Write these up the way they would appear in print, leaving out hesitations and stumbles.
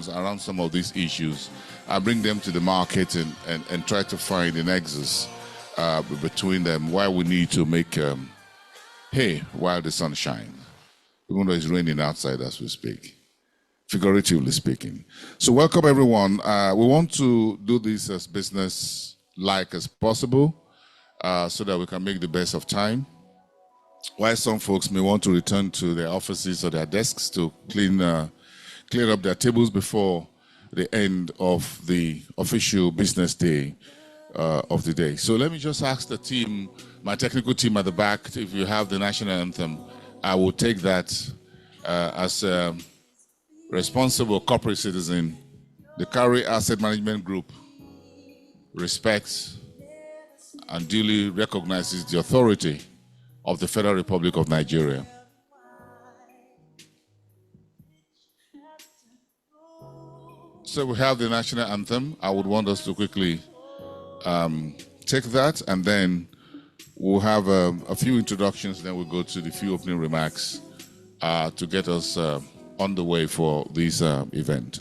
around some of these issues. I bring them to the market and try to find a nexus between them, why we need to make hay while the sun shines, even though it's raining outside as we speak, figuratively speaking. So welcome everyone. We want to do this as business-like as possible so that we can make the best of time. While some folks may want to return to their offices or their desks to clear up their tables before the end of the official business day of the day. So let me just ask the team, my technical team at the back, if you have the national anthem, I will take that as a responsible corporate citizen. The Cowry Asset Management Group respects and duly recognizes the authority of the Federal Republic of Nigeria. So we have the national anthem. I would want us to quickly take that, and then we'll have a few introductions, then we'll go to the few opening remarks to get us on the way for this event.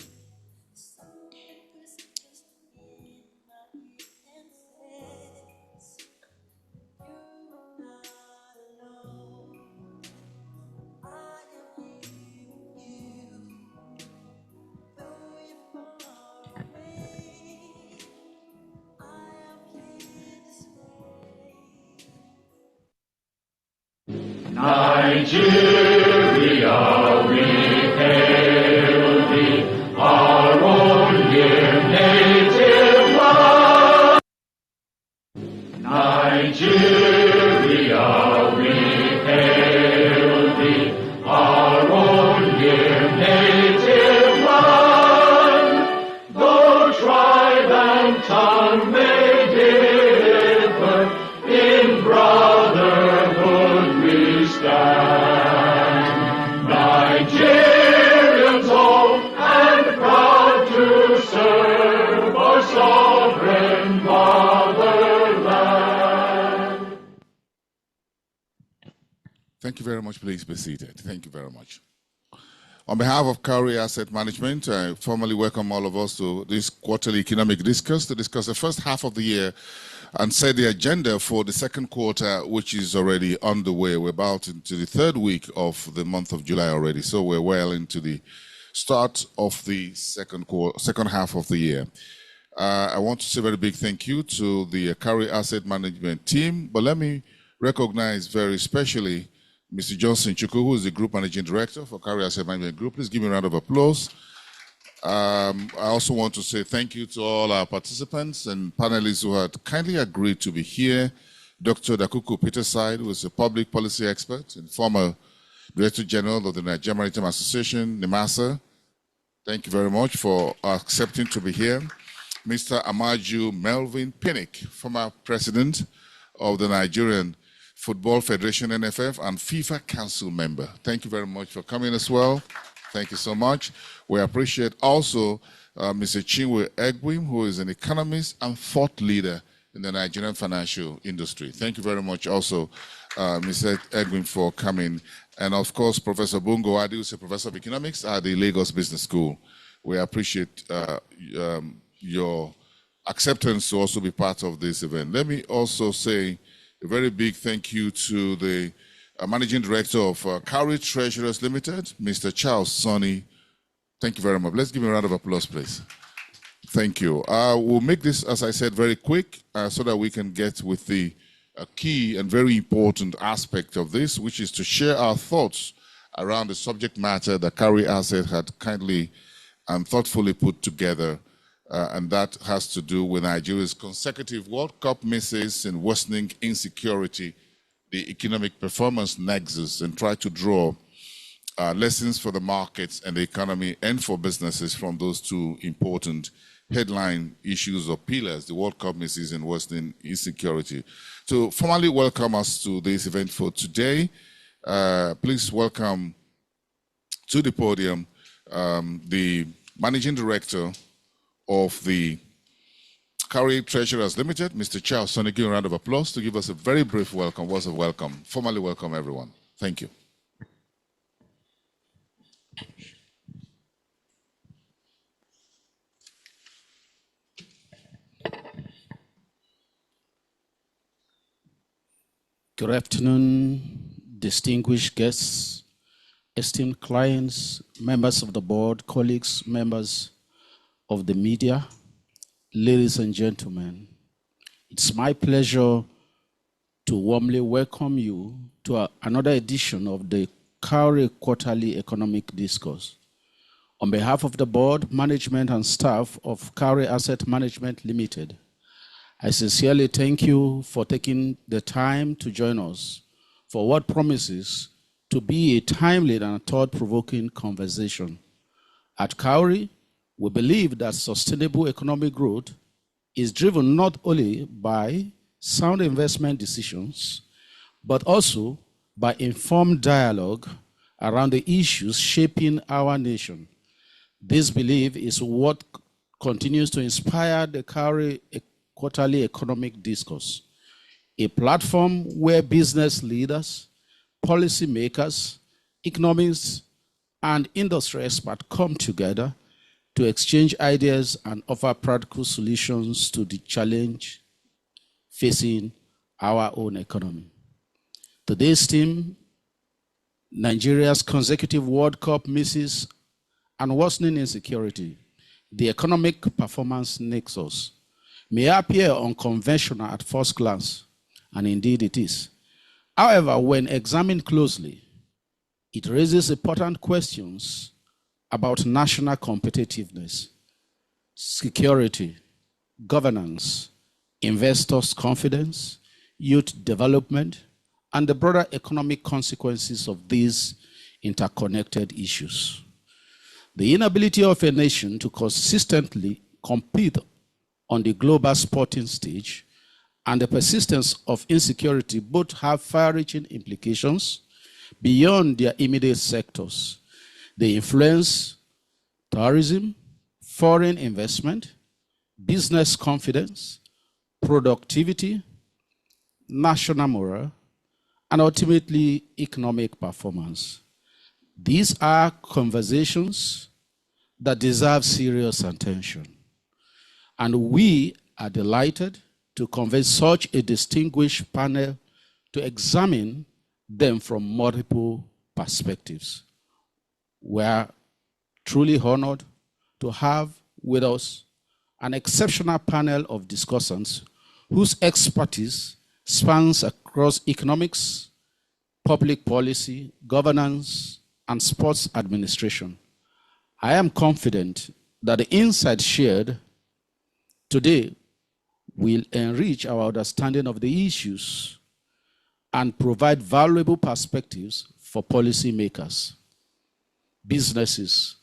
Nigeria, we hail thee, our own dear native land. Nigeria, we hail thee, our own dear native land. Though tribe and tongue may differ, in brotherhood we stand. Nigerians old and proud to serve our sovereign fatherland. Thank you very much. Please be seated. Thank you very much. On behalf of Cowry Asset Management, I formally welcome all of us to this quarterly economic discourse to discuss the first half of the year and set the agenda for the second quarter, which is already underway. We're about into the third week of the month of July already, so we're well into the start of the second half of the year. I want to say a very big thank you to the Cowry Asset Management team, but let me recognize very especially Mr. Johnson Chukwu, who is the Group Managing Director for Cowry Asset Management Group. Please give me a round of applause. I also want to say thank you to all our participants and panelists who had kindly agreed to be here. Dr. Dakuku Peterside, who is a public policy expert and former Director General of the Nigerian Maritime Association, NIMASA. Thank you very much for accepting to be here. Mr. Amaju Melvin Pinnick, former President of the Nigerian Football Federation, NFF, and FIFA Council member. Thank you very much for coming as well. Thank you so much. We appreciate also Mr. Chinwe Egwim, who is an economist and thought leader in the Nigerian financial industry. Thank you very much also, Mr. Egwim, for coming. And of course, Professor Bungo Adi, who is a professor of economics at the Lagos Business School. We appreciate your acceptance to also be part of this event. Let me also say a very big thank you to the Managing Director of Cowry Treasurers Limited, Mr. Charles Sonny. Thank you very much. Let's give him a round of applause, please. Thank you. We'll make this, as I said, very quick so that we can get with the key and very important aspect of this, which is to share our thoughts around the subject matter that Cowry Asset had kindly and thoughtfully put together. And that has to do with Nigeria's consecutive World Cup misses and worsening insecurity, the economic performance nexus, and try to draw lessons for the markets and the economy and for businesses from those two important headline issues or pillars, the World Cup misses and worsening insecurity. To formally welcome us to this event for today, please welcome to the podium the Managing Director of the Cowry Treasurers Limited, Mr. Charles Sonny. Give a round of applause to give us a very brief welcome, words of welcome. Formally welcome everyone. Thank you. Good afternoon, distinguished guests, esteemed clients, members of the board, colleagues, members of the media, ladies and gentlemen. It's my pleasure to warmly welcome you to another edition of the Cowry Quarterly Economic Discourse. On behalf of the board, management, and staff of Cowry Asset Management Limited, I sincerely thank you for taking the time to join us for what promises to be a timely and thought-provoking conversation. At Cowry, we believe that sustainable economic growth is driven not only by sound investment decisions, but also by informed dialogue around the issues shaping our nation. This belief is what continues to inspire the Cowry Quarterly Economic Discourse, a platform where business leaders, policymakers, economists, and industry experts come together to exchange ideas and offer practical solutions to the challenge facing our own economy. Today's theme, Nigeria's consecutive World Cup misses and worsening insecurity, the economic performance nexus, may appear unconventional at first glance, and indeed it is. However, when examined closely, it raises important questions about national competitiveness, security, governance, investors' confidence, youth development, and the broader economic consequences of these interconnected issues. The inability of a nation to consistently compete on the global sporting stage and the persistence of insecurity both have far-reaching implications beyond their immediate sectors. They influence tourism, foreign investment, business confidence, productivity, national morale, and ultimately economic performance. These are conversations that deserve serious attention. And we are delighted to convene such a distinguished panel to examine them from multiple perspectives. We are truly honored to have with us an exceptional panel of discussants whose expertise spans across economics, public policy, governance, and sports administration. I am confident that the insights shared today will enrich our understanding of the issues and provide valuable perspectives for policymakers, businesses,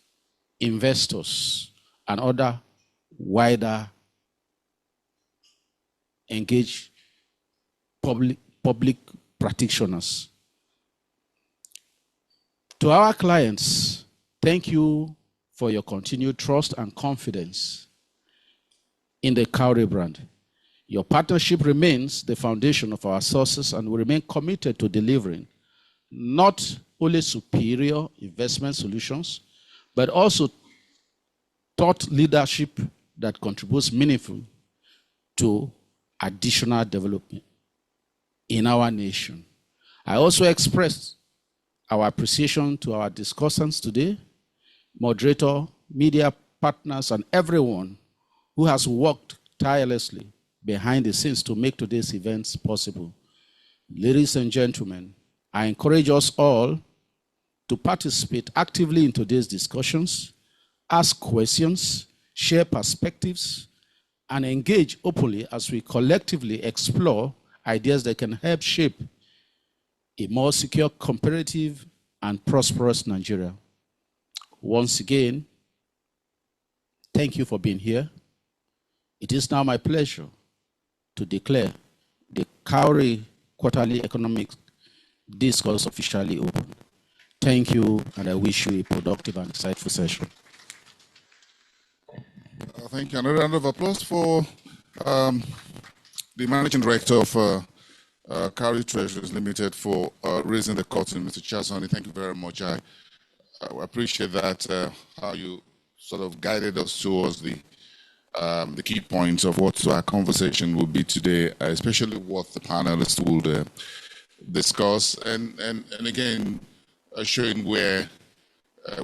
investors, and other wider engaged public practitioners. To our clients, thank you for your continued trust and confidence in the Cowry brand. Your partnership remains the foundation of our sources, and we remain committed to delivering not only superior investment solutions, but also thought leadership that contributes meaningfully to additional development in our nation. I also express our appreciation to our discussants today, moderator, media partners, and everyone who has worked tirelessly behind the scenes to make today's events possible. Ladies and gentlemen, I encourage us all to participate actively in today's discussions, ask questions, share perspectives, and engage openly as we collectively explore ideas that can help shape a more secure, competitive, and prosperous Nigeria. Once again, thank you for being here. It is now my pleasure to declare the Cowry Quarterly Economic Discourse officially open. Thank you, and I wish you a productive and insightful session. Thank you. Another round of applause for the Managing Director of Cowry Treasuries Limited for raising the curtain, Mr. Chasoni. Thank you very much. I appreciate that, how you sort of guided us towards the key points of what our conversation will be today, especially what the panelists will discuss and again showing where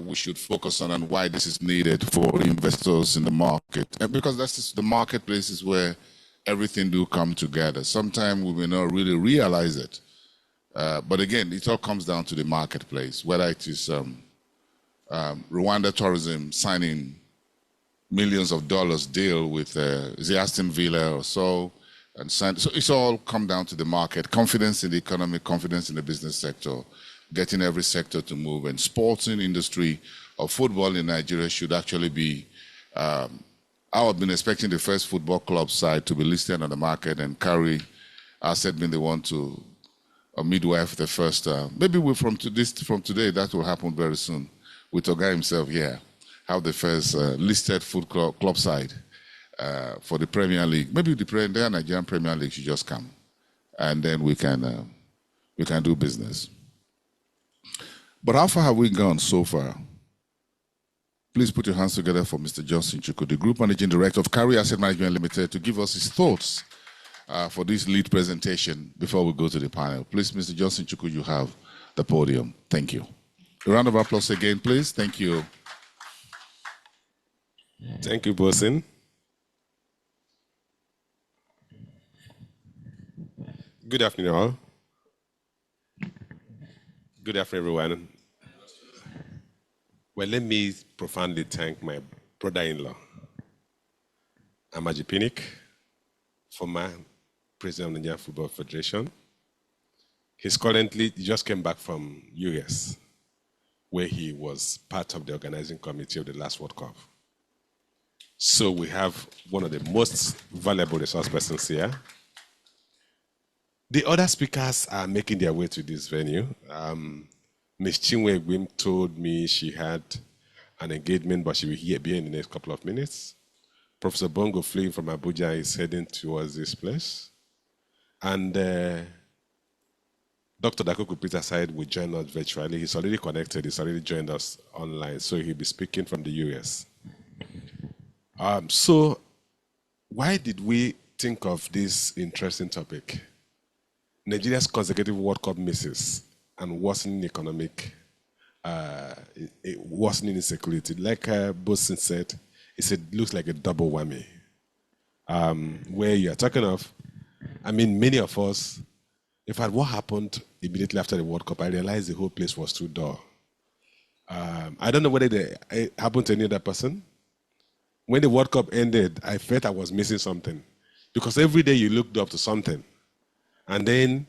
we should focus on and why this is needed for investors in the market. And because that's just the marketplace is where everything do come together. Sometimes we may not really realize it. But again, it all comes down to the marketplace, whether it is Rwanda Tourism signing millions of dollars deal with the Aston Villa or so, and so it's all come down to the market, confidence in the economy, confidence in the business sector, getting every sector to move. And sporting industry of football in Nigeria should actually be, I have been expecting the first football club side to be listed on the market, and Cowry asset being the one to midwife the first, maybe from today, that will happen very soon with Oga himself here, have the first listed football club side for the Premier League. Maybe the Nigerian Premier League should just come, and then we can do business. But how far have we gone so far? Please put your hands together for Mr. Johnson Chukwu, the Group Managing Director of Cowry Asset Management Limited, to give us his thoughts for this lead presentation before we go to the panel. Please, Mr. Johnson Chukwu, you have the podium. Thank you. A round of applause again, please. Thank you. Thank you, Bosin. Good afternoon, all. Good afternoon, everyone. Well, let me profoundly thank my brother-in-law, Amaji Pinnick, former president of the Nigerian Football Federation. He just came back from US, where he was part of the organizing committee of the last World Cup. So we have one of the most valuable resource persons here. The other speakers are making their way to this venue. Ms. Chinwe Gwim told me she had an engagement, but she will be here in the next couple of minutes. Professor Bongo fleeing from Abuja is heading towards this place. And Dr. Dakoku Peter Said will join us virtually. He's already connected. He's already joined us online. So he'll be speaking from the US. So why did we think of this interesting topic? Nigeria's consecutive World Cup misses and worsening economic, worsening insecurity. Like Bosin said, it looks like a double whammy. Where you are talking of, I mean, many of us, in fact, what happened immediately after the World Cup, I realized the whole place was too dull. I don't know whether it happened to any other person. When the World Cup ended, I felt I was missing something. Because every day you looked up to something. And then,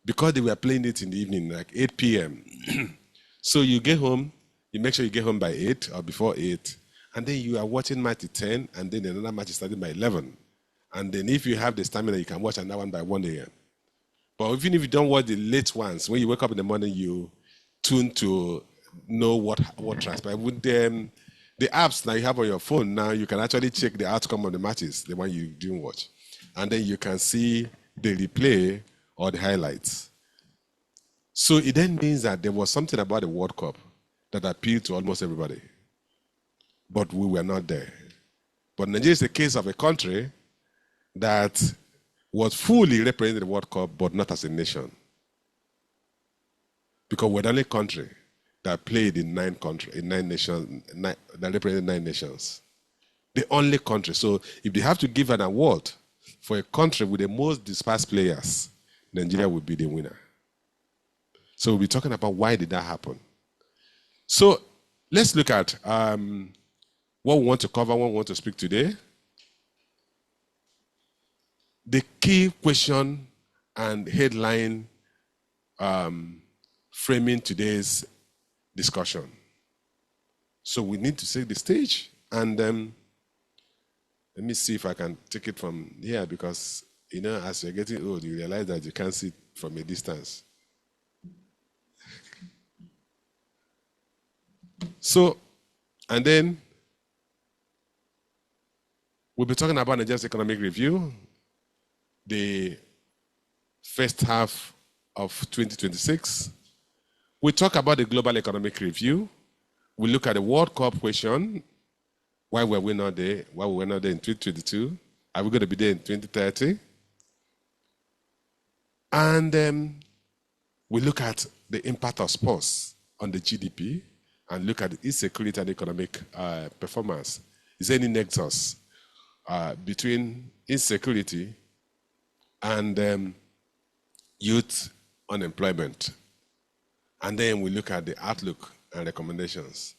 because they were playing it in the evening, like 8 p.m., so you get home, you make sure you get home by 8 or before 8, and then you are watching match at 10, and then another match is starting by 11. And then if you have the stamina, you can watch another one by 1 a.m. But even if you don't watch the late ones, when you wake up in the morning, you tune to know what transpired. With the apps now you have on your phone, now you can actually check the outcome of the matches, the one you didn't watch. And then you can see the replay or the highlights. So it then means that there was something about the World Cup that appealed to almost everybody. But we were not there. But Nigeria is the case of a country that was fully representing the World Cup, but not as a nation. Because we're the only country that played in 9 nations, that represented 9 nations. The only country. So if they have to give an award for a country with the most dispersed players, Nigeria will be the winner. So we'll be talking about why did that happen. So let's look at what we want to cover, what we want to speak today. The key question and headline framing today's discussion. So we need to set the stage, and let me see if I can take it from here, because, you know, as you're getting old, you realize that you can't see it from a distance. So, and then we'll be talking about Nigeria's economic review, the first half of 2026. We talk about the global economic review. We look at the World Cup question. Why were we not there? Why were we not there in 2022? Are we going to be there in 2030? And we look at the impact of sports on the GDP and look at insecurity and economic performance. Is there any nexus between insecurity and youth unemployment? And then we look at the outlook and recommendations.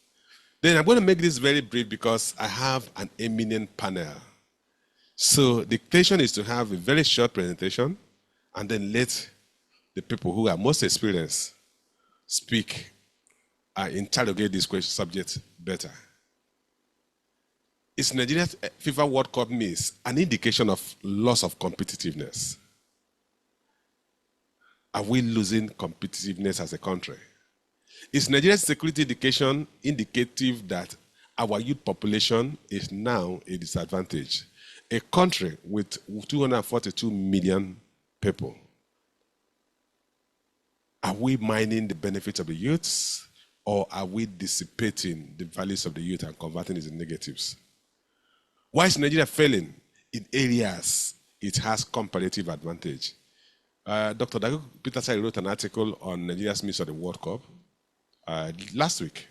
Then I'm going to make this very brief because I have an eminent panel. So the intention is to have a very short presentation and then let the people who are most experienced speak and interrogate this question subject better. Is Nigeria's FIFA World Cup miss an indication of loss of competitiveness? Are we losing competitiveness as a country? Is Nigeria's security indication indicative that our youth population is now a disadvantage? A country with 242 million people. Are we mining the benefits of the youths, or are we dissipating the values of the youth and converting it into negatives? Why is Nigeria failing in areas it has comparative advantage? Dr. Dago Peterson wrote an article on Nigeria's miss of the World Cup last week.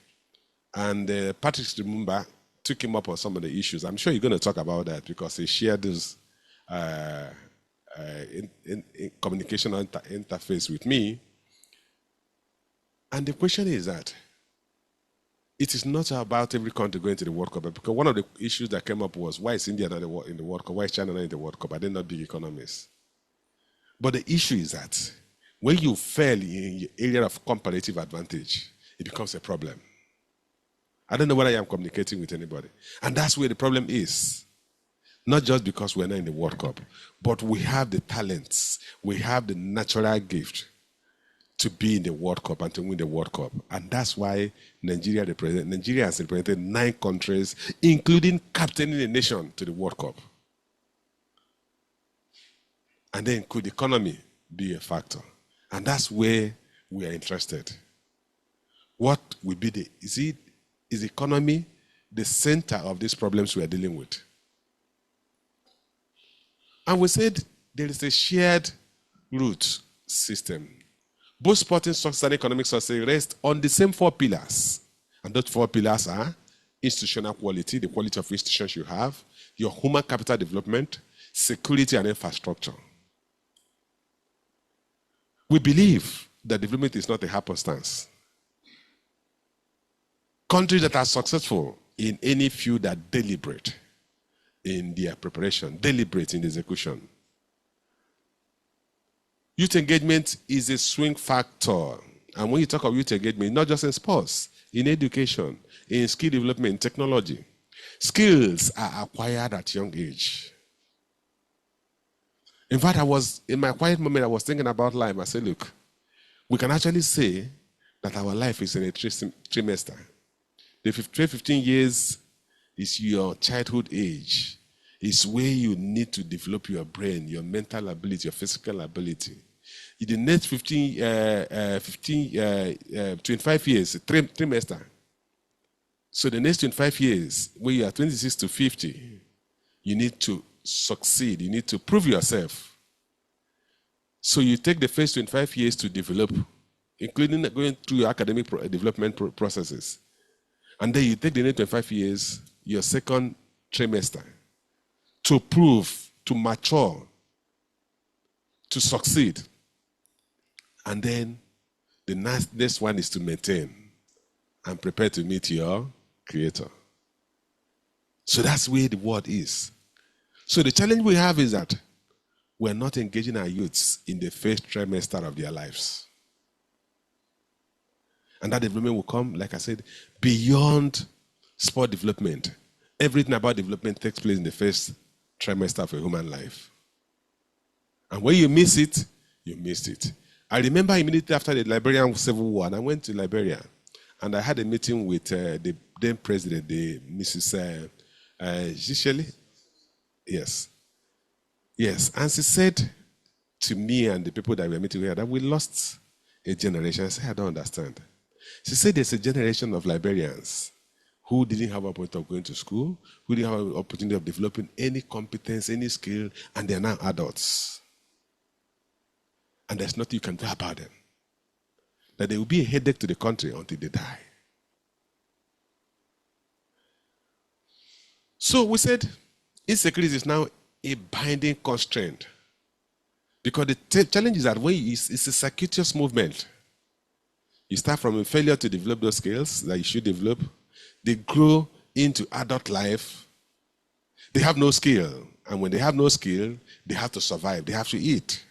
And Patrick Lumumba took him up on some of the issues. I'm sure you're going to talk about that because he shared this in communication interface with me. And the question is that it is not about every country going to the World Cup, because one of the issues that came up was, why is India not in the World Cup? Why is China not in the World Cup? Are they not big economies? But the issue is that when you fail in the area of comparative advantage, it becomes a problem. I don't know whether I am communicating with anybody. And that's where the problem is. Not just because we're not in the World Cup, but we have the talents, we have the natural gift to be in the World Cup and to win the World Cup. And that's why Nigeria has represented 9 countries, including captaining a nation to the World Cup. And then could economy be a factor? And that's where we are interested. What will be is economy the center of these problems we are dealing with? And we said there is a shared root system. Both sporting success and economic success rest on the same 4 pillars. And those 4 pillars are institutional quality, the quality of institutions you have, your human capital development, security, and infrastructure. We believe that development is not a happenstance. Countries that are successful in any field are deliberate in their preparation, deliberate in execution. Youth engagement is a swing factor. And when you talk of youth engagement, not just in sports, in education, in skill development, technology. Skills are acquired at young age. In fact, in my quiet moment, I was thinking about life. I said, look, we can actually say that our life is in a trimester. The 15 years is your childhood age. It's where you need to develop your brain, your mental ability, your physical ability. In the next 25 years, trimester. So the next 25 years, when you are 26 to 50, you need to succeed. You need to prove yourself. So you take the first 25 years to develop, including going through your academic development processes. And then you take the next 25 years, your second trimester, to prove, to mature, to succeed. And then the next one is to maintain and prepare to meet your creator. So that's where the world is. So the challenge we have is that we're not engaging our youths in the first trimester of their lives. And that development will come, like I said, beyond sport development. Everything about development takes place in the first trimester of a human life. And when you miss it, you missed it. I remember immediately after the Liberian Civil War, and I went to Liberia, and I had a meeting with the then president, Mrs. Shelley. Yes. Yes. And she said to me and the people that we were meeting with that we lost a generation. I said, I don't understand. She said there's a generation of Liberians who didn't have an opportunity of going to school, who didn't have an opportunity of developing any competence, any skill, and they're now adults. And there's nothing you can do about them. that they will be a headache to the country until they die. So we said insecurity is now a binding constraint, because the challenge is that when it's a circuitous movement. You start from a failure to develop those skills that you should develop. They grow into adult life. They have no skill. And when they have no skill, they have to survive. They have to eat.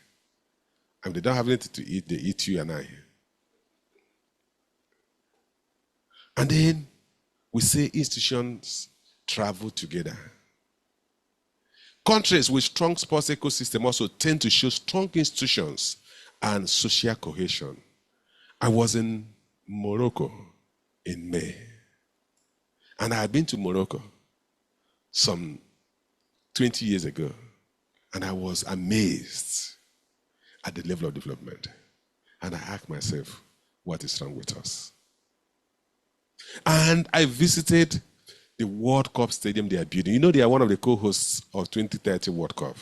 And they don't have anything to eat, they eat you and I. And then we say institutions travel together. Countries with strong sports ecosystem also tend to show strong institutions and social cohesion. I was in Morocco in May. And I had been to Morocco some 20 years ago. And I was amazed at the level of development. And I asked myself, what is wrong with us? And I visited the World Cup stadium they are building. You know, they are one of the co-hosts of 2030 World Cup.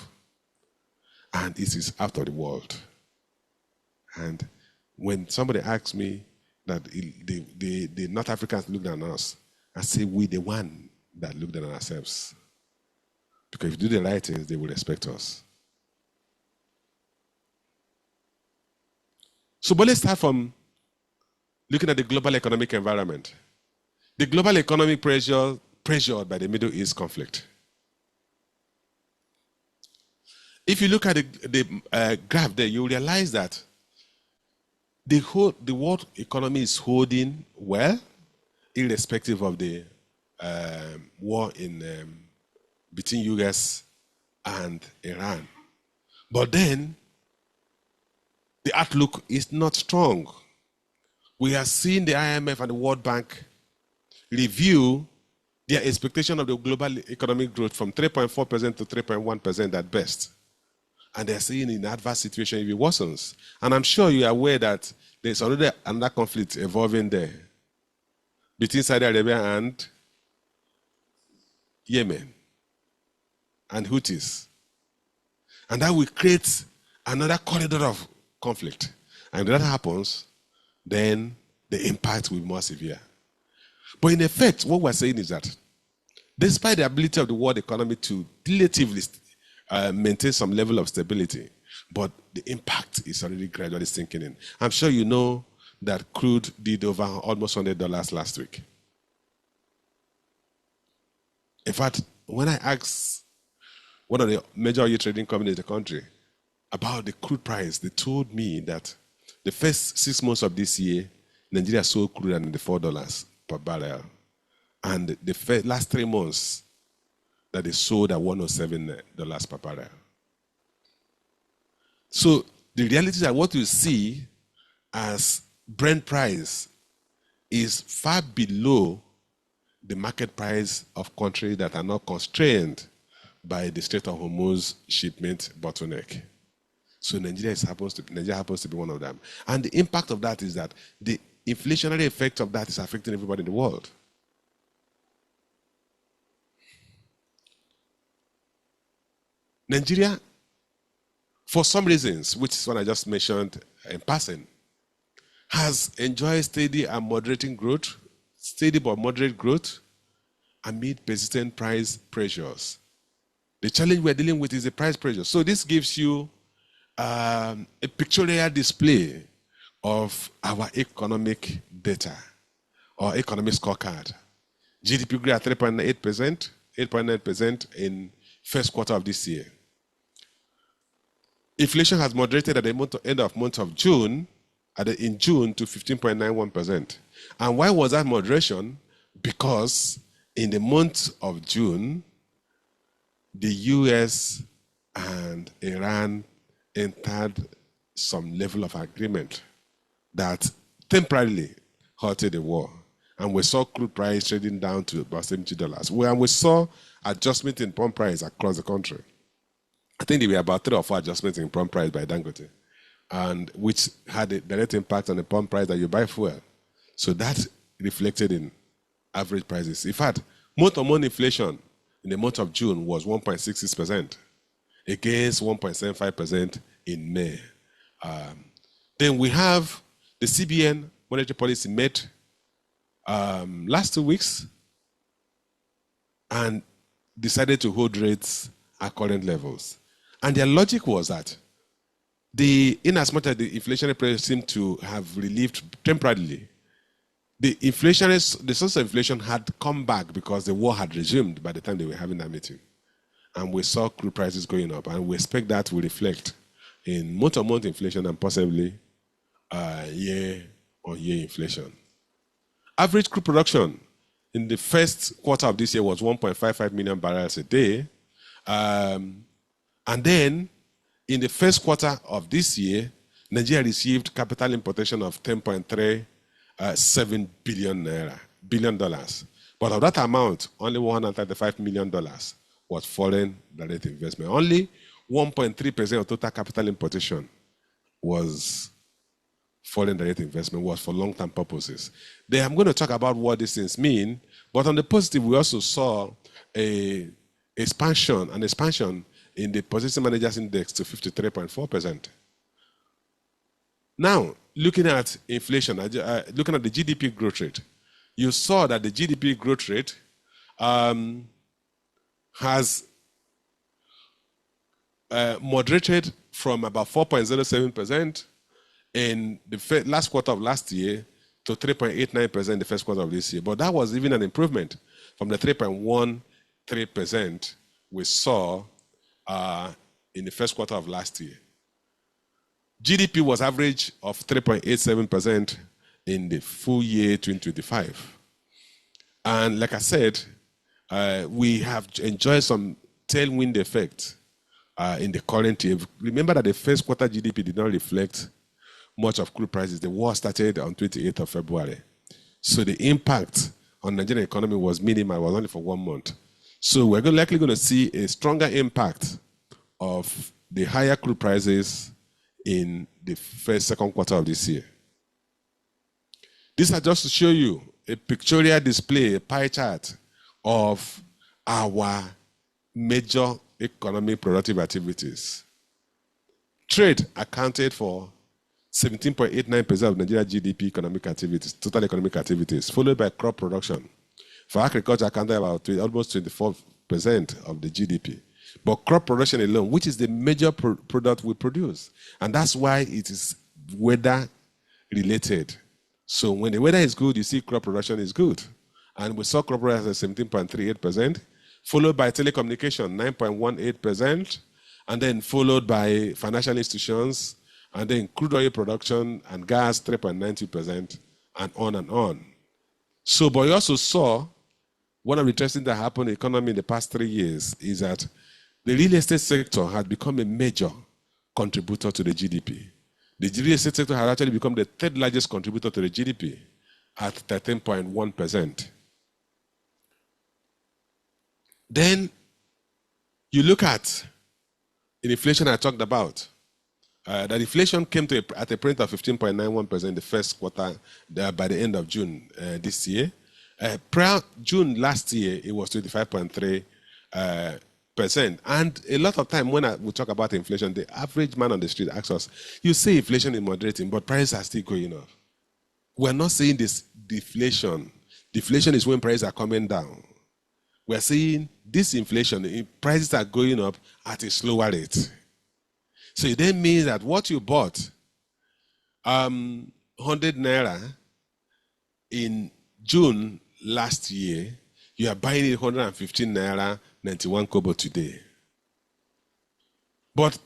And it is out of the world. And when somebody asks me that the North Africans looked at us, I say, we the one that looked at ourselves. Because if we do the right things, they will respect us. So, but let's start from looking at the global economic environment. The global economy pressured by the Middle East conflict. If you look at the graph there, you realize that the world economy is holding well, irrespective of the war between US and Iran. But then, the outlook is not strong. We have seen the IMF and the World Bank review their expectation of the global economic growth from 3.4% to 3.1% at best. And they're saying in adverse situation if it worsens. And I'm sure you are aware that there's already another conflict evolving there between Saudi Arabia and Yemen and Houthis. And that will create another corridor of conflict. And if that happens, then the impact will be more severe. But in effect, what we're saying is that despite the ability of the world economy to relatively maintain some level of stability, but the impact is already gradually sinking in. I'm sure you know that crude did over almost $100 last week. In fact, when I asked one of the major oil trading companies in the country about the crude price, they told me that the first 6 months of this year, Nigeria sold crude at $4 per barrel. And the last 3 months, that they sold at $107 per barrel. So the reality is that what you see as Brent price is far below the market price of countries that are not constrained by the Strait of Hormuz shipment bottleneck. So Nigeria happens to be one of them. And the impact of that is that the inflationary effect of that is affecting everybody in the world. Nigeria, for some reasons, which is what I just mentioned in passing, has enjoyed steady and moderating growth, steady but moderate growth, amid persistent price pressures. The challenge we're dealing with is the price pressure. So this gives you a pictorial display of our economic data or economic scorecard. GDP grew at 3.8%, 8.9% in first quarter of this year. Inflation has moderated at the end of month of June, in June to 15.91%. And why was that moderation? Because in the month of June, the US and Iran entered some level of agreement that temporarily halted the war. And we saw crude price trading down to about $70. And we saw adjustment in pump price across the country. I think there were about 3 or 4 adjustments in pump price by Dangote, and which had a direct impact on the pump price that you buy fuel. So that reflected in average prices. In fact, month-on-month inflation in the month of June was 1.66% against 1.75% in May. Then we have the CBN monetary policy met last 2 weeks and decided to hold rates at current levels. And their logic was that in as much as the inflationary pressure seemed to have relieved temporarily, the source of inflation had come back because the war had resumed by the time they were having that meeting. And we saw crude prices going up, and we expect that will reflect in month-on-month inflation and possibly year-on-year inflation. Average crude production in the first quarter of this year was 1.55 million barrels a day. And then in the first quarter of this year, Nigeria received capital importation of 10.37 billion dollars. But of that amount, only $135 million was foreign direct investment. Only 1.3% of total capital importation was foreign direct investment, was for long-term purposes. Then I'm going to talk about what these things mean, but on the positive, we also saw an expansion in the Purchasing Managers Index to 53.4%. Now, looking at inflation, looking at the GDP growth rate, you saw that the GDP growth rate has moderated from about 4.07% in the last quarter of last year to 3.89% in the first quarter of this year. But that was even an improvement from the 3.13% we saw in the first quarter of last year. GDP was average of 3.87% in the full year 2025. And like I said, we have enjoyed some tailwind effect in the current year. Remember that the first quarter GDP did not reflect much of crude prices. The war started on 28th of February. So the impact on the Nigerian economy was minimal, it was only for 1 month. So we're likely going to see a stronger impact of the higher crude prices in the second quarter of this year. These are just to show you a pictorial display, a pie chart of our major economic productive activities. Trade accounted for 17.89% of Nigeria GDP economic activities, total economic activities, followed by crop production. For agriculture, accounted about almost 24% of the GDP. But crop production alone, which is the major product we produce, and that's why it is weather related. So when the weather is good, you see crop production is good. And we saw crop production at 17.38%, followed by telecommunication, 9.18%, and then followed by financial institutions, and then crude oil production and gas, 3.92%, and on and on. So, but you also saw one of the interesting that happened in the economy in the past 3 years is that the real estate sector had become a major contributor to the GDP. The real estate sector has actually become the third largest contributor to the GDP at 13.1%. Then you look at the inflation I talked about. That inflation came at a rate of 15.91% in the first quarter by the end of June this year. Prior June last year, it was 25.3%. And a lot of time when we talk about inflation, the average man on the street asks us, you say inflation is moderating, but prices are still going up. We're not saying this deflation. Deflation is when prices are coming down. We're saying this inflation, prices are going up at a slower rate. So it then means that what you bought 100 naira in June last year, you are buying it 115 naira 91 kobo today. But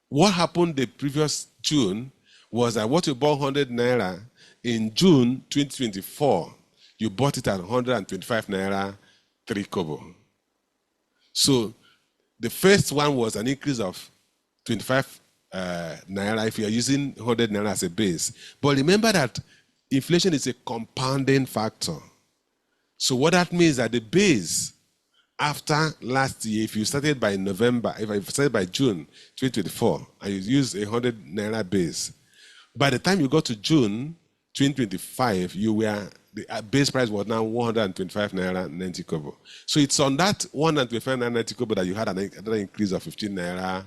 what happened the previous June was that what you bought 100 naira in June 2024, you bought it at 125 naira 3 kobo. So the first one was an increase of 25 naira if you are using 100 naira as a base. But remember that inflation is a compounding factor. So what that means is that the base after last year, if you started by November, if I started by June 2024, and you use a 100 naira base, by the time you got to June 2025, the base price was now 125 naira 90 kobo. So it's on that 125 naira 90 kobo that you had another increase of 15 naira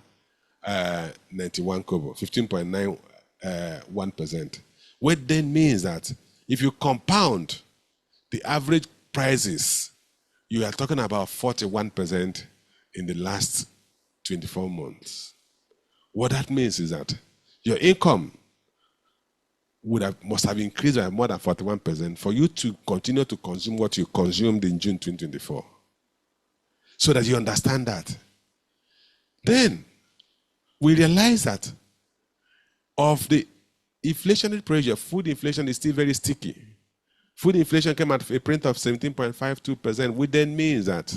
91 kobo, 15.91%. Which then means that if you compound the average prices, you are talking about 41% in the last 24 months. What that means is that your income must have increased by more than 41% for you to continue to consume what you consumed in June 2024. So that you understand that. Then we realize that of the inflationary pressure, food inflation is still very sticky. Food inflation came at a print of 17.52%, which then means that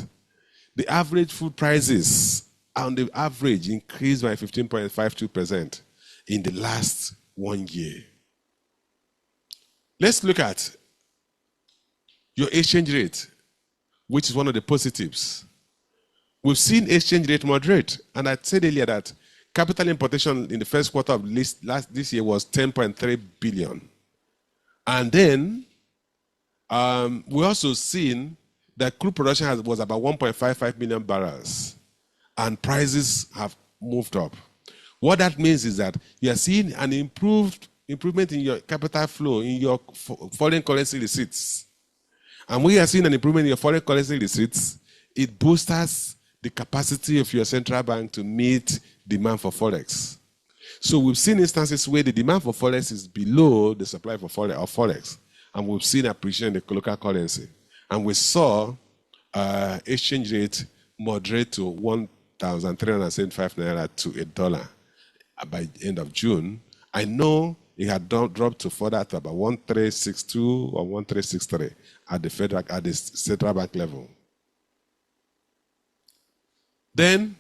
the average food prices on the average increased by 15.52% in the last 1 year. Let's look at your exchange rate, which is one of the positives. We've seen exchange rate moderate, and I said earlier that capital importation in the first quarter of this year was 10.3 billion. And then we also seen that crude production was about 1.55 million barrels, and prices have moved up. What that means is that you are seeing an improvement in your capital flow, in your foreign currency receipts. And when you are seeing an improvement in your foreign currency receipts, it boosts the capacity of your central bank to meet demand for forex. So we've seen instances where the demand for forex is below the supply for forex, and we've seen appreciation in the local currency. And we saw exchange rate moderate to 1,375 naira to $1 by the end of June. I know it had dropped to further to about 1,362 or 1,363 at the central bank level. Then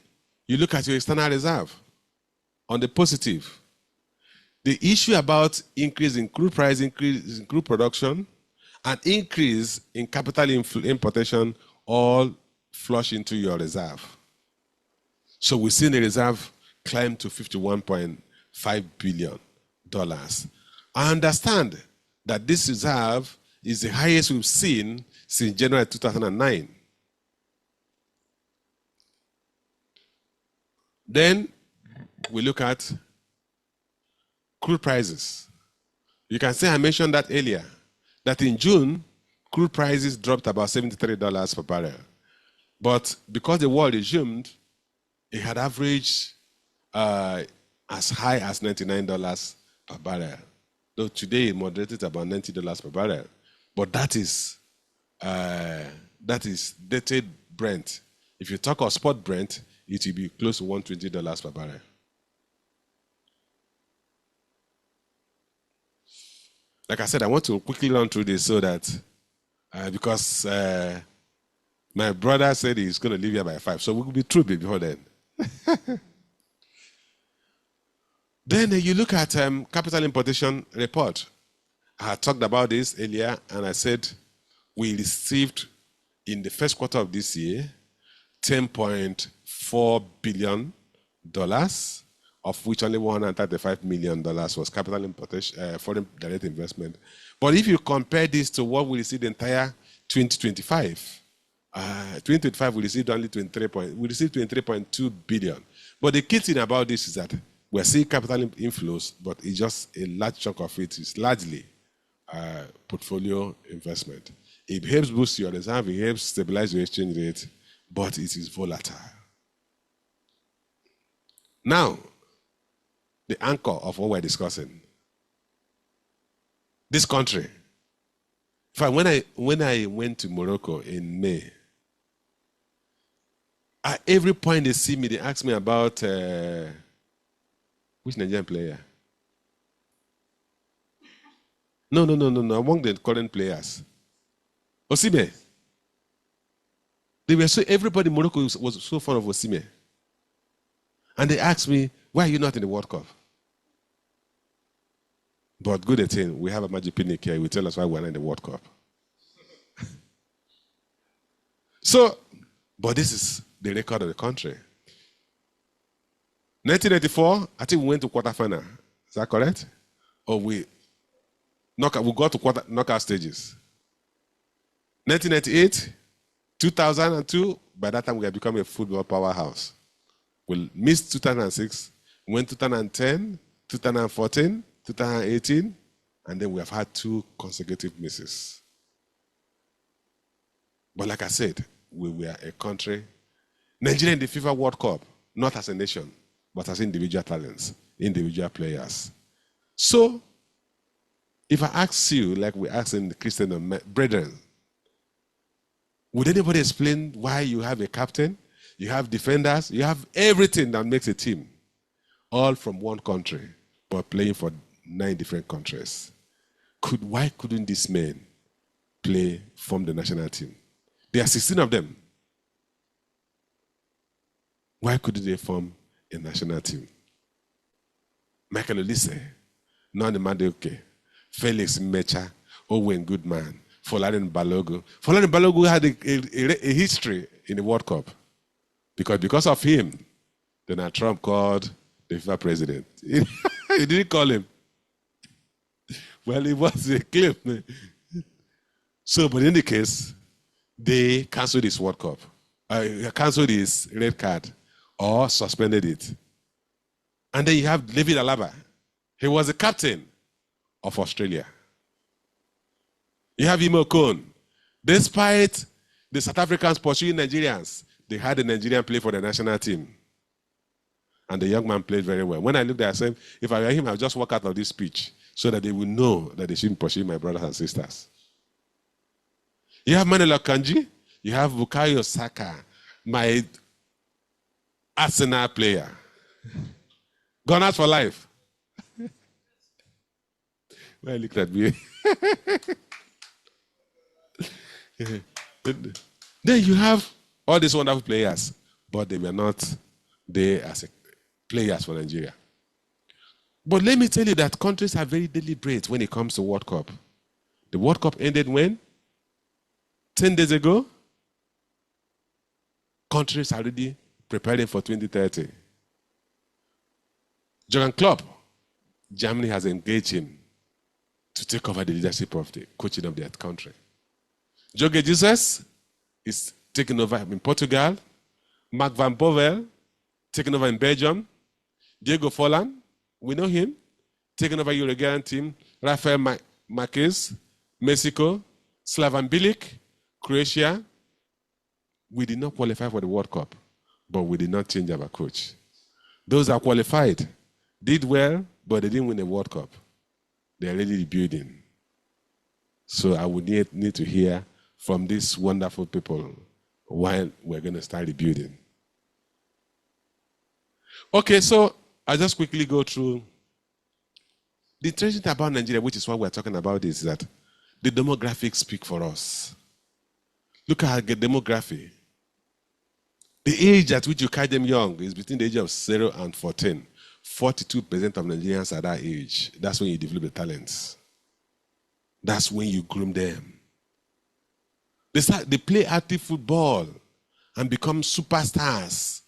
you look at your external reserve. On the positive, the issue about increase in crude price, increase in crude production, and increase in capital importation all flush into your reserve. So we've seen the reserve climb to $51.5 billion. I understand that this reserve is the highest we've seen since January 2009. Then we look at crude prices. You can say I mentioned that earlier, that in June, crude prices dropped about $73 per barrel. But because the war resumed, it had averaged as high as $99 per barrel. Though today it moderated about $90 per barrel. But that is dated Brent. If you talk of spot Brent, it will be close to $120 per barrel. Like I said, I want to quickly run through this so that, because my brother said he's going to leave here by 5, so we'll be through before then. Then you look at capital importation report. I had talked about this earlier, and I said we received in the first quarter of this year $10.4 billion, of which only $135 million was capital importation, foreign direct investment. But if you compare this to what we received the entire 2025, 2025 we received only 23.2 billion. But the key thing about this is that we're seeing capital inflows, but it's just a large chunk of it is largely portfolio investment. It helps boost your reserve, it helps stabilize your exchange rate, but it is volatile. Now, the anchor of what we're discussing. This country. In fact, when I went to Morocco in May, at every point they see me, they ask me about which Nigerian player? No, among the current players. Osimhen. They were so, everybody in Morocco was so fond of Osimhen. And they asked me, why are you not in the World Cup? But good thing, we have a magic picnic here. He will tell us why we're not in the World Cup. So, but this is the record of the country. 1984, I think we went to quarterfinal. Is that correct? Or we got to knockout stages. 1998, 2002, by that time we had become a football powerhouse. We missed 2006, went 2010, 2014, 2018, and then we have had 2 consecutive misses. But like I said, we were a country, Nigeria in the FIFA World Cup, not as a nation, but as individual talents, individual players. So, if I ask you, like we ask in the Christian brethren, would anybody explain why you have a captain, you have defenders, you have everything that makes a team, all from one country, but playing for 9 different countries? Why couldn't these men form the national team? There are 16 of them. Why couldn't they form a national team? Michael Olise, Nani Madueke, Felix Mecha, Owen Goodman, Folarin Balogun. Folarin Balogun had a history in the World Cup. Because of him, Donald Trump called the FIFA president. He didn't call him. Well, it was a claim. So, but in any case, they canceled his World Cup. Canceled his red card or suspended it. And then you have David Alaba. He was the captain of Australia. You have Imo Kone. Despite the South Africans pursuing Nigerians, they had a Nigerian play for the national team. And the young man played very well. When I looked at him, if I were him, I would just walk out of this pitch so that they would know that they shouldn't pursue my brothers and sisters. You have Manuel Akanji. You have Bukayo Saka, my Arsenal player. Gone out for life. Well, look at me. Then you have all these wonderful players, but they were not there as players for Nigeria. But let me tell you that countries are very deliberate when it comes to World Cup. The World Cup ended when? 10 days ago. Countries are already preparing for 2030. Jurgen Klopp, Germany has engaged him to take over the leadership of the coaching of their country. Jorge Jesus is taking over in Portugal. Mark van Bommel taking over in Belgium. Diego Forlan, we know him, taking over Uruguayan team. Rafael Marquez, Mexico. Slavan Bilic, Croatia. We did not qualify for the World Cup, but we did not change our coach. Those that qualified did well, but they didn't win the World Cup. They're already rebuilding. So I would need to hear from these wonderful people while we're going to start rebuilding. Okay, so I'll just quickly go through. The interesting thing about Nigeria, which is what we're talking about, is that the demographics speak for us. Look at the demography. The age at which you catch them young is between the age of 0 and 14. 42% of Nigerians are that age. That's when you develop the talents. That's when you groom them. They play active football and become superstars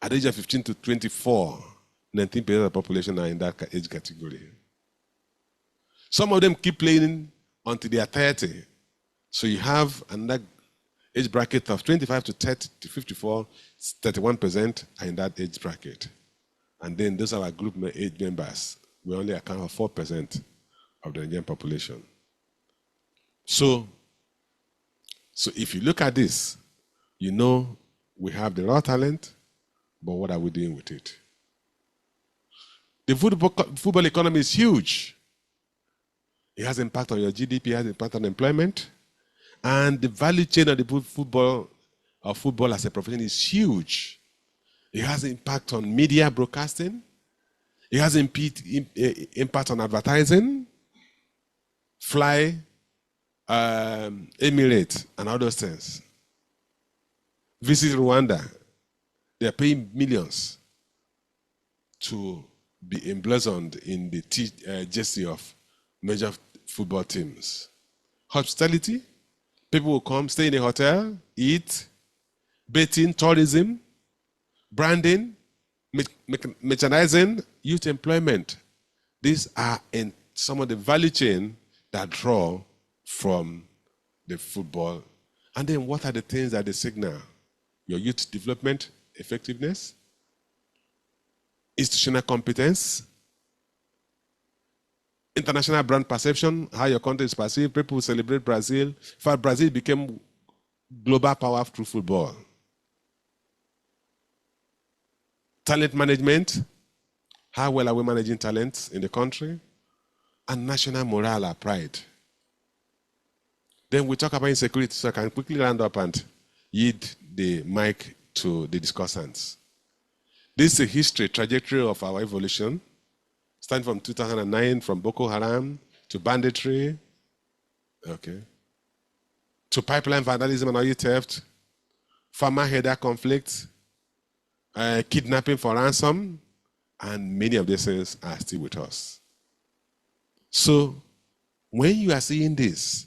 at the age of 15 to 24. 19% of the population are in that age category. Some of them keep playing until they are 30. So you have another age bracket of 25 to 30 to 54, 31% are in that age bracket. And then those are our group age members. We only account for 4% of the Nigerian population. So if you look at this, you know we have the raw talent, but what are we doing with it? The football economy is huge. It has impact on your GDP, it has impact on employment. And the value chain of the football as a profession is huge. It has impact on media broadcasting. It has impact on advertising, Fly, Emirates, and all those things. Visit Rwanda. They are paying millions to be emblazoned in the jersey of major football teams. Hospitality. People will come, stay in a hotel, eat, betting, tourism, branding, merchandising, youth employment. These are in some of the value chain that draw from the football. And then what are the things that they signal? Your youth development, effectiveness, institutional competence, international brand perception, how your country is perceived. People celebrate Brazil. In fact, Brazil became global power through football. Talent management, how well are we managing talent in the country? And national morale or pride. Then we talk about insecurity, so I can quickly round up and yield the mic to the discussants. This is a history, trajectory of our evolution, starting from 2009, from Boko Haram to banditry, okay, to pipeline vandalism and oil theft, farmer-herder conflict, kidnapping for ransom, and many of these things are still with us. So, when you are seeing this,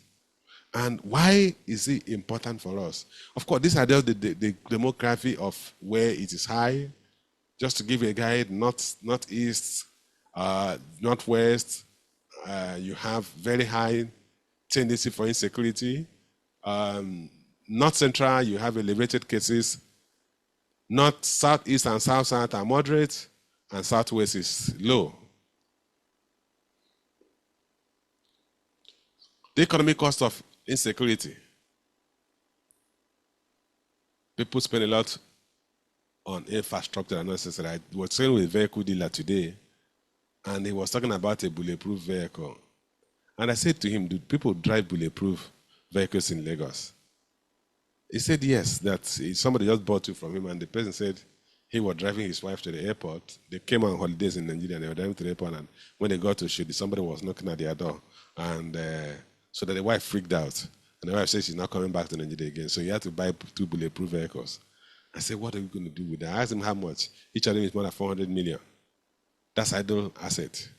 and why is it important for us? Of course, these are just the demography of where it is high. Just to give you a guide, northeast, northwest, you have very high tendency for insecurity. North central, you have elevated cases. North, southeast, and south are moderate, and southwest is low. The economic cost of insecurity. People spend a lot on infrastructure and necessary. I was saying with a vehicle dealer today, and he was talking about a bulletproof vehicle. And I said to him, do people drive bulletproof vehicles in Lagos? He said yes, that somebody just bought it from him, and the person said he was driving his wife to the airport. They came on holidays in Nigeria, and they were driving to the airport, and when they got to shoot, somebody was knocking at their door. And so that the wife freaked out. And the wife said she's not coming back to Nigeria again. So he had to buy 2 bulletproof vehicles. I said, what are we going to do with that? I asked him how much. Each of them is more than 400 million. That's idle asset.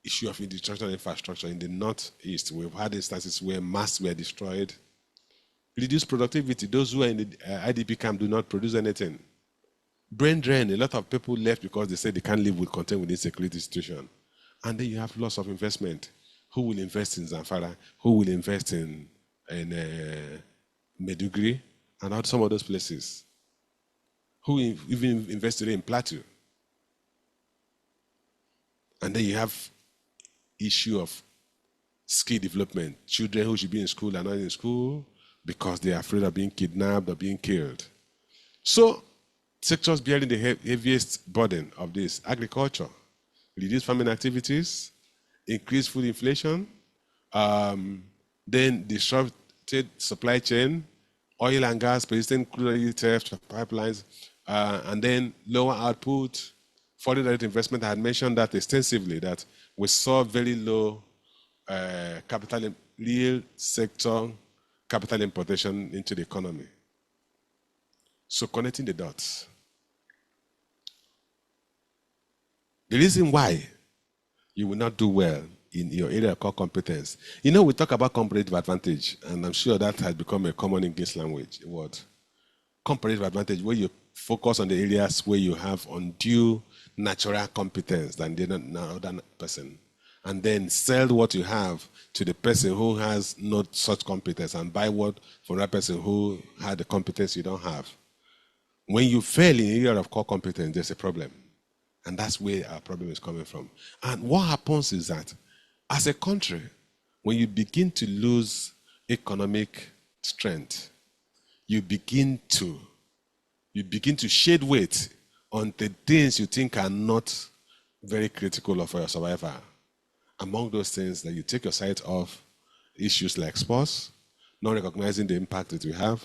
Issue of destruction infrastructure in the northeast. We've had instances where masts were destroyed. Reduce productivity. Those who are in the IDP camp do not produce anything. Brain drain. A lot of people left because they said they can't live with content within security situation. And then you have loss of investment. Who will invest in Zamfara? Who will invest in Meduguri? And some of those places? Who even invested in Plateau? And then you have issue of skill development. Children who should be in school are not in school because they are afraid of being kidnapped or being killed. So, sectors bearing the heaviest burden of this: agriculture, reduce farming activities, increase food inflation, then disrupted supply chain, oil and gas, persistent crude oil theft, pipelines, and then lower output, foreign direct investment. I had mentioned that extensively, that we saw very low real sector capital importation into the economy. So connecting the dots. The reason why you will not do well in your area of core competence. You know, we talk about comparative advantage, and I'm sure that has become a common English language word. Comparative advantage, where you focus on the areas where you have undue natural competence than the other person, and then sell what you have to the person who has not such competence and buy what from that person who had the competence you don't have. When you fail in the area of core competence, there's a problem. And that's where our problem is coming from. And what happens is that, as a country, when you begin to lose economic strength, you begin to shed weight on the things you think are not very critical for your survival. Among those things, that you take your sight off issues like sports, not recognizing the impact that we have,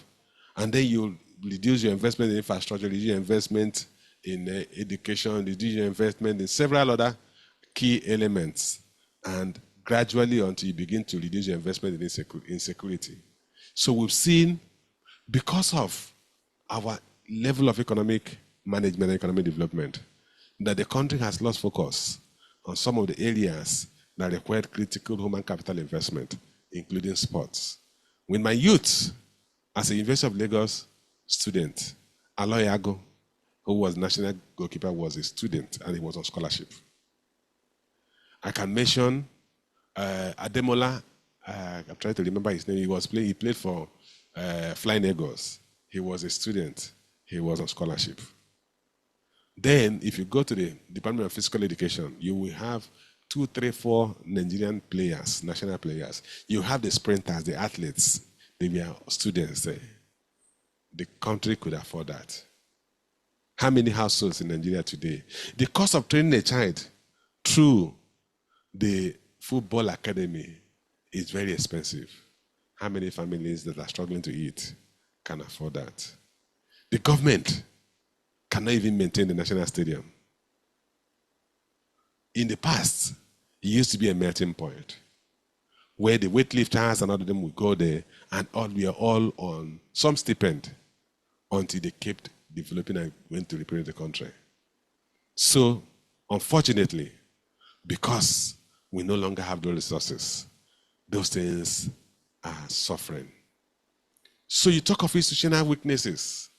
and then you reduce your investment in infrastructure, reduce your investment in education, reduce your investment in several other key elements, and gradually until you begin to reduce your investment in security. So we've seen, because of our level of economic management and economic development, that the country has lost focus on some of the areas that required critical human capital investment, including sports. With my youth, as a University of Lagos student, Aloy Ago, who was national goalkeeper, was a student, and he was on scholarship. I can mention Ademola. I'm trying to remember his name. He played for Flying Eagles. He was a student. He was on scholarship. Then, if you go to the Department of Physical Education, you will have 2, 3, 4 Nigerian players, national players. You have the sprinters, the athletes, they were students there. The country could afford that. How many households in Nigeria today? The cost of training a child through the football academy is very expensive. How many families that are struggling to eat can afford that? The government cannot even maintain the national stadium. In the past, it used to be a melting point where the weightlifters and all of them would go there, and we are all on some stipend until they kept developing and went to represent the country. So, unfortunately, because we no longer have those resources, those things are suffering. So you talk of institutional weaknesses.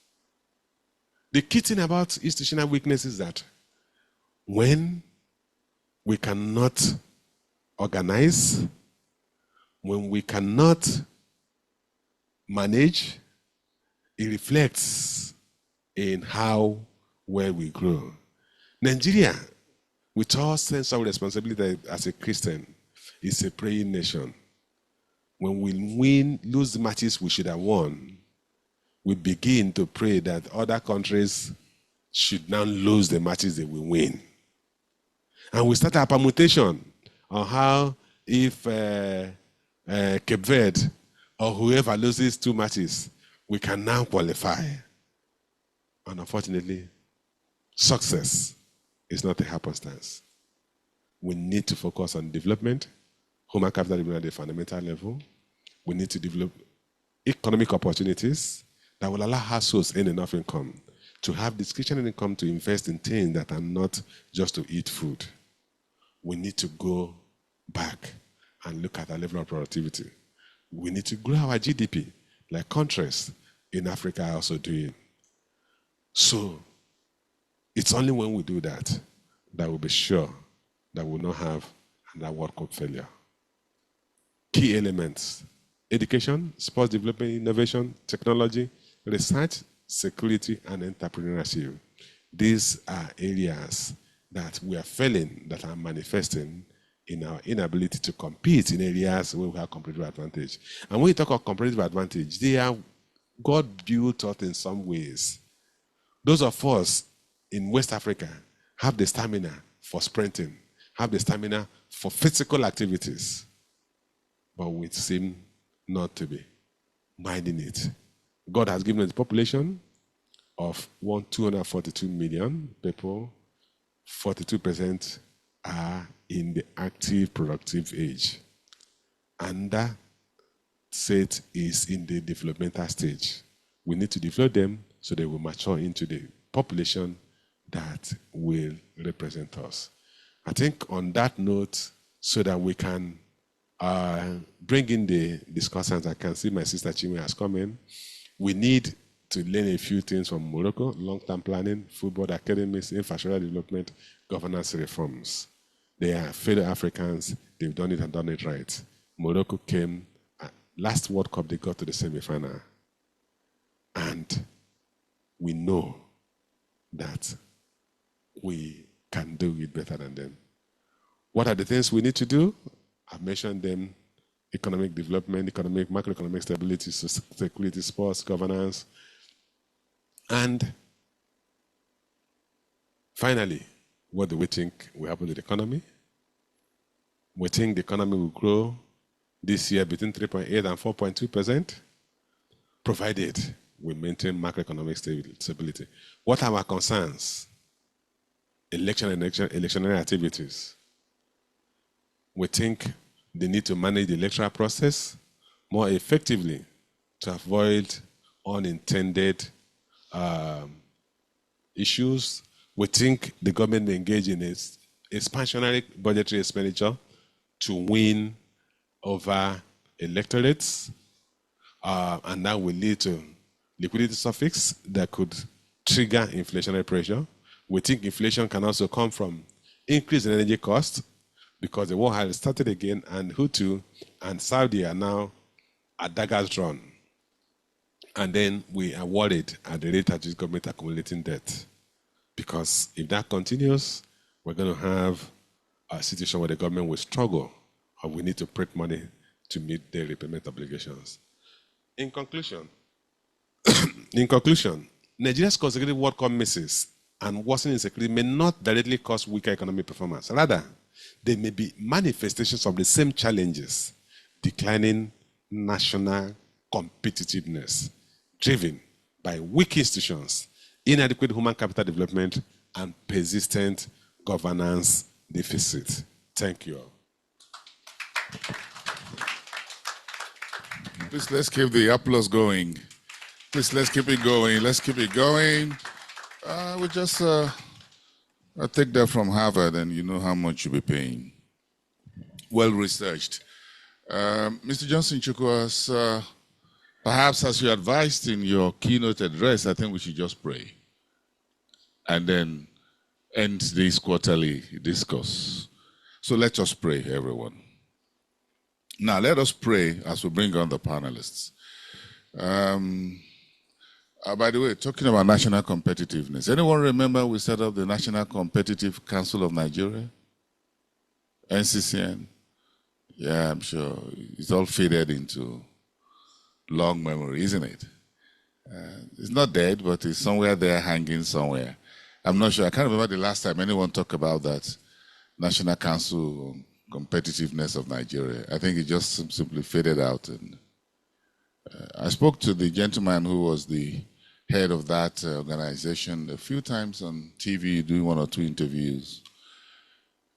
The key thing about institutional weaknesses is that when we cannot organize, when we cannot manage, it reflects in how well we grow. Nigeria, with our sense of responsibility as a Christian, is a praying nation. When we lose the matches we should have won, we begin to pray that other countries should now lose the matches they will win. And we start a permutation on how if Cape Verde or whoever loses 2 matches, we can now qualify. And unfortunately, success is not a happenstance. We need to focus on development, human capital development at the fundamental level. We need to develop economic opportunities that will allow households earn enough income to have discretionary income to invest in things that are not just to eat food. We need to go back and look at our level of productivity. We need to grow our GDP like countries in Africa are also doing. So it's only when we do that that we'll be sure that we'll not have another World Cup failure. Key elements: education, sports development, innovation, technology, research, security, and entrepreneurship. These are areas that we are failing, that are manifesting in our inability to compete in areas where we have competitive advantage. And when you talk of competitive advantage, they are God built us in some ways. Those of us in West Africa have the stamina for sprinting, have the stamina for physical activities, but we seem not to be minding it. God has given us a population of 242 million people. 42% are in the active, productive age. And that set is in the developmental stage. We need to develop them so they will mature into the population that will represent us. I think on that note, so that we can bring in the discussants, I can see my sister Chime has come in. We need to learn a few things from Morocco: long-term planning, football academies, infrastructure development, governance reforms. They are fellow Africans. They've done it and done it right. Morocco came, last World Cup, they got to the semi-final. And we know that we can do it better than them. What are the things we need to do? I've mentioned them: economic development, macroeconomic stability, security, sports, governance. And finally, what do we think will happen to the economy? We think the economy will grow this year between 3.8 and 4.2%, provided we maintain macroeconomic stability. What are our concerns? Electionary activities. We think they need to manage the electoral process more effectively to avoid unintended issues. We think the government may engage in its expansionary budgetary expenditure to win over electorates, and that will lead to liquidity suffix that could trigger inflationary pressure. We think inflation can also come from increase in energy costs, because the war has started again, and Hutu and Saudi are now at daggers drawn. And then we are worried at the rate at which government accumulating debt. Because if that continues, we're going to have a situation where the government will struggle, or we need to print money to meet their repayment obligations. In conclusion, Nigeria's consecutive World Cup misses and worsening insecurity may not directly cause weaker economic performance. Rather, they may be manifestations of the same challenges: declining national competitiveness, driven by weak institutions, inadequate human capital development, and persistent governance deficit. Thank you all. Please, let's keep the applause going. Please, let's keep it going. Let's keep it going. We just I take that from Harvard, and you know how much you'll be paying. Well researched. Mr. Johnson Chukwu, perhaps as you advised in your keynote address, I think we should just pray and then end this quarterly discourse. So let us pray, everyone. Now, let us pray as we bring on the panelists. By the way, talking about national competitiveness, anyone remember we set up the National Competitive Council of Nigeria? NCCN? Yeah, I'm sure. It's all faded into long memory, isn't it? It's not dead, but it's somewhere there hanging somewhere. I'm not sure. I can't remember the last time anyone talked about that National Council on Competitiveness of Nigeria. I think it just simply faded out. And I spoke to the gentleman who was the head of that organization a few times on TV, doing one or two interviews.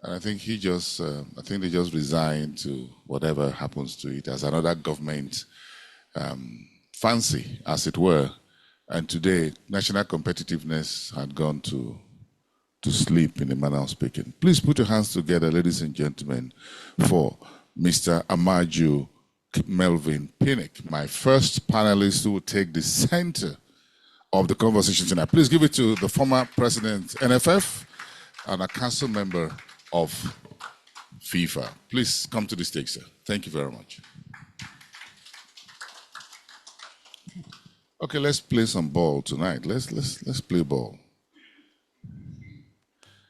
And I think he just, I think they just resigned to whatever happens to it as another government fancy, as it were. And today, national competitiveness had gone to sleep, in a manner of speaking. Please put your hands together, ladies and gentlemen, for Mr. Amaju Melvin Pinnick, my first panelist who will take the center of the conversation tonight. Please give it to the former president, NFF, and a council member of FIFA. Please come to the stage, sir. Thank you very much. Okay, let's play some ball tonight. Let's play ball.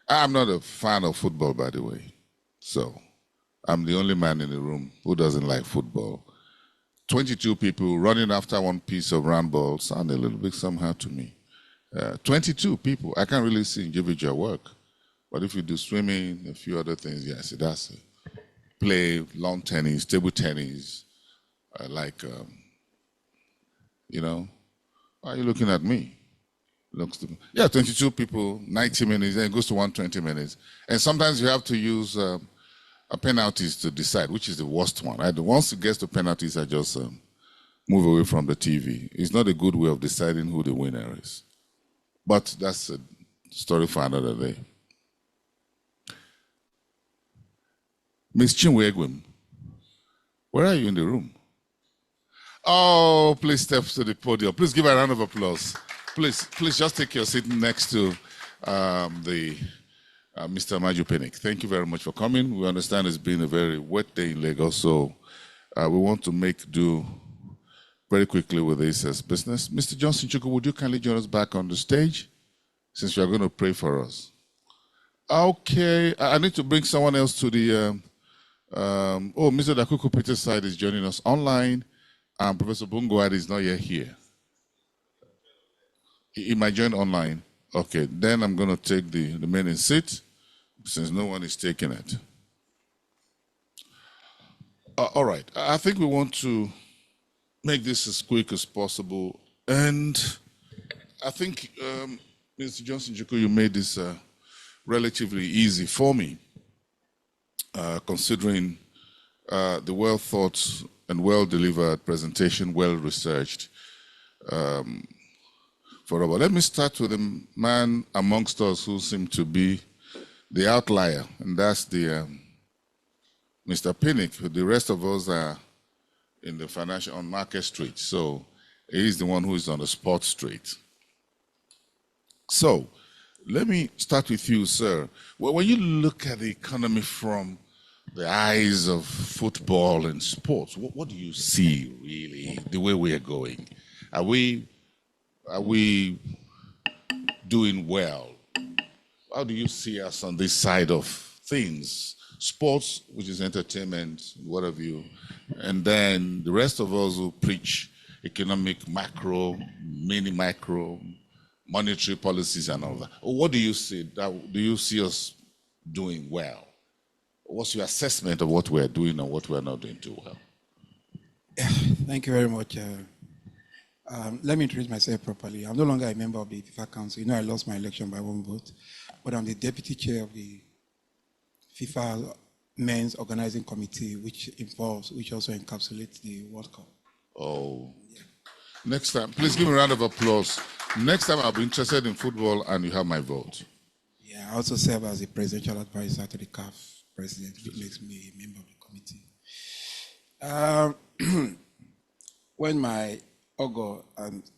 I'm not a fan of football, by the way. So I'm the only man in the room who doesn't like football. 22 people running after one piece of round ball sound a little bit somehow to me. 22 people. I can't really see individual work. But if you do swimming, a few other things, yes, that's it. Play lawn tennis, table tennis, you know. Why are you looking at me? Looks to me. Yeah, 22 people, 90 minutes, then it goes to 120 minutes. And sometimes you have to use penalties to decide which is the worst one. Right? Once it gets to penalties, I just move away from the TV. It's not a good way of deciding who the winner is. But that's a story for another day. Miss Chinwegwim, where are you in the room? Oh, please step to the podium. Please give her a round of applause. Please just take your seat next to Mr. Maju Pinnick. Thank you very much for coming. We understand it's been a very wet day in Lagos, so we want to make do very quickly with this as business. Mr. Johnson Chukwu, would you kindly join us back on the stage, since you are going to pray for us? Okay, I need to bring someone else to the... Mr. Dakuku Peter's side is joining us online, and Professor Bunguad is not yet here. He might join online. Okay, then I'm going to take the remaining seat, since no one is taking it. All right, I think we want to make this as quick as possible. And I think, Mr. Johnson Chukwu, you made this relatively easy for me, considering the well-thought and well-delivered presentation, well-researched. Let me start with the man amongst us who seemed to be the outlier, and that's the Mr. Pinnick. The rest of us are in the financial on Market Street, so he's the one who is on the Sports Street. So let me start with you, sir. Well, when you look at the economy from the eyes of football and sports, what do you see really, the way we are going? Are we doing well? how do you see us on this side of things? Sports, which is entertainment, what have you, and then the rest of us who preach economic macro, mini macro, monetary policies and all that. What do you see? Do you see us doing well? What's your assessment of what we're doing and what we're not doing too well? Thank you very much. Let me introduce myself properly. I'm no longer a member of the FIFA Council. You know, I lost my election by 1 vote, but I'm the deputy chair of the FIFA Men's Organizing Committee, which also encapsulates the World Cup. Oh, yeah. Next time, please give me a round of applause. Next time, I'll be interested in football, and you have my vote. Yeah, I also serve as the presidential advisor to the CAF president, which makes me a member of the committee. When my Ogo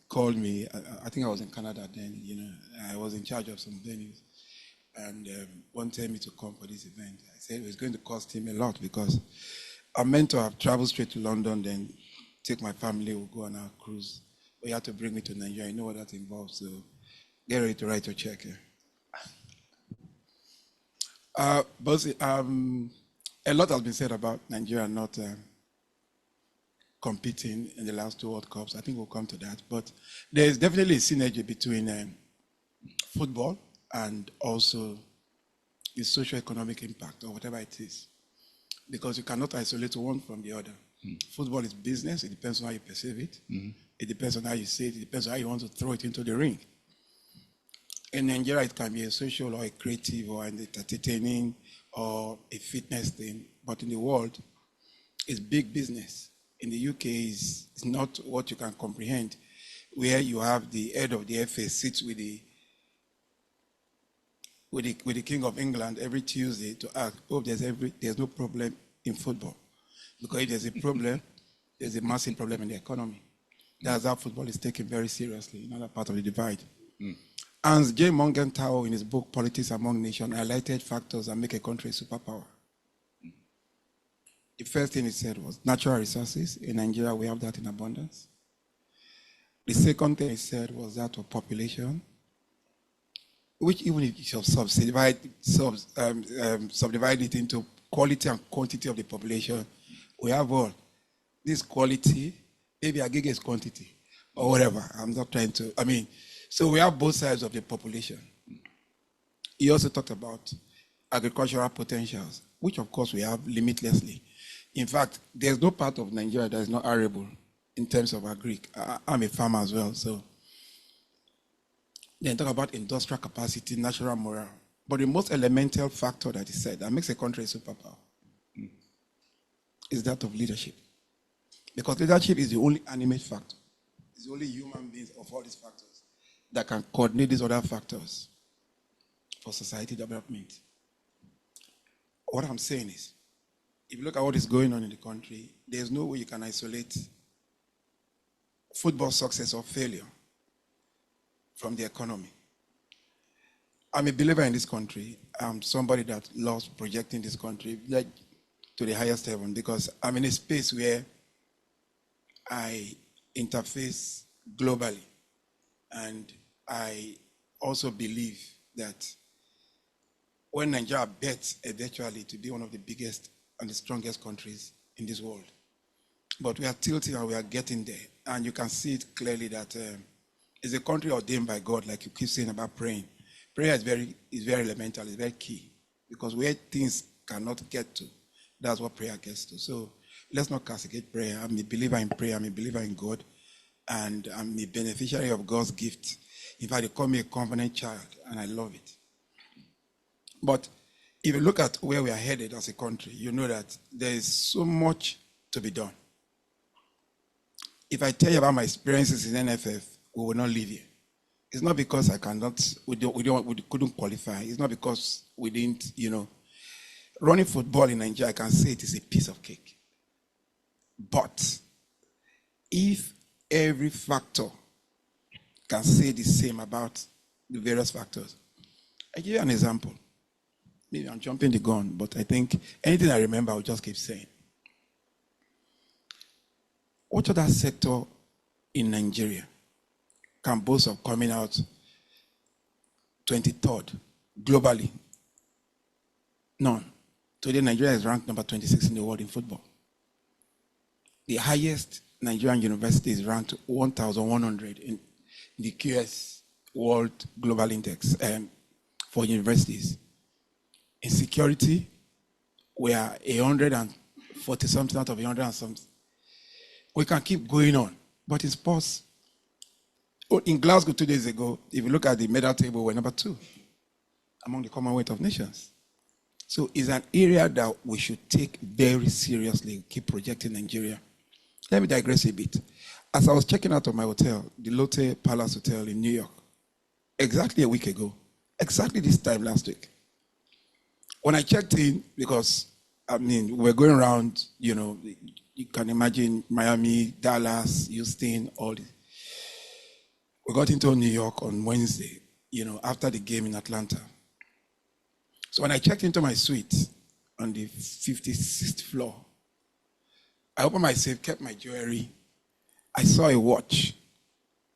called me, I think I was in Canada then, you know, I was in charge of some venues, and wanted me to come for this event. I said it was going to cost him a lot because I'm meant to have traveled straight to London, then take my family, we'll go on our cruise. But you have to bring me to Nigeria. You know what that involves, so get ready to write your check here. But a lot has been said about Nigeria not competing in the last 2 World Cups. I think we'll come to that. But there's definitely a synergy between football and also the socio-economic impact or whatever it is. Because you cannot isolate one from the other. Football is business. It depends on how you perceive it. It depends on how you see it. It depends on how you want to throw it into the ring. In Nigeria, it can be a social or a creative or an entertaining or a fitness thing. But in the world, it's big business. In the UK, it's not what you can comprehend, where you have the head of the FA sits with the King of England every Tuesday to ask, oh, there's no problem in football. Because if there's a problem, there's a massive problem in the economy. That's how football is taken very seriously in other part of the divide. Hans J. Morgenthau, in his book Politics Among Nations, highlighted factors that make a country a superpower. The first thing he said was natural resources. In Nigeria, we have that in abundance. The second thing he said was that of population, which even if you subdivide it into quality and quantity of the population, we have all. This quality, maybe Agege is quantity, or whatever. I'm not trying to, so we have both sides of the population. He also talked about agricultural potentials, which of course we have limitlessly. In fact, there's no part of Nigeria that is not arable in terms of agri. I'm a farmer as well, so. Then talk about industrial capacity, natural morale. But the most elemental factor that he said that makes a country a superpower is that of leadership. Because leadership is the only animate factor. It's the only human beings of all these factors that can coordinate these other factors for society development. What I'm saying is, if you look at what is going on in the country, there's no way you can isolate football success or failure from the economy. I'm a believer in this country. I'm somebody that loves projecting this country to the highest heaven because I'm in a space where I interface globally. And I also believe that when Nigeria bets eventually to be one of the biggest and the strongest countries in this world, but we are tilting and we are getting there. And you can see it clearly that it's a country ordained by God, like you keep saying about praying. Prayer is very elemental, it's very key. Because where things cannot get to, that's what prayer gets to. So let's not castigate prayer. I'm a believer in prayer, I'm a believer in God, and I'm a beneficiary of God's gift. In fact, they call me a covenant child, and I love it. But if you look at where we are headed as a country, you know that there is so much to be done. If I tell you about my experiences in NFF, we will not leave here. It's not because we couldn't qualify. It's not because we didn't, running football in Nigeria, I can say it is a piece of cake. But if every factor can say the same about the various factors, I give you an example. Maybe I'm jumping the gun, but I think anything I remember, I'll just keep saying. What other sector in Nigeria can boast of coming out 23rd globally. None. Today, Nigeria is ranked number 26 in the world in football. The highest Nigerian university is ranked 1,100 in the QS World Global Index for universities. In security, we are 140 something out of 100 and something. We can keep going on, but in sports, in Glasgow 2 days ago, if you look at the medal table, we're number 2 among the Commonwealth of Nations. So it's an area that we should take very seriously, keep projecting Nigeria. Let me digress a bit. As I was checking out of my hotel, the Lotte Palace Hotel in New York, exactly a week ago, exactly this time last week, when I checked in, because, we're going around, you can imagine Miami, Dallas, Houston, all this. We got into New York on Wednesday, after the game in Atlanta. So when I checked into my suite on the 56th floor, I opened my safe, kept my jewelry. I saw a watch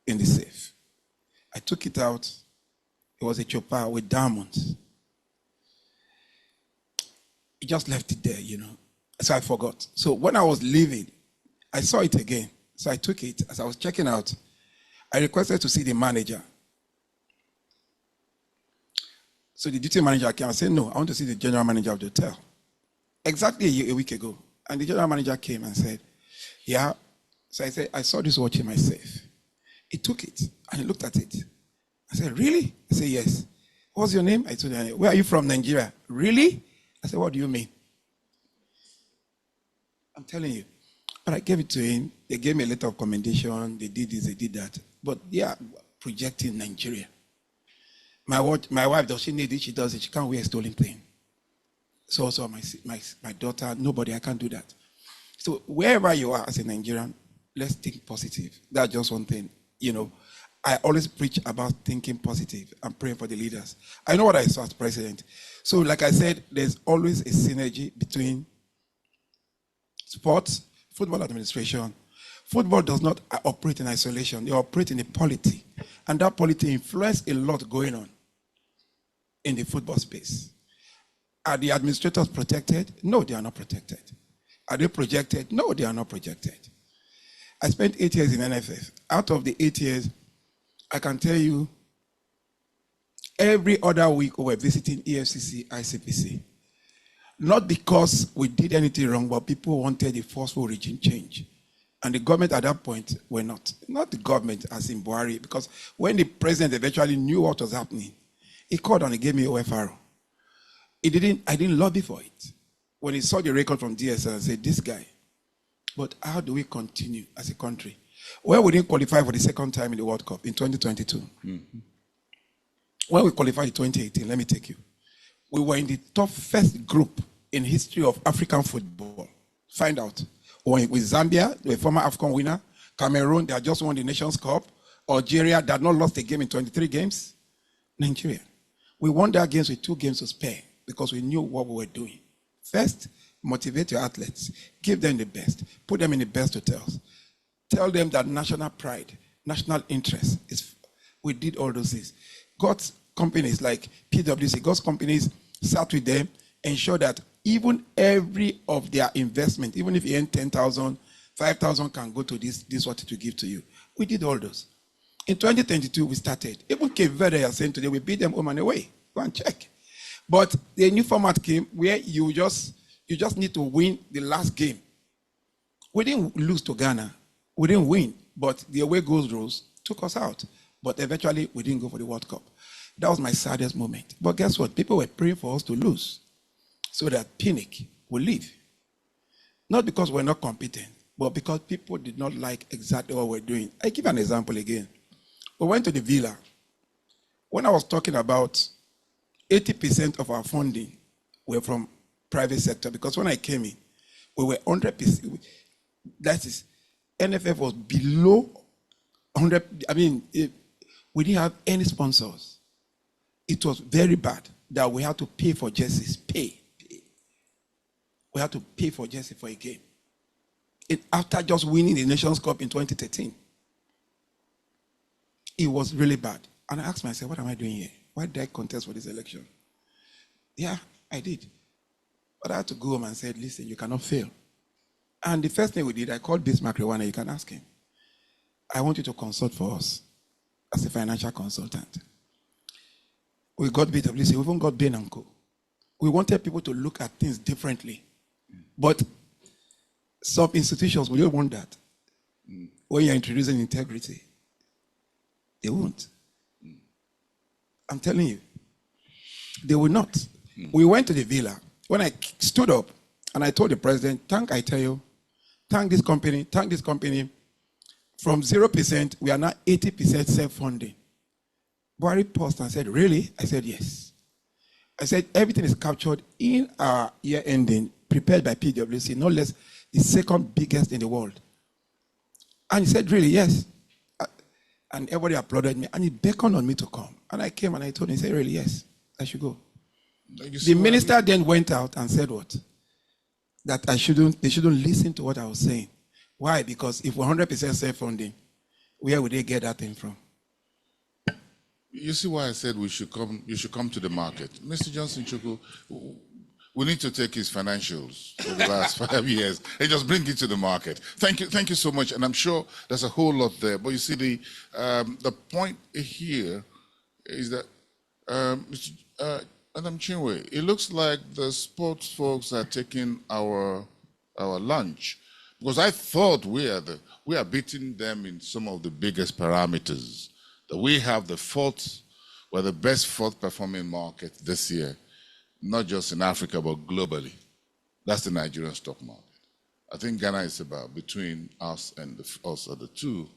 in the safe. I took it out. It was a chopper with diamonds. I just left it there, So I forgot. So when I was leaving, I saw it again. So I took it. As I was checking out, I requested to see the manager. So the duty manager came and said, no, I want to see the general manager of the hotel. Exactly a week ago. And the general manager came and said, yeah. So I said, I saw this watch in my safe. He took it and he looked at it. I said, really? I said, yes. What's your name? I told him, where are you from, Nigeria? Really? I said, what do you mean? I'm telling you. But I gave it to him. They gave me a letter of commendation. They did this, they did that. But they are projecting Nigeria. My wife, does she need it? She does it. She can't wear a stolen thing. So also my daughter, nobody, I can't do that. So wherever you are as a Nigerian, let's think positive. That's just one thing. I always preach about thinking positive and praying for the leaders. I know what I saw as president. So like I said, there's always a synergy between sports, football administration. Football does not operate in isolation. They operate in a polity. And that polity influences a lot going on in the football space. Are the administrators protected? No, they are not protected. Are they projected? No, they are not projected. I spent 8 years in NFF. Out of the 8 years, I can tell you, every other week we were visiting EFCC, ICPC. Not because we did anything wrong, but people wanted a forceful regime change. And the government at that point were not. Not the government as in Buhari, because when the president eventually knew what was happening, he called and he gave me OFR. I didn't lobby for it. When he saw the record from DSL, I said, this guy. But how do we continue as a country? Well, we didn't qualify for the second time in the World Cup in 2022. Mm-hmm. When we qualified in 2018, let me take you. We were in the toughest group in history of African football. Find out. We were with Zambia, the former AFCON winner. Cameroon, they had just won the Nations Cup. Algeria, they had not lost a game in 23 games. Nigeria. We won their games with 2 games to spare because we knew what we were doing. First, motivate your athletes. Give them the best. Put them in the best hotels. Tell them that national pride, national interest is. We did all those things. God's companies like PwC, God's companies sat with them, ensure that even every of their investment, even if you earn 10,000, 5,000 can go to this what to give to you. We did all those. In 2022, we started. Even Cape Verde are saying today, we beat them home and away. Go and check. But the new format came where you just need to win the last game. We didn't lose to Ghana. We didn't win, but the away goals rules took us out. But eventually, we didn't go for the World Cup. That was my saddest moment. But guess what? People were praying for us to lose so that Pinnick will leave. Not because we're not competent, but because people did not like exactly what we're doing. I give an example again. We went to the villa. When I was talking about 80% of our funding were from private sector, because when I came in, we were 100%. That is, NFF was below 100. We didn't have any sponsors. It was very bad that we had to pay for jerseys. Pay. We had to pay for jersey for a game. After just winning the Nations Cup in 2013. It was really bad. And I asked myself, what am I doing here? Why did I contest for this election? Yeah, I did. But I had to go home and said, listen, you cannot fail. And the first thing we did, I called Bismarck Rewana, you can ask him. I want you to consult for us as a financial consultant. We got BWC, we even got Bain & Co. We wanted people to look at things differently. But some institutions will want that. When you're introducing integrity, they won't. I'm telling you, they will not. We went to the villa. When I stood up and I told the president, thank this company. From 0%, we are now 80% self-funding. Buhari paused and said, really? I said, yes. I said, everything is captured in our year ending, prepared by PwC, no less the second biggest in the world. And he said, really, yes. And everybody applauded me, and he beckoned on me to come. And I came and I told him, he said, really, yes, I should go. The minister then went out and said what? That they shouldn't listen to what I was saying. Why? Because if we're 100% self-funding, where would they get that thing from? You see why I said you should come to the market. Mr. Johnson Chukwu, we need to take his financials for the last 5 years and just bring it to the market. Thank you so much. And I'm sure there's a whole lot there. But you see, the point here is that, Madam Chinwe, it looks like the sports folks are taking our lunch. Because I thought we are beating them in some of the biggest parameters. That we have we're the best fourth performing market this year, not just in Africa, but globally. That's the Nigerian stock market. I think Ghana is about between us and us are the two.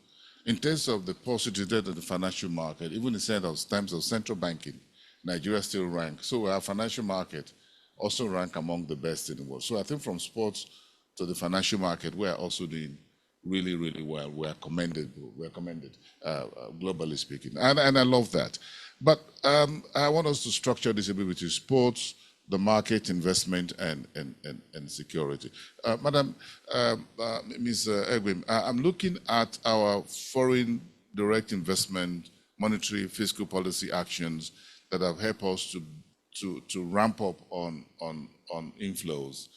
In terms of the positive data of the financial market, even in terms of central banking, Nigeria still ranks. So our financial market also rank among the best in the world. So I think from sports to the financial market, we are also doing really, really well. We are commended. Globally speaking. And I love that. But I want us to structure this a bit between sports, the market, investment, and security. Madam, Ms. Egwim, I'm looking at our foreign direct investment, monetary, fiscal policy actions that have helped us to ramp up on inflows.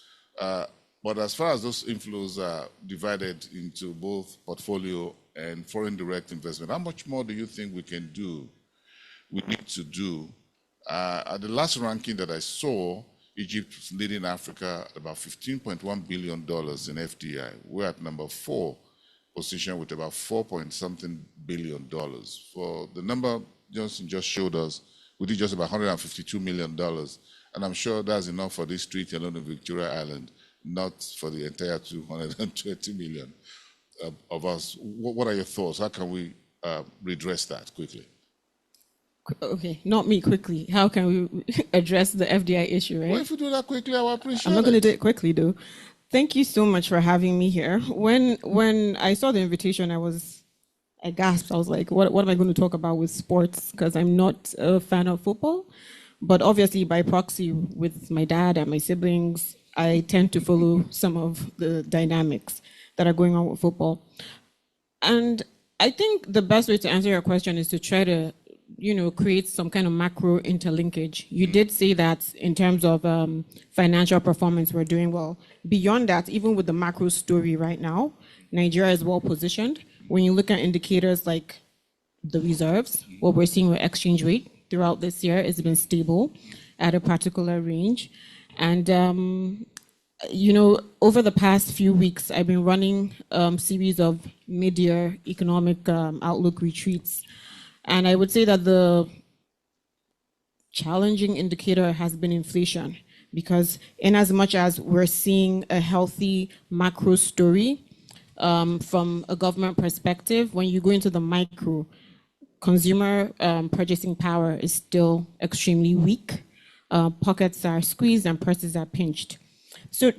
But as far as those inflows are divided into both portfolio and foreign direct investment, how much more do you think we need to do? At the last ranking that I saw, Egypt was leading Africa at about $15.1 billion in FDI. We're at number 4 position with about $4-something billion. For the number Johnson just showed us, we did just about $152 million. And I'm sure that's enough for this street alone in Victoria Island, not for the entire 220 million of us. What are your thoughts? How can we redress that quickly? Okay, not me quickly. How can we address the FDI issue, right? Well, if you do that quickly, I will appreciate it. I'm not going to do it quickly, though. Thank you so much for having me here. When I saw the invitation, I gasped. I was like, what am I going to talk about with sports? Because I'm not a fan of football. But obviously, by proxy, with my dad and my siblings, I tend to follow some of the dynamics that are going on with football. And I think the best way to answer your question is to try to, create some kind of macro interlinkage. You did say that in terms of financial performance, we're doing well. Beyond that, even with the macro story right now, Nigeria is well positioned. When you look at indicators like the reserves, what we're seeing with exchange rate throughout this year has been stable at a particular range. And, over the past few weeks, I've been running series of mid-year economic outlook retreats. And I would say that the challenging indicator has been inflation, because in as much as we're seeing a healthy macro story from a government perspective, when you go into the micro, consumer purchasing power is still extremely weak. Pockets are squeezed and purses are pinched. So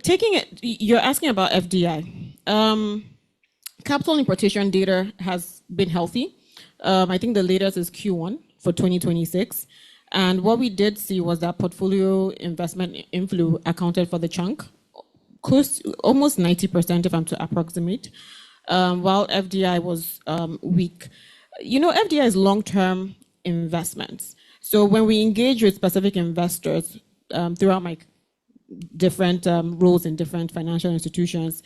you're asking about FDI. Capital importation data has been healthy. I think the latest is Q1 for 2026. And what we did see was that portfolio investment inflow accounted for the chunk, almost 90% if I'm to approximate, while FDI was weak. FDI is long-term investments. So when we engage with specific investors, throughout my different roles in different financial institutions,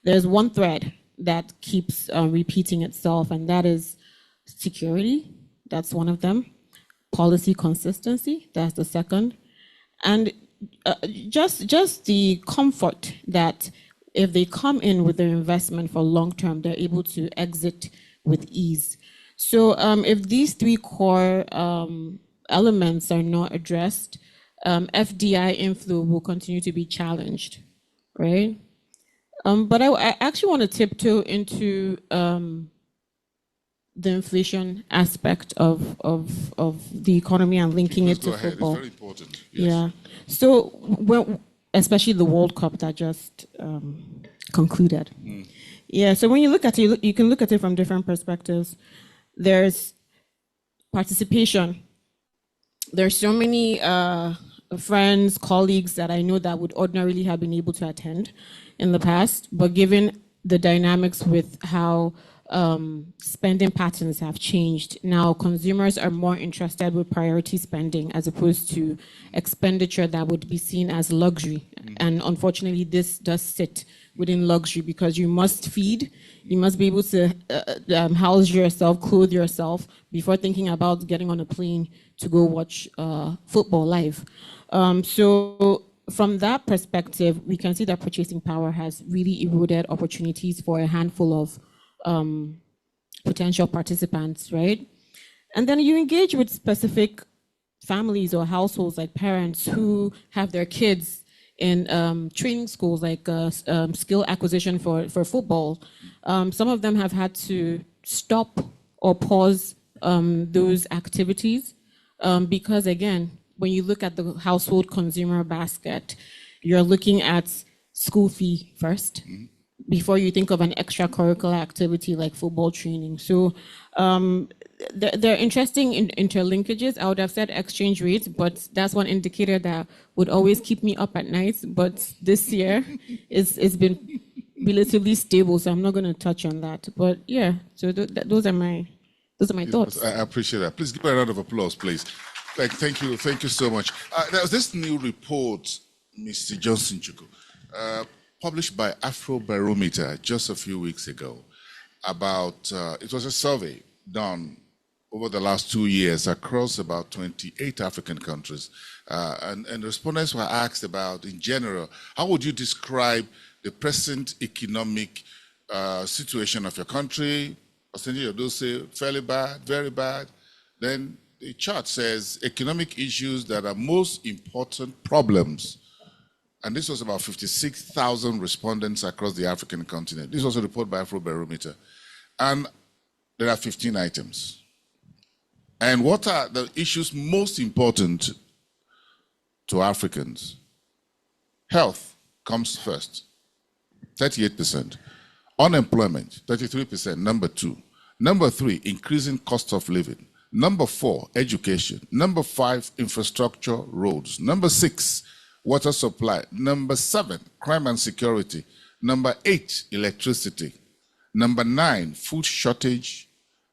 there's one thread that keeps repeating itself, and that is security. That's one of them. Policy consistency. That's the second. And just the comfort that if they come in with their investment for long term, they're able to exit with ease. So if these three core elements are not addressed, FDI inflow will continue to be challenged, right? But I actually want to tiptoe into the inflation aspect of the economy and linking Please it go to ahead. football. It's very important. Yes. Yeah. So, especially the World Cup that just concluded. Yeah. So when you look at it, you can look at it from different perspectives. There's participation. There's so many friends, colleagues that I know that would ordinarily have been able to attend in the past, but given the dynamics with how spending patterns have changed, now consumers are more interested with priority spending as opposed to expenditure that would be seen as luxury. And unfortunately, this does sit within luxury because you must feed, you must be able to house yourself, clothe yourself before thinking about getting on a plane to go watch football live. So from that perspective, we can see that purchasing power has really eroded opportunities for a handful of potential participants, right? And then you engage with specific families or households, like parents who have their kids in training schools, like skill acquisition for football. Some of them have had to stop or pause those activities because, again, when you look at the household consumer basket, you're looking at school fee first before you think of an extracurricular activity like football training. So there are interesting interlinkages. I would have said exchange rates, but that's one indicator that would always keep me up at night. But this year, it's been relatively stable, so I'm not going to touch on that. But yeah, so those are my thoughts. I appreciate that. Please give a round of applause, please. Thank you so much. There was this new report, Mr. Johnson Chuku, published by Afrobarometer just a few weeks ago about, it was a survey done over the last 2 years across about 28 African countries. And respondents were asked about, in general, how would you describe the present economic situation of your country? You'll say fairly bad, very bad. Then the chart says economic issues that are most important problems. And this was about 56,000 respondents across the African continent. This was a report by Afrobarometer. And there are 15 items. And what are the issues most important to Africans? Health comes first, 38%. Unemployment, 33%, number 2. Number 3, increasing cost of living. Number 4, education. Number 5, infrastructure, roads. Number 6, water supply. Number 7, crime and security. Number 8, electricity. Number 9, food shortage.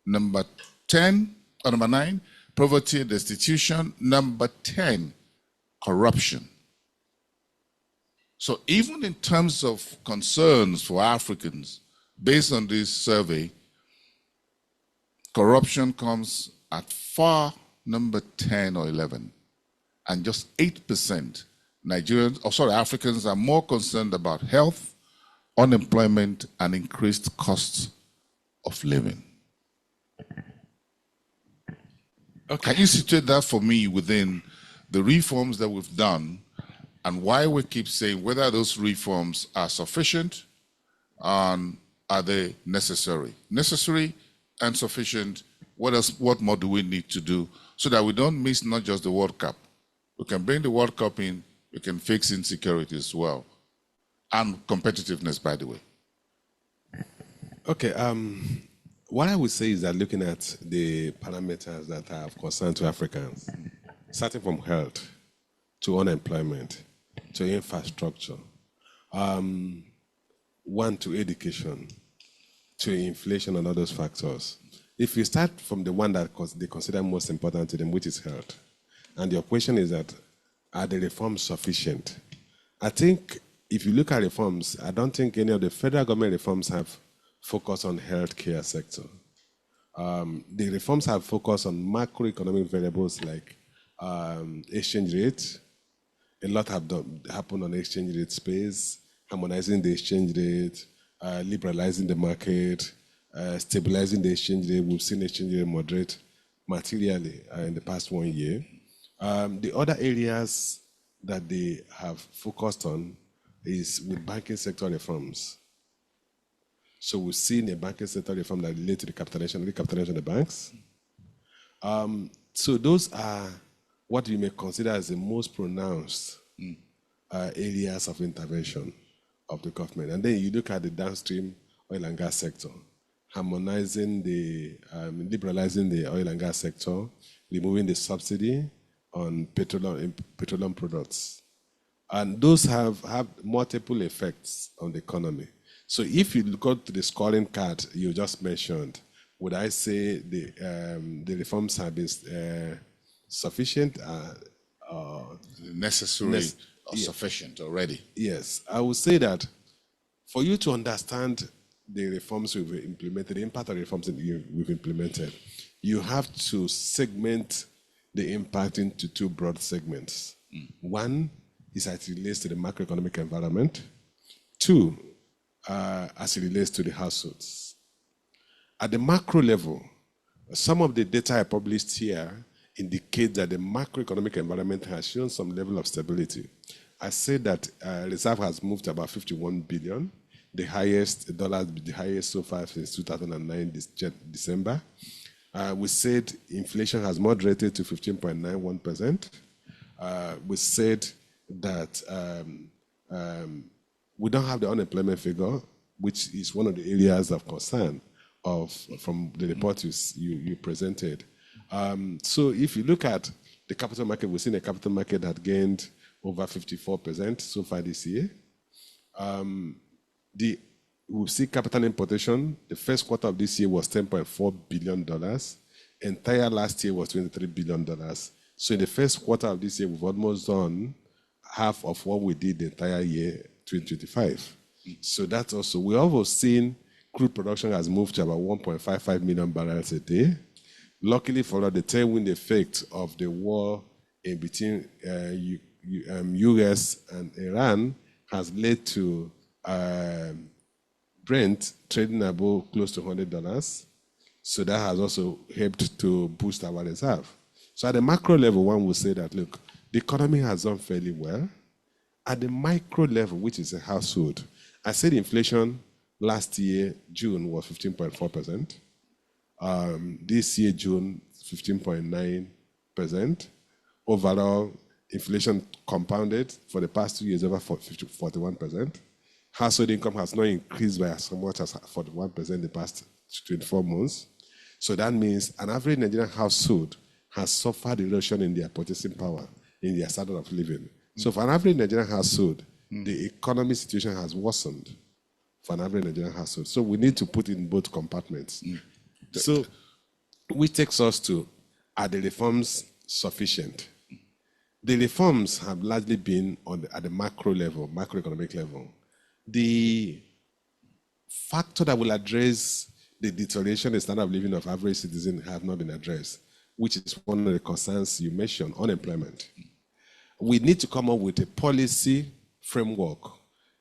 Number 9, poverty and destitution. Number 10, corruption. So even in terms of concerns for Africans, based on this survey, corruption comes at far number 10 or 11. And just 8% Africans are more concerned about health, unemployment, and increased costs of living. Okay. Can you situate that for me within the reforms that we've done and why we keep saying whether those reforms are sufficient and are they necessary? Necessary and sufficient, what more do we need to do so that we don't miss not just the World Cup? We can bring the World Cup in, we can fix insecurity as well. And competitiveness, by the way. Okay, what I would say is that looking at the parameters that are of concern to Africans, starting from health to unemployment to infrastructure, one to education, to inflation and other factors. If you start from the one that they consider most important to them, which is health, and your question is that Are the reforms sufficient? I think if you look at reforms, I don't think any of the federal government reforms have focused on healthcare sector. The reforms have focused on macroeconomic variables like exchange rate. A lot have happened on the exchange rate space, harmonizing the exchange rate, liberalizing the market, stabilizing the exchange rate. We've seen exchange rate moderate materially in the past 1 year. The other areas that they have focused on is with banking sector reforms. So we've seen a banking sector reform that relates to the recapitalization of the banks. So those are what you may consider as the most pronounced areas of intervention of the government. And then you look at the downstream oil and gas sector, harmonizing liberalizing the oil and gas sector, removing the subsidy on petroleum products. And those have multiple effects on the economy. So if you go to the scoring card you just mentioned, would I say the reforms have been sufficient? Necessary or sufficient already? Yes. I would say that for you to understand the reforms we've implemented, the impact of the reforms that we've implemented, you have to segment the impact into two broad segments. One is as it relates to the macroeconomic environment. Two, as it relates to the households. At the macro level, some of the data I published here indicate that the macroeconomic environment has shown some level of stability. I said that reserve has moved to about 51 billion, the highest so far since 2009 December. We said inflation has moderated to 15.91%. We said that we don't have the unemployment figure, which is one of the areas of concern from the report you presented. So if you look at the capital market, we've seen a capital market that gained over 54% so far this year. We see capital importation. The first quarter of this year was $10.4 billion. Entire last year was $23 billion. So in the first quarter of this year, we've almost done half of what we did the entire year, 2025. So that's also, we have seen crude production has moved to about 1.55 million barrels a day. Luckily for us, the tailwind effect of the war in between US and Iran has led to Brent trading above close to $100. So that has also helped to boost our reserve. So at the macro level, one would say that, look, the economy has done fairly well. At the micro level, which is a household, I said inflation last year, June, was 15.4%. This year, June, 15.9%. Overall, inflation compounded for the past 2 years over 41%. Household income has not increased by as much as 41% in the past 24 months. So that means an average Nigerian household has suffered erosion in their purchasing power, in their standard of living. So for an average Nigerian household, the economic situation has worsened for an average Nigerian household. So we need to put in both compartments. So which takes us to, are the reforms sufficient? The reforms have largely been at the macro level, macroeconomic level. The factor that will address the deterioration in the standard of living of average citizens have not been addressed, which is one of the concerns you mentioned, unemployment. We need to come up with a policy framework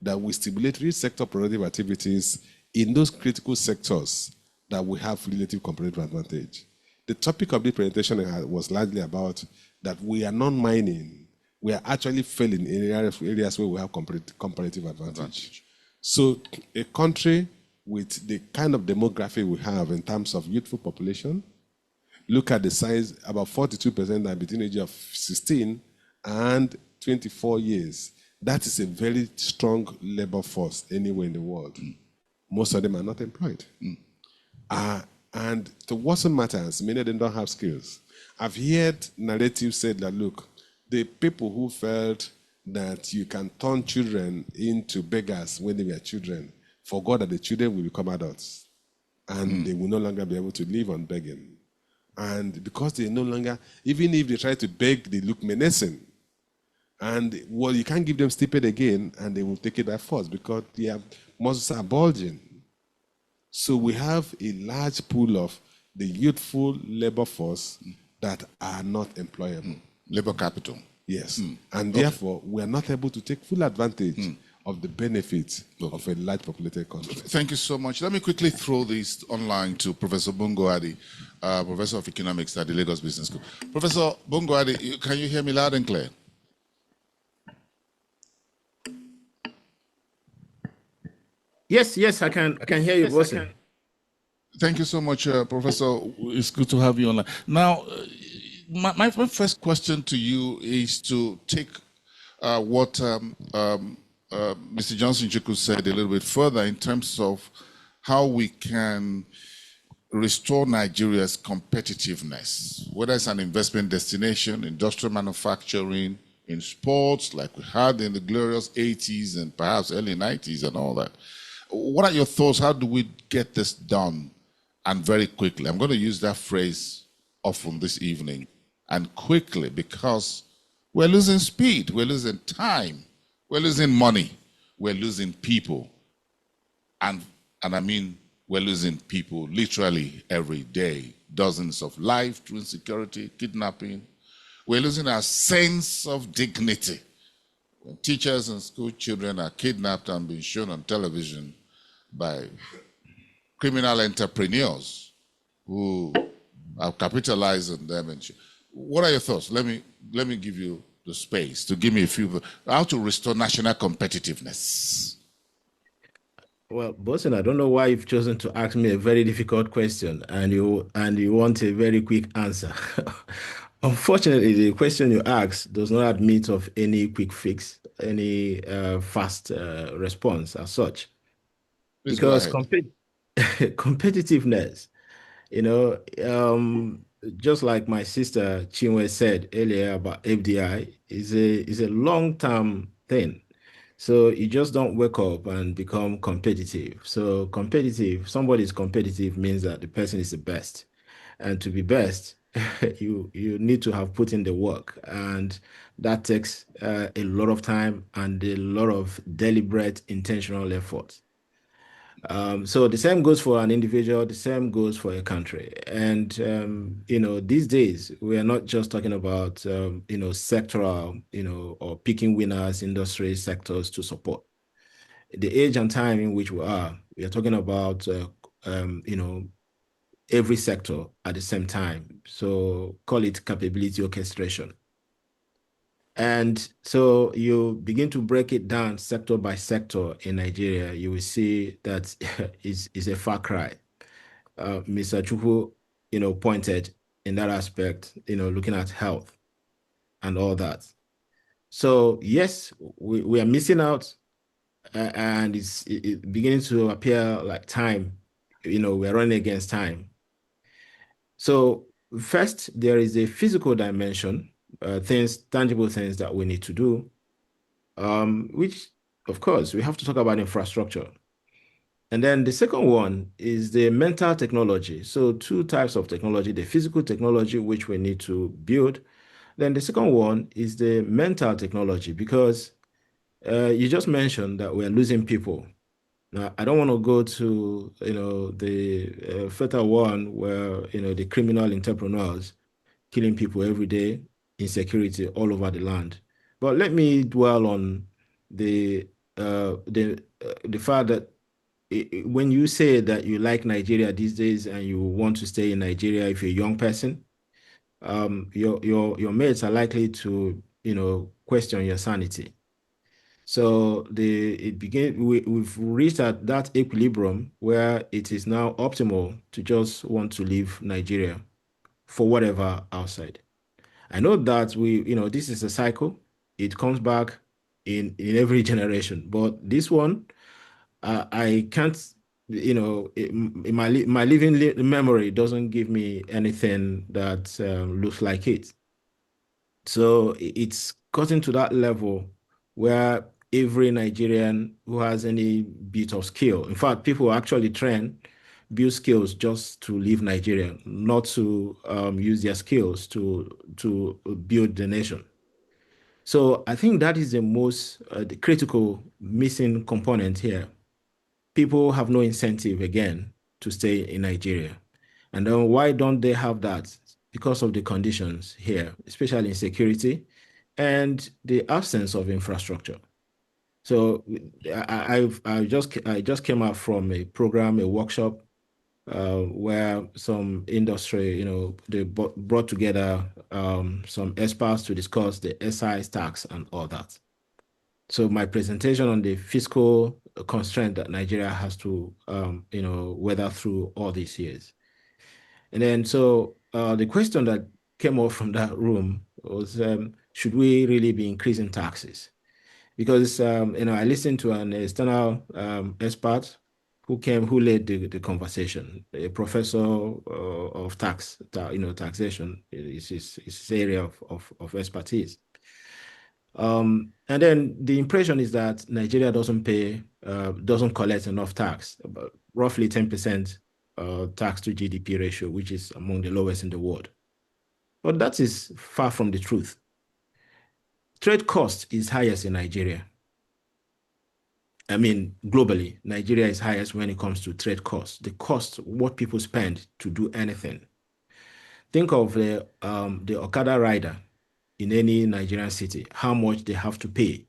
that will stimulate real sector productive activities in those critical sectors that we have relative competitive advantage. The topic of this presentation was largely about that we are non-mining. We are actually failing in areas where we have comparative advantage. So a country with the kind of demography we have in terms of youthful population, look at the size, about 42% are between the age of 16 and 24 years. That is a very strong labor force anywhere in the world. Most of them are not employed. And to worsen matters, many of them don't have skills. I've heard narratives said that, look, the people who felt that you can turn children into beggars when they were children forgot that the children will become adults and they will no longer be able to live on begging. And because they no longer, even if they try to beg, they look menacing. And well, you can't give them stipend again, and they will take it by force because their muscles are bulging. So we have a large pool of the youthful labor force that are not employable. Labor capital. Yes. And therefore, we are not able to take full advantage of the benefits of a large populated country. Thank you so much. Let me quickly throw this online to Professor Bongoadi, Professor of Economics at the Lagos Business School. Professor Bongoadi, can you hear me loud and clear? Yes, I can hear you, Bosin. Thank you so much, Professor. It's good to have you online. Now, my first question to you is to take what Mr. Johnson Chuku said a little bit further in terms of how we can restore Nigeria's competitiveness, whether it's an investment destination, industrial manufacturing, in sports, like we had in the glorious 80s and perhaps early 90s and all that. What are your thoughts? How do we get this done? And very quickly. I'm going to use that phrase often this evening. And quickly, because we're losing speed, we're losing time, we're losing money, we're losing people. And I mean, we're losing people literally every day. Dozens of lives through insecurity, kidnapping. We're losing our sense of dignity. When teachers and school children are kidnapped and being shown on television by criminal entrepreneurs who have capitalized on them. And what are your thoughts? Let me give you the space to give me a few. How to restore national competitiveness? Well, Bosin, I don't know why you've chosen to ask me a very difficult question, and you want a very quick answer. Unfortunately, the question you asked does not admit of any quick fix, any fast response as such. Please Because competitiveness, just like my sister Chinwe said earlier about FDI, is a long-term thing. So you just don't wake up and become competitive. So somebody's competitive means that the person is the best. And to be best, you need to have put in the work. And that takes a lot of time and a lot of deliberate, intentional effort. So the same goes for an individual, the same goes for a country. And, these days, we are not just talking about, sectoral, or picking winners, industry sectors to support. The age and time in which we are talking about, every sector at the same time. So call it capability orchestration. And so you begin to break it down sector by sector in Nigeria, you will see that is a far cry. Mr. Chukwu, pointed in that aspect, looking at health and all that. So yes, we are missing out, and it's beginning to appear like time, we're running against time. So first, there is a physical dimension, tangible things that we need to do, which, of course, we have to talk about infrastructure. And then the second one is the mental technology. So two types of technology, the physical technology, which we need to build. Then the second one is the mental technology, because you just mentioned that we're losing people. Now, I don't want to go to, the fatal one where, the criminal entrepreneurs killing people every day, insecurity all over the land. But let me dwell on the fact that when you say that you like Nigeria these days and you want to stay in Nigeria if you're a young person, your mates are likely to, question your sanity. So we've reached at that equilibrium where it is now optimal to just want to leave Nigeria for whatever outside. I know that this is a cycle. It comes back in every generation, but this one, I can't, in my living memory doesn't give me anything that looks like it. So it's gotten to that level where every Nigerian who has any bit of skill, in fact, people actually build skills just to leave Nigeria, not to use their skills to build the nation. So I think that is the most the critical missing component here. People have no incentive again to stay in Nigeria. And then why don't they have that? Because of the conditions here, especially in security and the absence of infrastructure. So I just came out from a program, a workshop where some industry, they brought together some experts to discuss the excise tax and all that. So my presentation on the fiscal constraint that Nigeria has to, weather through all these years. And then so the question that came up from that room was, should we really be increasing taxes? Because I listened to an external expert who led the conversation, a professor of taxation is his area of expertise. And then the impression is that Nigeria doesn't collect enough tax, about roughly 10% tax to GDP ratio, which is among the lowest in the world. But that is far from the truth. Trade cost is highest in Nigeria. I mean, globally, Nigeria is highest when it comes to trade costs. The cost, what people spend to do anything. Think of the Okada rider in any Nigerian city, how much they have to pay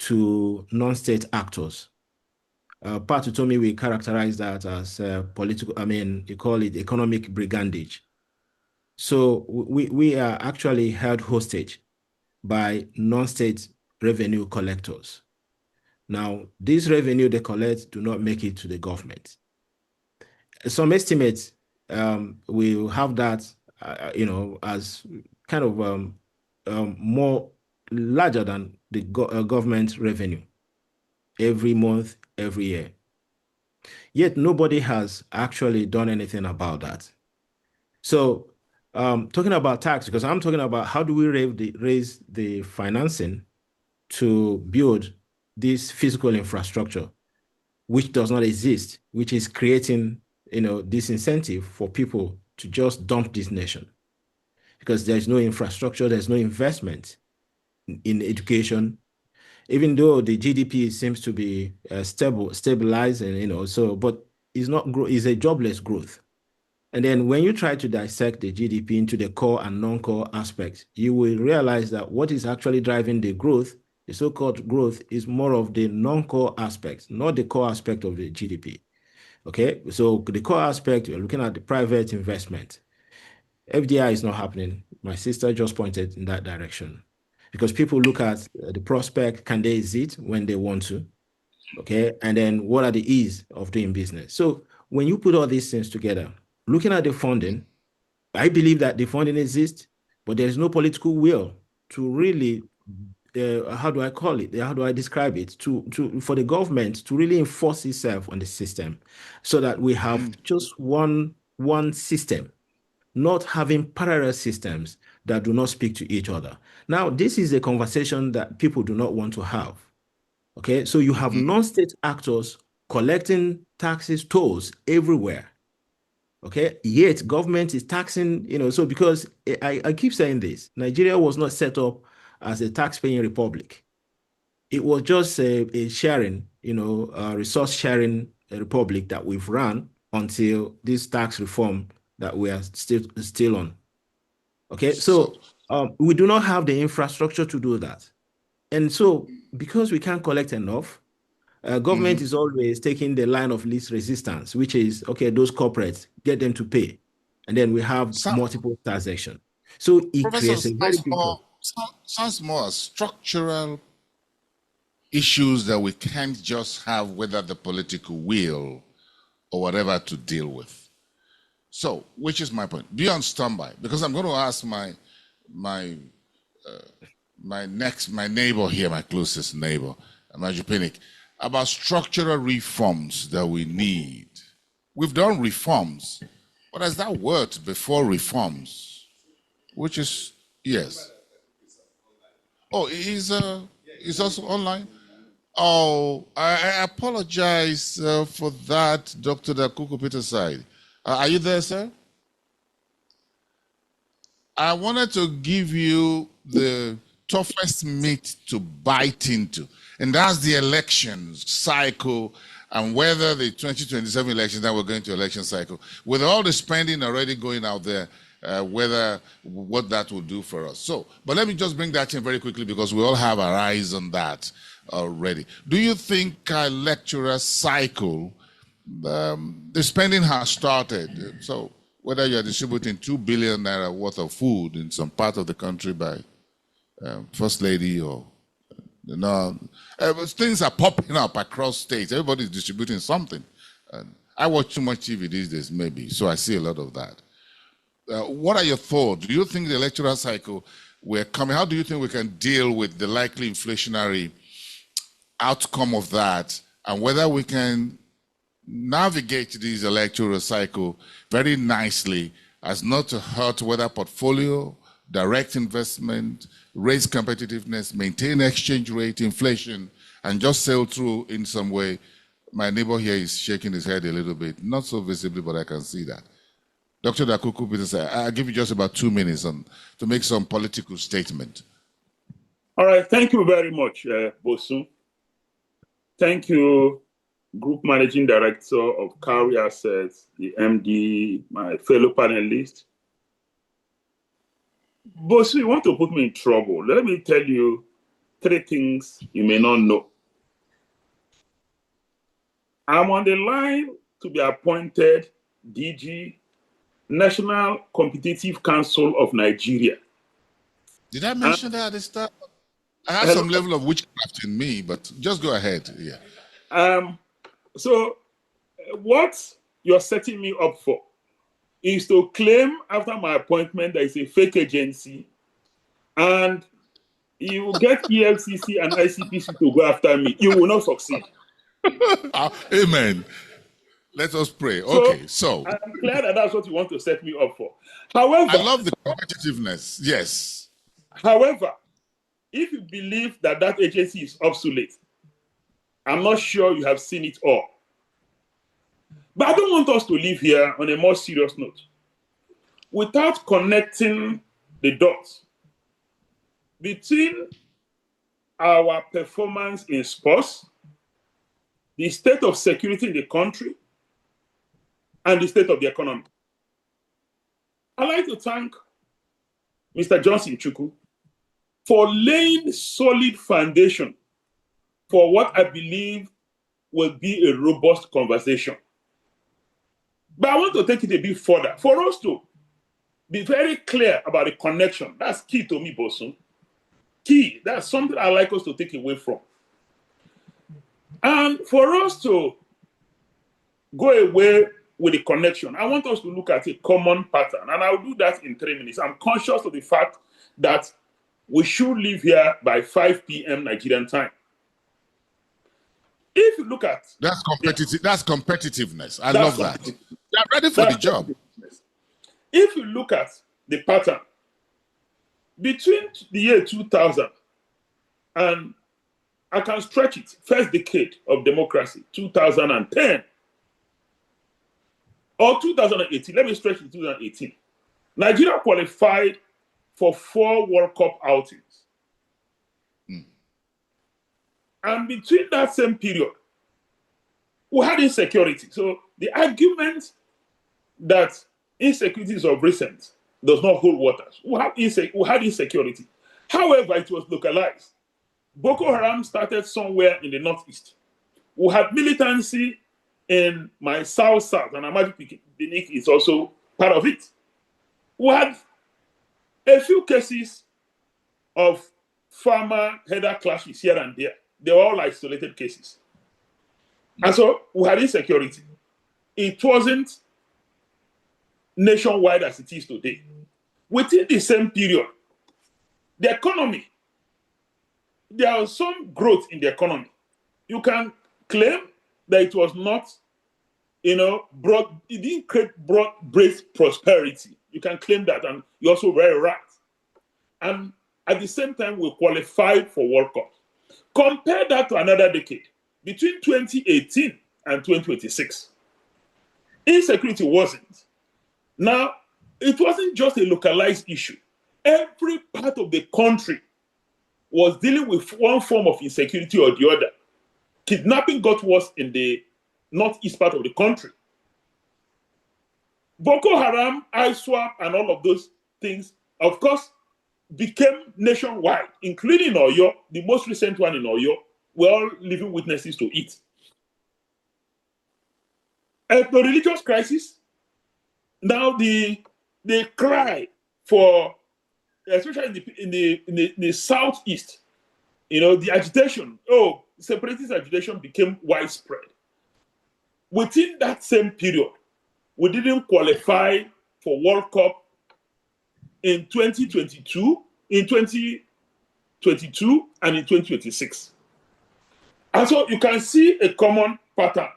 to non-state actors. Pat told me we characterize that as political, you call it economic brigandage. So we are actually held hostage by non-state revenue collectors. Now, this revenue they collect do not make it to the government. Some estimates will have that, as kind of more larger than the government revenue every month, every year. Yet nobody has actually done anything about that. So talking about tax, because I'm talking about how do we raise the financing to build this physical infrastructure, which does not exist, which is creating, this incentive for people to just dump this nation. Because there's no infrastructure, there's no investment in education, even though the GDP seems to be stabilizing, but it's not it's a jobless growth. And then when you try to dissect the GDP into the core and non-core aspects, you will realize that what is actually driving the growth, the so-called growth, is more of the non-core aspects, not the core aspect of the GDP. Okay, so the core aspect, you're looking at the private investment. FDI is not happening. My sister just pointed in that direction. Because people look at the prospect, can they exit when they want to? Okay, and then what are the ease of doing business? So when you put all these things together, looking at the funding, I believe that the funding exists, but there's no political will to really, how do I call it? How do I describe it? For the government to really enforce itself on the system so that we have just one system, not having parallel systems that do not speak to each other. Now, this is a conversation that people do not want to have. Okay, so you have non-state actors collecting taxes, tolls everywhere. Okay, yet government is taxing, so because I keep saying this, Nigeria was not set up as a tax-paying republic. It was just a sharing, resource sharing republic that we've run until this tax reform that we are still on. Okay, so we do not have the infrastructure to do that. And so because we can't collect enough, government is always taking the line of least resistance, which is, okay, those corporates, get them to pay. And then we have multiple transactions. So it creates a very big problem. Sounds more structural issues that we can't just have whether the political will or whatever to deal with. So, which is my point? Be on standby, because I'm going to ask my neighbor here, my closest neighbor, Majupinik, about structural reforms that we need. We've done reforms. What has that worked before reforms? Which is, yes. Oh, he's also online? Oh, I apologize for that, Dr. Dakuku Peter side. Are you there, sir? I wanted to give you the toughest meat to bite into, and that's the elections cycle, and whether the 2027 elections, now we're going to election cycle, with all the spending already going out there, whether what that will do for us. So, but let me just bring that in very quickly because we all have our eyes on that already. Do you think electoral cycle, the spending has started? So whether you're distributing 2 billion naira worth of food in some part of the country by First Lady or, things are popping up across states. Everybody's distributing something. I watch too much TV these days, maybe, so I see a lot of that. What are your thoughts? Do you think the electoral cycle we're coming, how do you think we can deal with the likely inflationary outcome of that, and whether we can navigate this electoral cycle very nicely as not to hurt whether portfolio, direct investment, raise competitiveness, maintain exchange rate, inflation, and just sail through in some way? My neighbor here is shaking his head a little bit, not so visibly, but I can see that. Dr. Dakuku Peter, I'll give you just about 2 minutes to make some political statement. All right, thank you very much, Bosun. Thank you, Group Managing Director of Cowry Assets, the MD, my fellow panelists. Bosun, you want to put me in trouble. Let me tell you 3 things you may not know. I'm on the line to be appointed DG, National Competitive Council of Nigeria. Did I mention that at the start? I had some level of witchcraft in me, but just go ahead. Yeah. So what you're setting me up for is to claim after my appointment that it's a fake agency, and you will get EFCC and ICPC to go after me. You will not succeed. Amen. Let us pray. Okay, so I'm clear that that's what you want to set me up for. However, I love the competitiveness. Yes. However, if you believe that that agency is obsolete, I'm not sure you have seen it all. But I don't want us to live here on a more serious note without connecting the dots between our performance in sports, the state of security in the country, and the state of the economy. I'd like to thank Mr. Johnson Chukwu for laying solid foundation for what I believe will be a robust conversation. But I want to take it a bit further. For us to be very clear about the connection, that's key to me, Bosun. Key, that's something I like us to take away from. And for us to go away with the connection, I want us to look at a common pattern, and I'll do that in 3 minutes. I'm conscious of the fact that we should leave here by 5 p.m. Nigerian time. If you look at that's competitive, that's competitiveness. I love that. They're ready for the job. If you look at the pattern between the year 2000 and I can stretch it, first decade of democracy, 2010 or 2018. Let me stretch it to 2018. Nigeria qualified for 4 World Cup outings. And between that same period, we had insecurity. So the argument that insecurity is of recent does not hold waters. We had insecurity. However, it was localized. Boko Haram started somewhere in the northeast. We had militancy in my south, and Amaju Binik is also part of it. We had a few cases of farmer-header clashes here and there. They were all isolated cases. And so we had insecurity. It wasn't nationwide as it is today. Within the same period, the economy, there was some growth in the economy. You can claim that it was not, it didn't create broad-based prosperity. You can claim that, and you're also very right. And at the same time, we qualified for World Cup. Compare that to another decade, between 2018 and 2026. Insecurity wasn't. Now, it wasn't just a localized issue. Every part of the country was dealing with one form of insecurity or the other. Kidnapping got worse in the northeast part of the country. Boko Haram, ISWAP, and all of those things, of course, became nationwide, including Oyo, the most recent one in Oyo. We're all living witnesses to it. The religious crisis, now the cry for, especially in the southeast, the agitation, separatist agitation became widespread. Within that same period, we didn't qualify for World Cup in 2022, and in 2026. And so you can see a common pattern.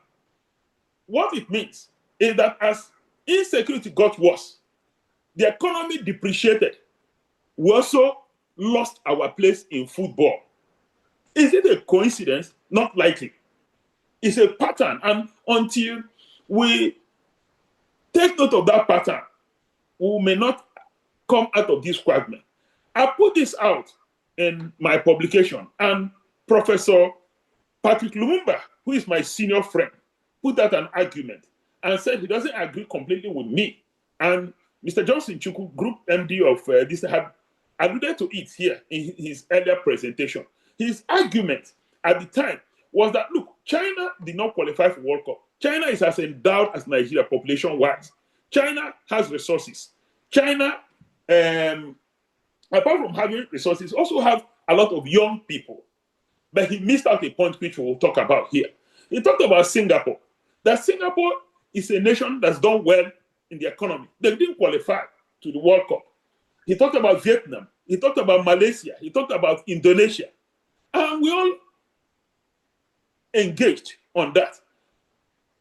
What it means is that as insecurity got worse, the economy depreciated. We also lost our place in football. Is it a coincidence? Not likely. It's a pattern, and until we take note of that pattern, we may not come out of this quagmire. I put this out in my publication, and Professor Patrick Lumumba, who is my senior friend, put out an argument and said he doesn't agree completely with me. And Mr. Johnson Chukwu, Group MD of this, had alluded to it here in his earlier presentation. His argument at the time was that, look, China did not qualify for World Cup. China is as endowed as Nigeria population-wise. China has resources. China, apart from having resources, also have a lot of young people. But he missed out a point which we will talk about here. He talked about Singapore. That Singapore is a nation that's done well in the economy. They didn't qualify to the World Cup. He talked about Vietnam. He talked about Malaysia. He talked about Indonesia. And we all engaged on that.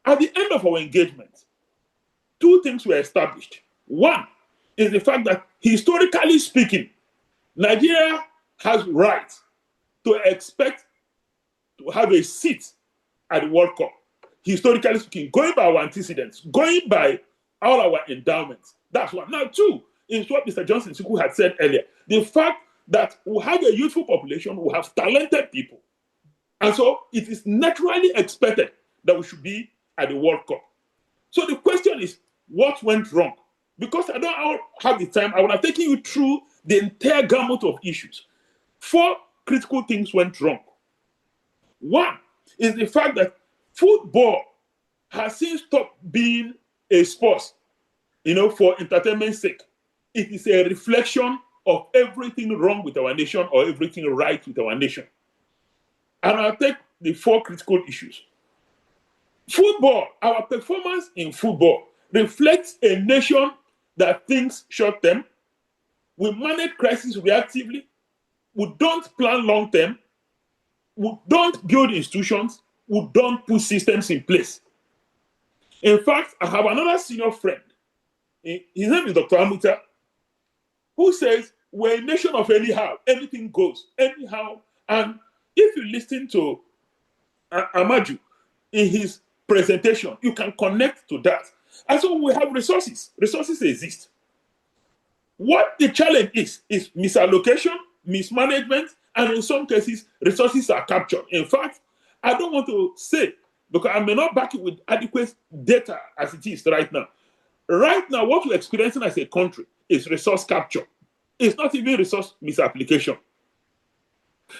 At the end of our engagement, two things were established. One is the fact that, historically speaking, Nigeria has right to expect to have a seat at the World Cup. Historically speaking, going by our antecedents, going by all our endowments. That's one. Now, two is what Mr. Johnson Chukwu had said earlier. The fact that we have a youthful population, we have talented people. And so it is naturally expected that we should be at the World Cup. So the question is, what went wrong? Because I don't have the time, I will have taken you through the entire gamut of issues. 4 critical things went wrong. One is the fact that football has since stopped being a sport, for entertainment's sake. It is a reflection of everything wrong with our nation or everything right with our nation. And I'll take the 4 critical issues. Football, our performance in football reflects a nation that thinks short term. We manage crisis reactively. We don't plan long term. We don't build institutions. We don't put systems in place. In fact, I have another senior friend. His name is Dr. Amuta, who says we're a nation of anyhow. Anything goes. Anyhow. And if you listen to Amaju in his presentation, you can connect to that. And so we have resources. Resources exist. What the challenge is misallocation, mismanagement, and in some cases, resources are captured. In fact, I don't want to say, because I may not back it with adequate data as it is right now. Right now, what we're experiencing as a country is resource capture. It's not even resource misapplication.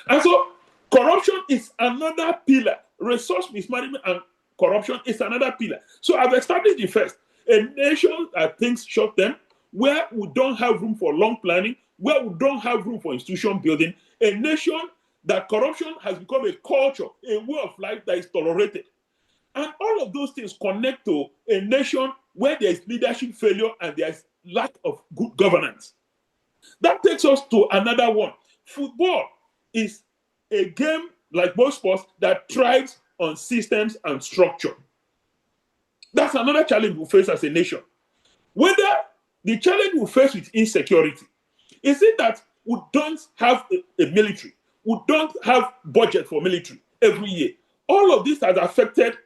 And so corruption is another pillar. Resource mismanagement and corruption is another pillar. So I've established the first. A nation that thinks short term, where we don't have room for long planning, where we don't have room for institution building. A nation that corruption has become a culture, a way of life that is tolerated. And all of those things connect to a nation where there is leadership failure and there is lack of good governance. That takes us to another one. Football is a game, like most sports, that thrives on systems and structure. That's another challenge we face as a nation. Whether the challenge we face with insecurity, is it that we don't have a military, we don't have budget for military every year. All of this had affected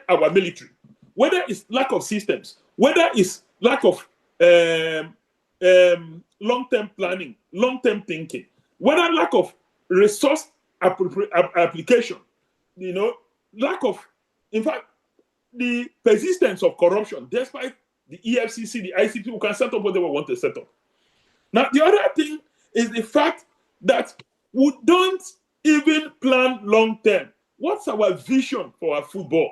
our military. Whether it's lack of systems, whether it's lack of long-term planning, long-term thinking. whether lack of resource application, lack of, in fact, the persistence of corruption, despite the EFCC, the ICP, who can set up what they want to set up. Now, the other thing is the fact that we don't even plan long term. What's our vision for our football?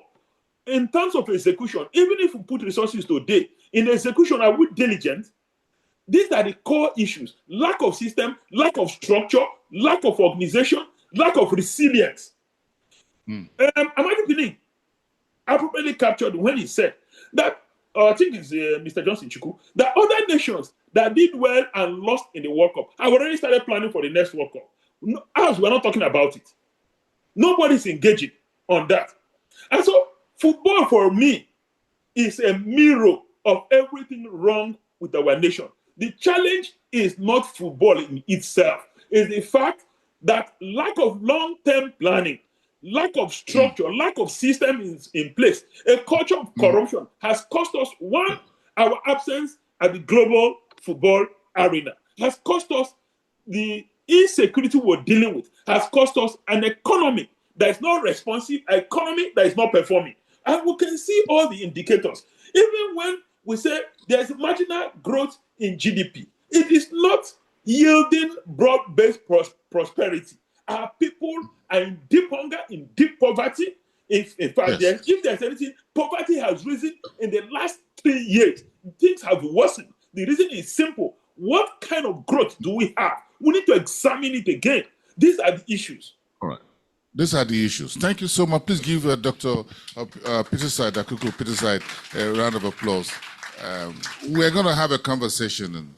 In terms of execution, even if we put resources today, in execution, are we diligent? These are the core issues. Lack of system, lack of structure, lack of organization, lack of resilience. Amadi Pini appropriately captured when he said that, I think it's Mr. Johnson Chuku, that other nations that did well and lost in the World Cup have already started planning for the next World Cup. Us, we're not talking about it. Nobody's engaging on that. And so, football for me is a mirror of everything wrong with our nation. The challenge is not football in itself. It's the fact that lack of long-term planning, lack of structure, lack of system is in place, a culture of corruption has cost us, one, our absence at the global football arena, has cost us the insecurity we're dealing with, has cost us an economy that is not responsive, an economy that is not performing. And we can see all the indicators. Even when we say there's marginal growth in GDP, it is not yielding broad-based prosperity. Our people are in deep hunger, in deep poverty. If there's anything, poverty has risen in the last 3 years. Things have worsened. The reason is simple. What kind of growth do we have? We need to examine it again. These are the issues. All right. These are the issues. Thank you so much. Please give Dr. Peterside, Akuku Peterside, a round of applause. We're going to have a conversation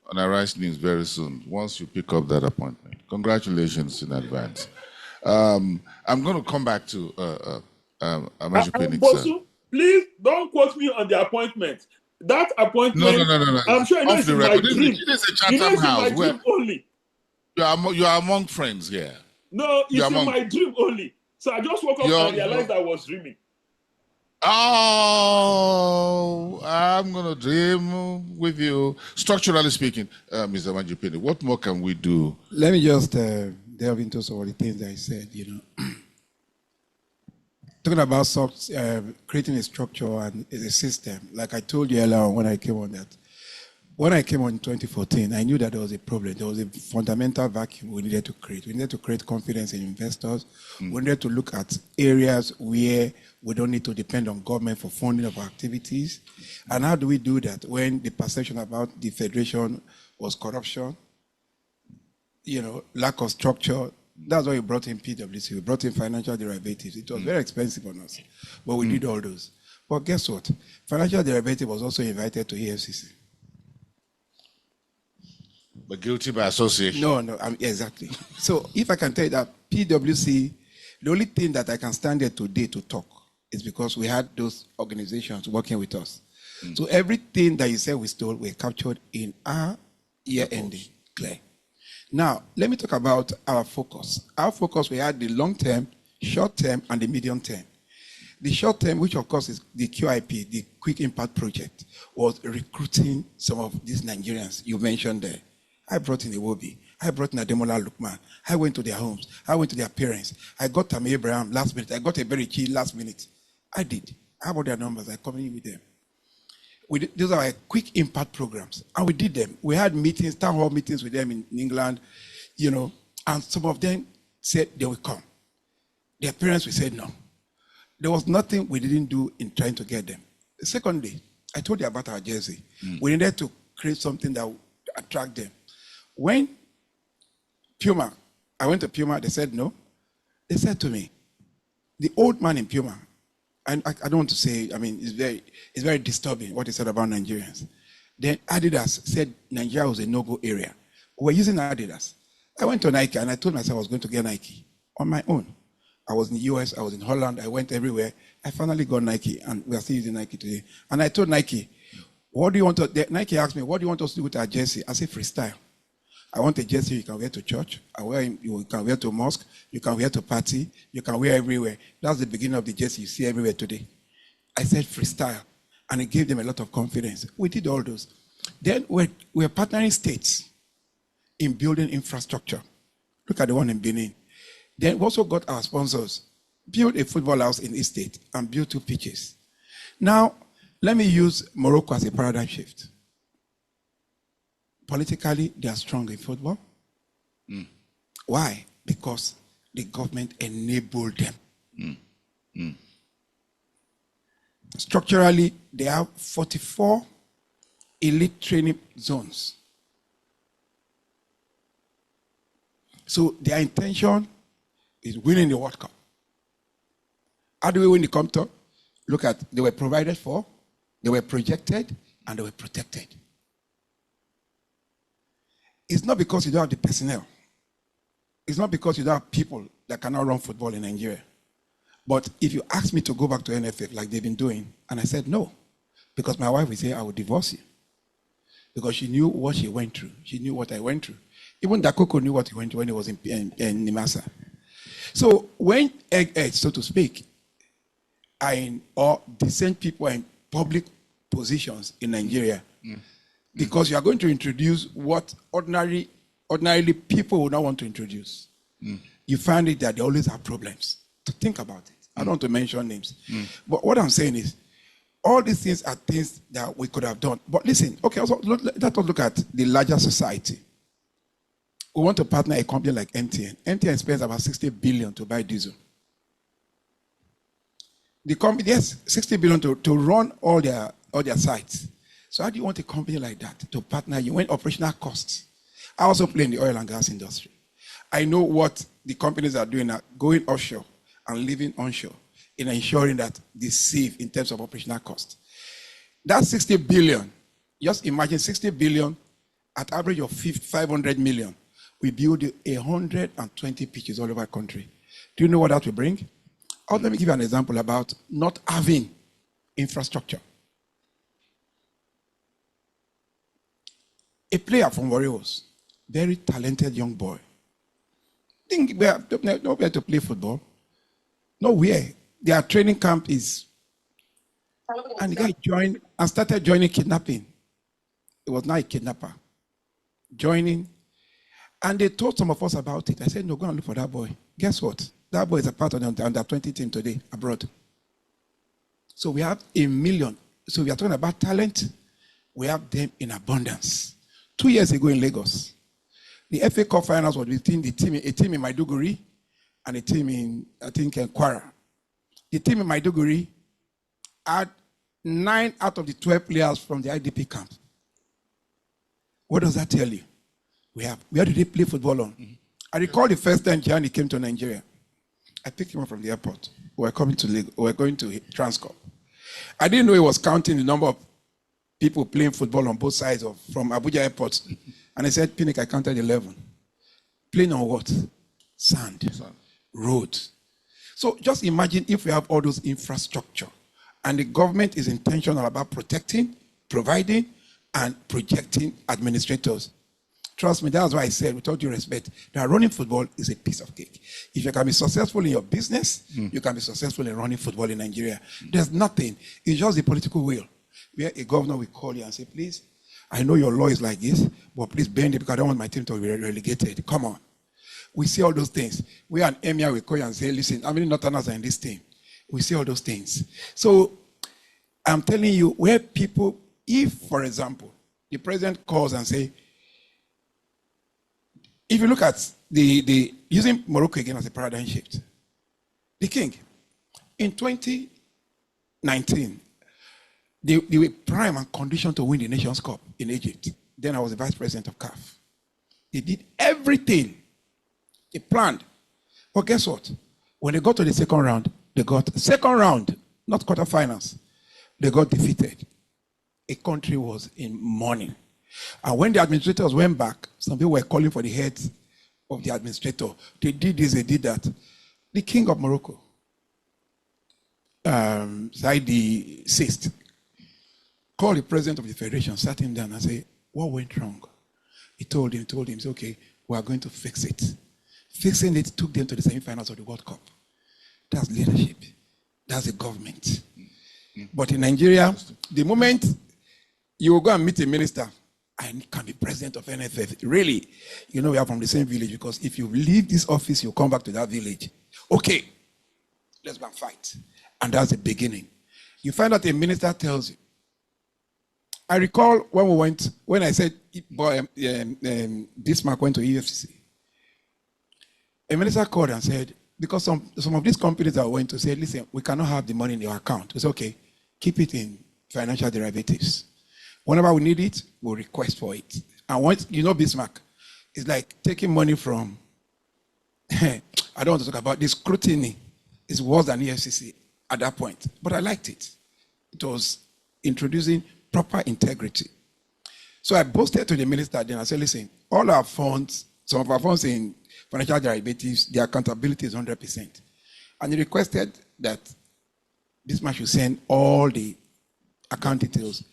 on Arise News very soon, once you pick up that appointment. Congratulations in advance. I'm going to come back to Amaju Penix. Please don't quote me on the appointment. That appointment, no. I'm sure it's in my dream. It is a Chatham House. Dream only. You are among friends here. No, it's in my dream only. So I just woke up and realized I was dreaming. Oh, I'm going to dream with you. Structurally speaking, Mr. Manjipini, what more can we do? Let me just delve into some of the things that I said, Talking about creating a structure and a system, like I told you earlier when I came on that. When I came on in 2014, I knew that there was a problem. There was a fundamental vacuum we needed to create. We needed to create confidence in investors. We needed to look at areas where we don't need to depend on government for funding of our activities. And how do we do that when the perception about the federation was corruption, lack of structure? That's why we brought in PwC. We brought in financial derivatives. It was very expensive on us, but we did all those. But guess what? Financial derivative was also invited to EFCC. But guilty by association. No, exactly. So if I can tell you that PwC, the only thing that I can stand there today to talk is because we had those organizations working with us. So everything that you said we stole were captured in our year-ending clear. Now, let me talk about our focus. Our focus, we had the long-term, short-term, and the medium-term. The short-term, which of course is the QIP, the Quick Impact Project, was recruiting some of these Nigerians you mentioned there. I brought in Iwobi. I brought in Ademola Lukman. I went to their homes. I went to their parents. I got Tammy Abraham last minute. I got a very key last minute. I did. I have all their numbers. I come in with them. Those are our quick impact programs. And we did them. We had meetings, town hall meetings with them in England, and some of them said they will come. Their parents, we said no. There was nothing we didn't do in trying to get them. Secondly, I told you about our jersey. We needed to create something that would attract them. When Puma, I went to Puma, they said no. They said to me, the old man in Puma, and I don't want to say, it's very disturbing what he said about Nigerians. Then Adidas said Nigeria was a no-go area. We were using Adidas. I went to Nike and I told myself I was going to get Nike on my own. I was in the US, I was in Holland, I went everywhere. I finally got Nike and we are still using Nike today. And I told Nike, Nike asked me, what do you want us to do with our jersey? I said, freestyle. I want a jersey you can wear to church, you can wear to mosque, you can wear to party, you can wear everywhere. That's the beginning of the jersey you see everywhere today. I said freestyle, and it gave them a lot of confidence. We did all those. Then we're partnering states in building infrastructure. Look at the one in Benin. Then we also got our sponsors, build a football house in East State and build 2 pitches. Now, let me use Morocco as a paradigm shift. Politically, they are strong in football. Why? Because the government enabled them. Structurally, they have 44 elite training zones. So their intention is winning the World Cup. How do we win the Cup? Look at, they were provided for, they were projected, and they were protected. It's not because you don't have the personnel. It's not because you don't have people that cannot run football in Nigeria. But if you ask me to go back to NFF like they've been doing, and I said no, because my wife would say, I will divorce you. Because she knew what she went through. She knew what I went through. Even Dakoko knew what he went through when he was in Nimasa. So when eggheads, so to speak, or decent people are in public positions in Nigeria, because you are going to introduce what ordinarily people would not want to introduce, you find it that they always have problems. To think about it. I don't want to mention names. But what I'm saying is, all these things are things that we could have done. But listen, okay, also, let us look at the larger society. We want to partner a company like MTN. MTN spends about 60 billion to buy diesel. The company, yes, 60 billion to run all their sites. So how do you want a company like that to partner you when operational costs? I also play in the oil and gas industry. I know what the companies are doing now, going offshore and living onshore in ensuring that they save in terms of operational cost. That 60 billion, just imagine 60 billion at average of 500 million. We build 120 pitches all over the country. Do you know what that will bring? Let me give you an example about not having infrastructure. A player from Warriors, very talented young boy. Think we have nowhere to play football. Nowhere. Their training camp is. And the guy joined and started joining kidnapping. It was not a kidnapper. Joining. And they told some of us about it. I said, no, go and look for that boy. Guess what? That boy is a part of the under 20 team today abroad. So we have 1 million. So we are talking about talent. We have them in abundance. 2 years ago in Lagos, the FA Cup finals was between a team in Maiduguri and a team in, I think, Kwara. The team in Maiduguri had 9 out of the 12 players from the IDP camp. What does that tell you? Where did they play football on? I recall the first time Gianni came to Nigeria. I picked him up from the airport. We were going to Transcorp. I didn't know he was counting the number of people playing football on both sides from Abuja airport. And I said, Pinnick, I counted 11. Playing on what? Sand. Road. So just imagine if we have all those infrastructure and the government is intentional about protecting, providing, and projecting administrators. Trust me, that's why I said, with all due respect, that running football is a piece of cake. If you can be successful in your business, you can be successful in running football in Nigeria. There's nothing. It's just the political will. Where a governor will call you and say, please, I know your law is like this, but please bend it because I don't want my team to be relegated. Come on. We see all those things. We an emir will call you and say, listen, how many Northerners are in this team? We see all those things. So I'm telling you, where people, if, for example, the president calls and say, if you look at using Morocco again as a paradigm shift, the king, in 2019, they were prime and conditioned to win the Nations Cup in Egypt. Then I was the vice president of CAF. They did everything. They planned. But guess what? When they got to the second round, not quarterfinals, they got defeated. A country was in mourning. And when the administrators went back, some people were calling for the heads of the administrator. They did this, they did that. The king of Morocco, Saidi VI, called the president of the federation, sat him down and said, what went wrong? He told him, say, okay, we are going to fix it. Fixing it took them to the semifinals of the World Cup. That's leadership. That's the government. But in Nigeria, the moment you will go and meet a minister, I can be president of NFF. Really, we are from the same village, because if you leave this office, you come back to that village. Okay, let's go and fight. And that's the beginning. You find out a minister tells you. I recall when I said Bismarck went to EFCC, a minister called and said, because some of these companies that went to say, listen, we cannot have the money in your account. It's okay, keep it in financial derivatives. Whenever we need it, we'll request for it. And once, Bismarck, it's like taking money from, I don't want to talk about this scrutiny. It's worse than EFCC at that point. But I liked it. It was introducing proper integrity. So I boasted to the minister then. I said, listen, all our funds, some of our funds in financial derivatives, the accountability is 100%. And he requested that this man should send all the account details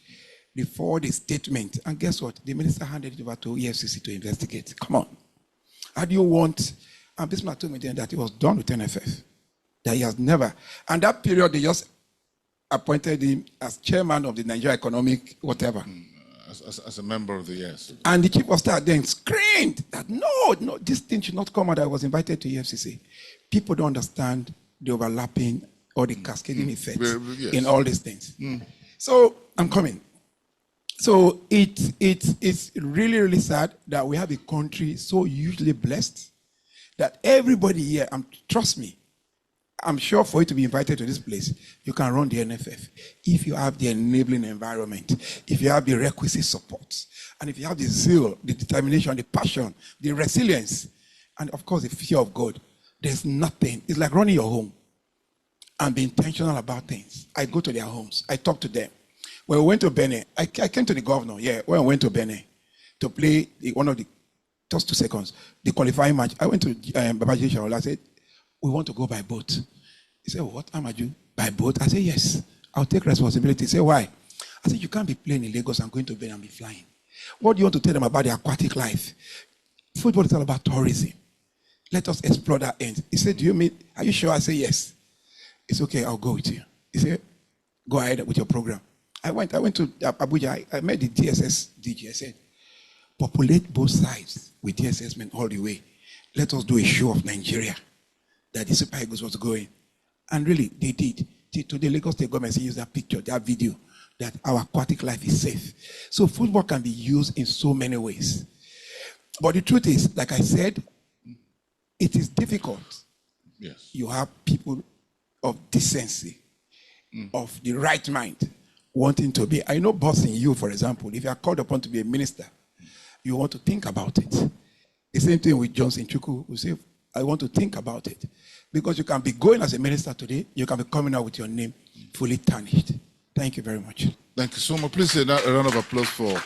before the statement. And guess what? The minister handed it over to EFCC to investigate. Come on. How do you want? And this man told me then that he was done with NFF. That he has never. And that period, they just appointed him as chairman of the Nigeria Economic whatever. As a member of the yes. And the chief of staff then screamed that no, this thing should not come out. I was invited to EFCC. People don't understand the overlapping or the cascading effects in all these things. So I'm coming. So it's really, really sad that we have a country so hugely blessed that everybody here, trust me, I'm sure for you to be invited to this place, you can run the NFF if you have the enabling environment, if you have the requisite support, and if you have the zeal, the determination, the passion, the resilience, and of course the fear of God. There's nothing. It's like running your home and be intentional about things. I go to their homes. I talk to them. When we went to Benin, I came to the governor, when I went to Benin to play just 2 seconds, the qualifying match. I went to Babaji Shaola. I said, we want to go by boat. He said, what, Amaju? By boat? I said, yes. I'll take responsibility. He said, why? I said, you can't be playing in Lagos and going to Benin and be flying. What do you want to tell them about the aquatic life? Football is all about tourism. Let us explore that end. He said, are you sure? I said, yes. It's okay, I'll go with you. He said, go ahead with your program. I went to Abuja. I met the DSS DG. I said, populate both sides with DSS men all the way. Let us do a show of Nigeria that the Super Eagles was going. And really, they did. To the Lagos State government, they used that picture, that video, that our aquatic life is safe. So football can be used in so many ways. But the truth is, like I said, it is difficult. Yes. You have people of decency, of the right mind, wanting to be. I know bossing you, for example, if you are called upon to be a minister, you want to think about it. The same thing with Johnson Chukwu, who say, I want to think about it. Because you can be going as a minister today, you can be coming out with your name fully tarnished. Thank you very much. Thank you so much. Please a round of applause for.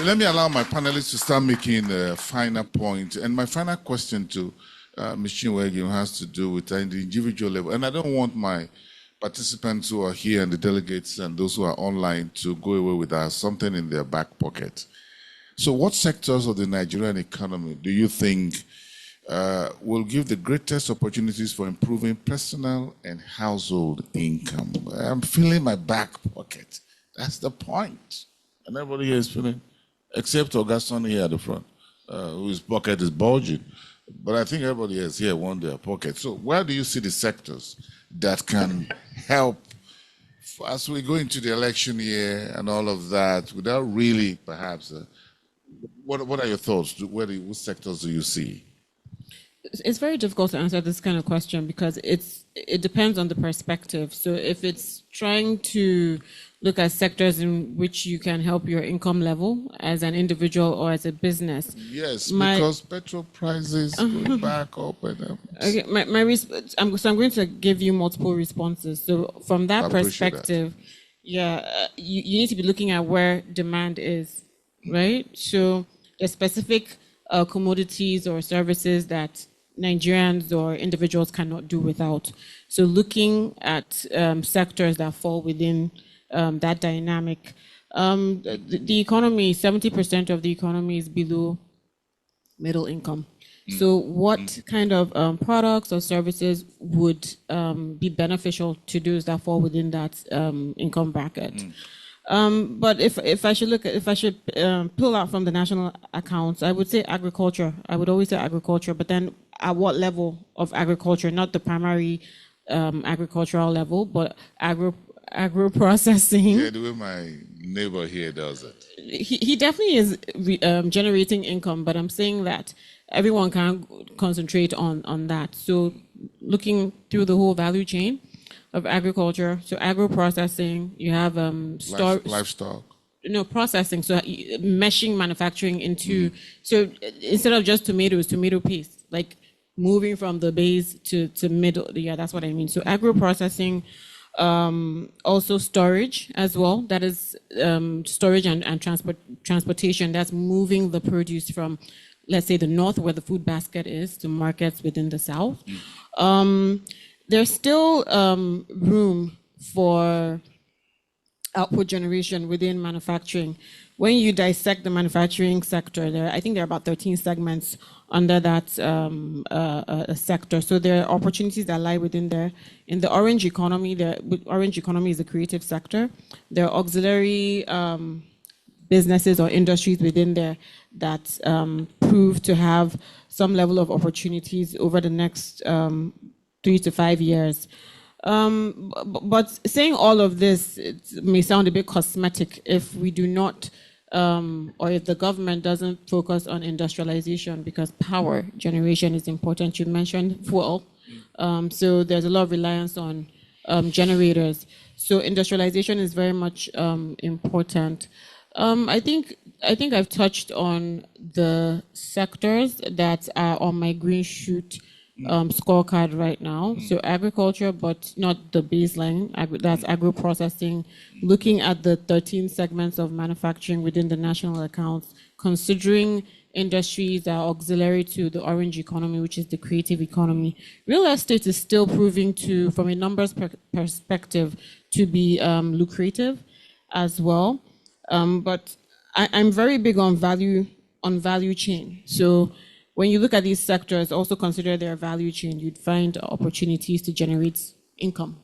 Let me allow my panelists to start making a final point. And my final question to Ms. Chinwege has to do with the individual level. And I don't want my participants who are here and the delegates and those who are online to go away with something in their back pocket. So what sectors of the Nigerian economy do you think will give the greatest opportunities for improving personal and household income? I'm feeling my back pocket. That's the point. And everybody here is feeling, except Augustine here at the front, whose pocket is bulging. But I think everybody else here wants their pocket. So where do you see the sectors that can help as we go into the election year and all of that without really perhaps, what are your thoughts? What sectors do you see? It's very difficult to answer this kind of question because it depends on the perspective. So if it's trying to look at sectors in which you can help your income level as an individual or as a business. Yes, because petrol prices go back up and up. Okay, I'm going to give you multiple responses. So from that perspective, you need to be looking at where demand is, right? So the specific commodities or services that Nigerians or individuals cannot do without. So looking at sectors that fall within that dynamic. The economy, 70% of the economy is below middle income. So what kind of products or services would be beneficial to those that fall within that income bracket? But if I should pull out from the national accounts, I would say agriculture. I would always say agriculture, but then at what level of agriculture? Not the primary agricultural level, but agro processing. Yeah, the way my neighbor here does it. He definitely is generating income, but I'm saying that everyone can concentrate on that. So looking through the whole value chain of agriculture, so agro processing, you have Livestock. no processing, so meshing manufacturing into so instead of just tomato paste, like moving from the base to middle. Yeah, that's what I mean. So agro processing, also storage as well. That is storage and transportation. That's moving the produce from, let's say, the north where the food basket is to markets within the south. There's still room for output generation within manufacturing. When you dissect the manufacturing sector, I think there are about 13 segments under that sector. So there are opportunities that lie within there. In the orange economy, orange economy is a creative sector. There are auxiliary businesses or industries within there that prove to have some level of opportunities over the next 3 to 5 years. But saying all of this, it may sound a bit cosmetic if we do not, or if the government doesn't focus on industrialization, because power generation is important. You mentioned fuel. So there's a lot of reliance on generators. So industrialization is very much important. I think I've touched on the sectors that are on my green shoot scorecard right now. So agriculture, but not the baseline. That's agro processing. Looking at the 13 segments of manufacturing within the national accounts, considering industries that are auxiliary to the orange economy, which is the creative economy. Real estate is still proving to, from a numbers perspective, to be lucrative as well. But I'm very big on value chain. So when you look at these sectors, also consider their value chain. You'd find opportunities to generate income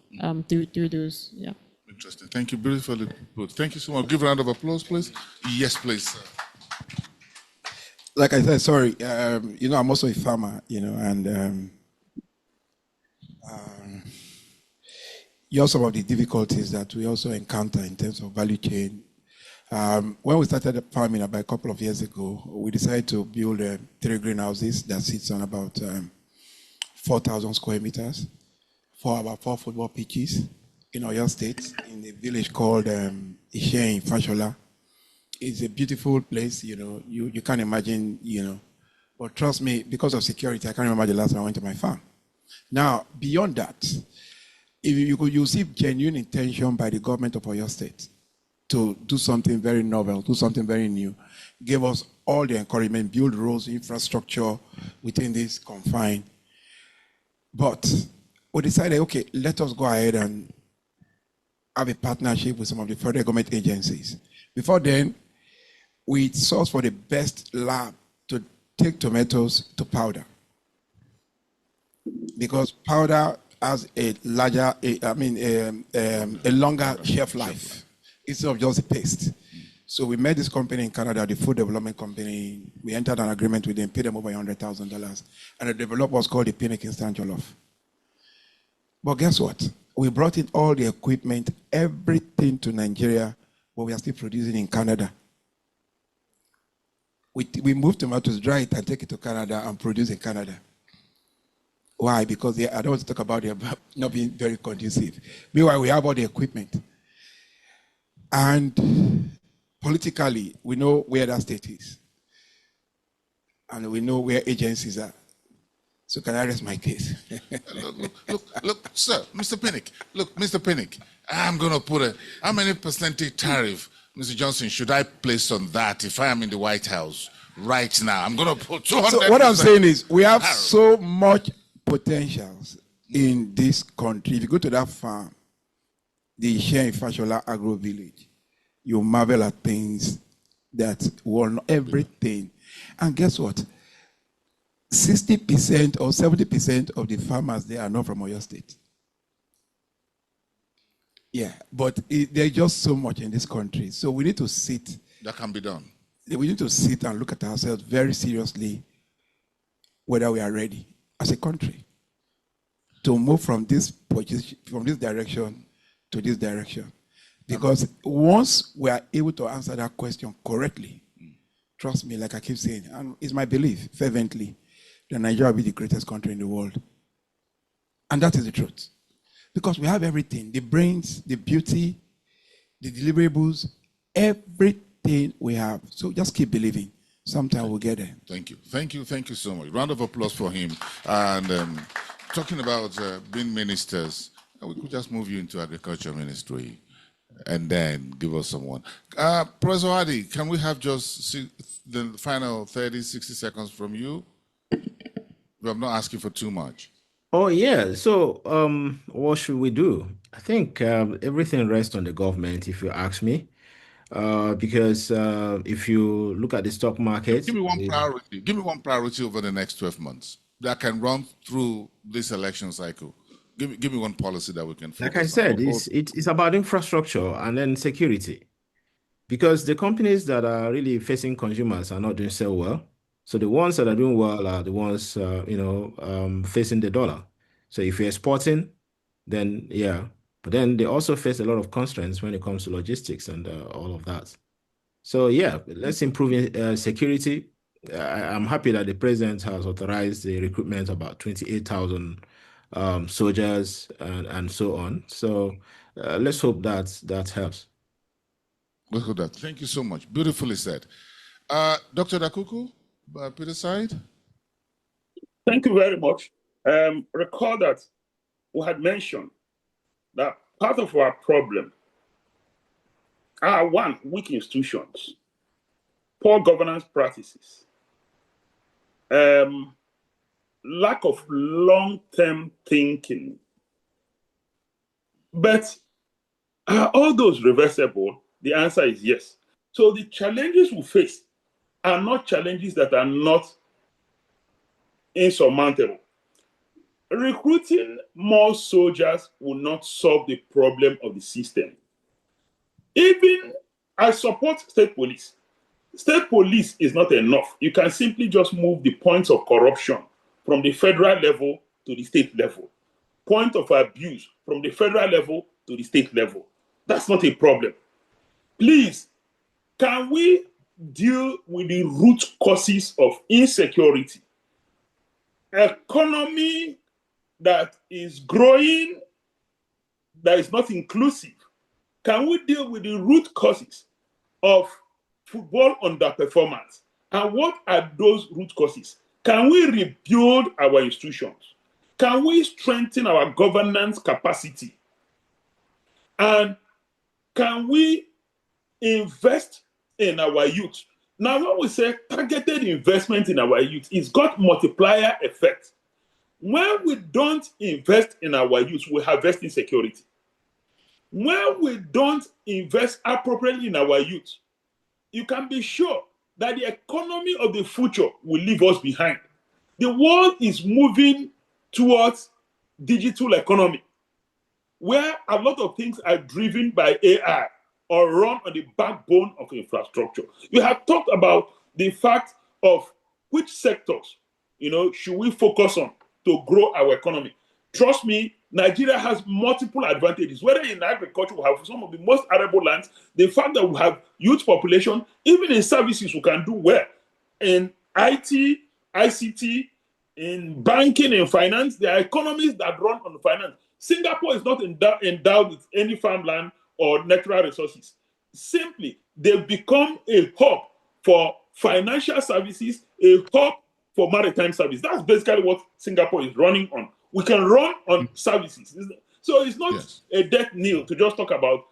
through those. Yeah. Interesting. Thank you. Beautifully put. Thank you so much. Give a round of applause, please. Yes, please, sir. Like I said, sorry, I'm also a farmer, and you know some of the difficulties that we also encounter in terms of value chain. When we started farming about a couple of years ago, we decided to build 3 greenhouses that sits on about 4,000 square meters for about 4 football pitches in Oyo State, in a village called Ishe in Fashola. It's a beautiful place, you can't imagine, but trust me, because of security, I can't remember the last time I went to my farm. Now, beyond that, if you see genuine intention by the government of Oyo State to do something very novel, do something very new, give us all the encouragement, build roads, infrastructure within this confine. But we decided, okay, let us go ahead and have a partnership with some of the federal government agencies. Before then, we sourced for the best lab to take tomatoes to powder. Because powder has a longer shelf life instead of just a paste. So we met this company in Canada, the food development company. We entered an agreement with them, paid them over $100,000, and they developed what's called the Pinnacle Instant Jollof. But guess what? We brought in all the equipment, everything to Nigeria, but we are still producing in Canada. We moved tomatoes, dry it, and take it to Canada and produce in Canada. Why? Because I don't want to talk about it not being very conducive. Meanwhile, we have all the equipment. And politically, we know where that state is. And we know where agencies are. So can I rest my case? Look, sir, Mr. Pinnick. Look, Mr. Pinnick, I'm going to put how many percentage tariff, Mr. Johnson, should I place on that if I am in the White House right now? I'm going to put 200%. So what I'm saying is we have so much potentials in this country. If you go to that farm, the Ishe in Fashola Agro Village, you marvel at things that will everything. And guess what? 60% or 70% of the farmers there are not from Oyo State. Yeah, but there's just so much in this country. So we need to sit. That can be done. We need to sit and look at ourselves very seriously whether we are ready as a country to move from this position, from this direction to this direction. Because once we are able to answer that question correctly, trust me, like I keep saying, and it's my belief fervently, that Nigeria will be the greatest country in the world. And that is the truth. Because we have everything, the brains, the beauty, the deliverables, everything we have. So just keep believing. Sometime we'll get there. Thank you. Thank you. Thank you so much. Round of applause for him. And talking about being ministers, we could just move you into agriculture ministry and then give us someone. Professor Hadi, can we have just the final 30, 60 seconds from you? I'm not asking for too much. Oh yeah. So what should we do? I think everything rests on the government, if you ask me. Because if you look at the stock market, Give me one priority. Give me one priority over the next 12 months that can run through this election cycle. Give me one policy that we can focus like I said, on. it's about infrastructure and then security. Because the companies that are really facing consumers are not doing so well. So the ones that are doing well are the ones facing the dollar. So if you're exporting, then yeah. But then they also face a lot of constraints when it comes to logistics and all of that. So yeah, let's improve security. I'm happy that the president has authorized the recruitment of about 28,000 soldiers and so on. So let's hope that helps. Let's hope that. Thank you so much. Beautifully said. Dr. Dakuku, Peter's side. Thank you very much. Recall that we had mentioned that part of our problem are one, weak institutions, poor governance practices, lack of long-term thinking. But are all those reversible? The answer is yes. So the challenges we face are not challenges that are not insurmountable. Recruiting more soldiers will not solve the problem of the system. Even I support state police. State police is not enough. You can simply just move the points of corruption from the federal level to the state level. Point of abuse from the federal level to the state level. That's not a problem. Please, can we deal with the root causes of insecurity? Economy that is growing, that is not inclusive. Can we deal with the root causes of football underperformance? And what are those root causes? Can we rebuild our institutions? Can we strengthen our governance capacity? And can we invest in our youth? Now, when we say targeted investment in our youth, it's got multiplier effect. When we don't invest in our youth, we harvest insecurity. When we don't invest appropriately in our youth, you can be sure that the economy of the future will leave us behind. The world is moving towards digital economy, where a lot of things are driven by AI or run on the backbone of infrastructure. You have talked about the fact of which sectors, should we focus on to grow our economy. Trust me, Nigeria has multiple advantages. Whether in agriculture, we have some of the most arable lands, the fact that we have youth population, even in services, we can do well. In IT, ICT, in banking and finance, there are economies that run on finance. Singapore is not endowed with any farmland or natural resources. Simply, they've become a hub for financial services, a hub for maritime service. That's basically what Singapore is running on. We can run on services. So it's not a death knell to just talk about,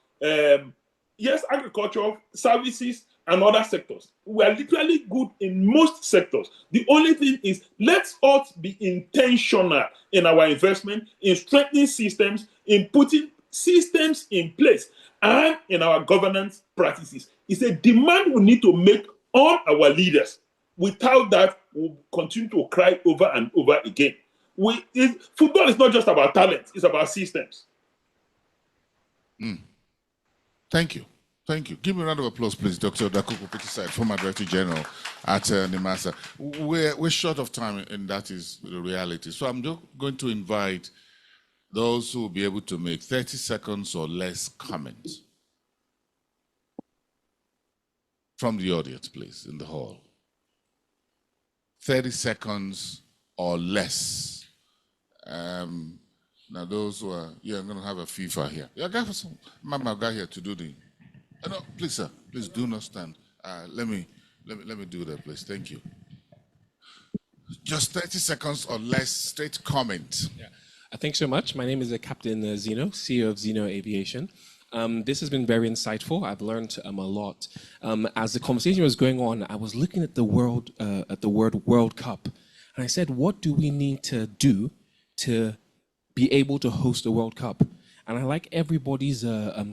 agriculture, services, and other sectors. We are literally good in most sectors. The only thing is, let's all be intentional in our investment, in strengthening systems, in putting systems in place, and in our governance practices. It's a demand we need to make on our leaders. Without that, we'll continue to cry over and over again. Football is not just about talent, it's about systems. Thank you. Thank you. Give me a round of applause, please, Dr. Dakuku Petiside, former Director General at NIMASA. We're short of time, and that is the reality. So I'm just going to invite those who will be able to make 30 seconds or less comments from the audience, please, in the hall. 30 seconds or less. Now, those who are, I'm going to have a FIFA here. Yeah, Mama got here to do the. No, please, sir, please do not stand. Let me do that, please. Thank you. Just 30 seconds or less, straight comment. Yeah. Thanks so much. My name is Captain Zeno, CEO of Zeno Aviation. This has been very insightful. I've learned a lot. As the conversation was going on, I was looking at the word World Cup, and I said, what do we need to do to be able to host the World Cup? And I like everybody's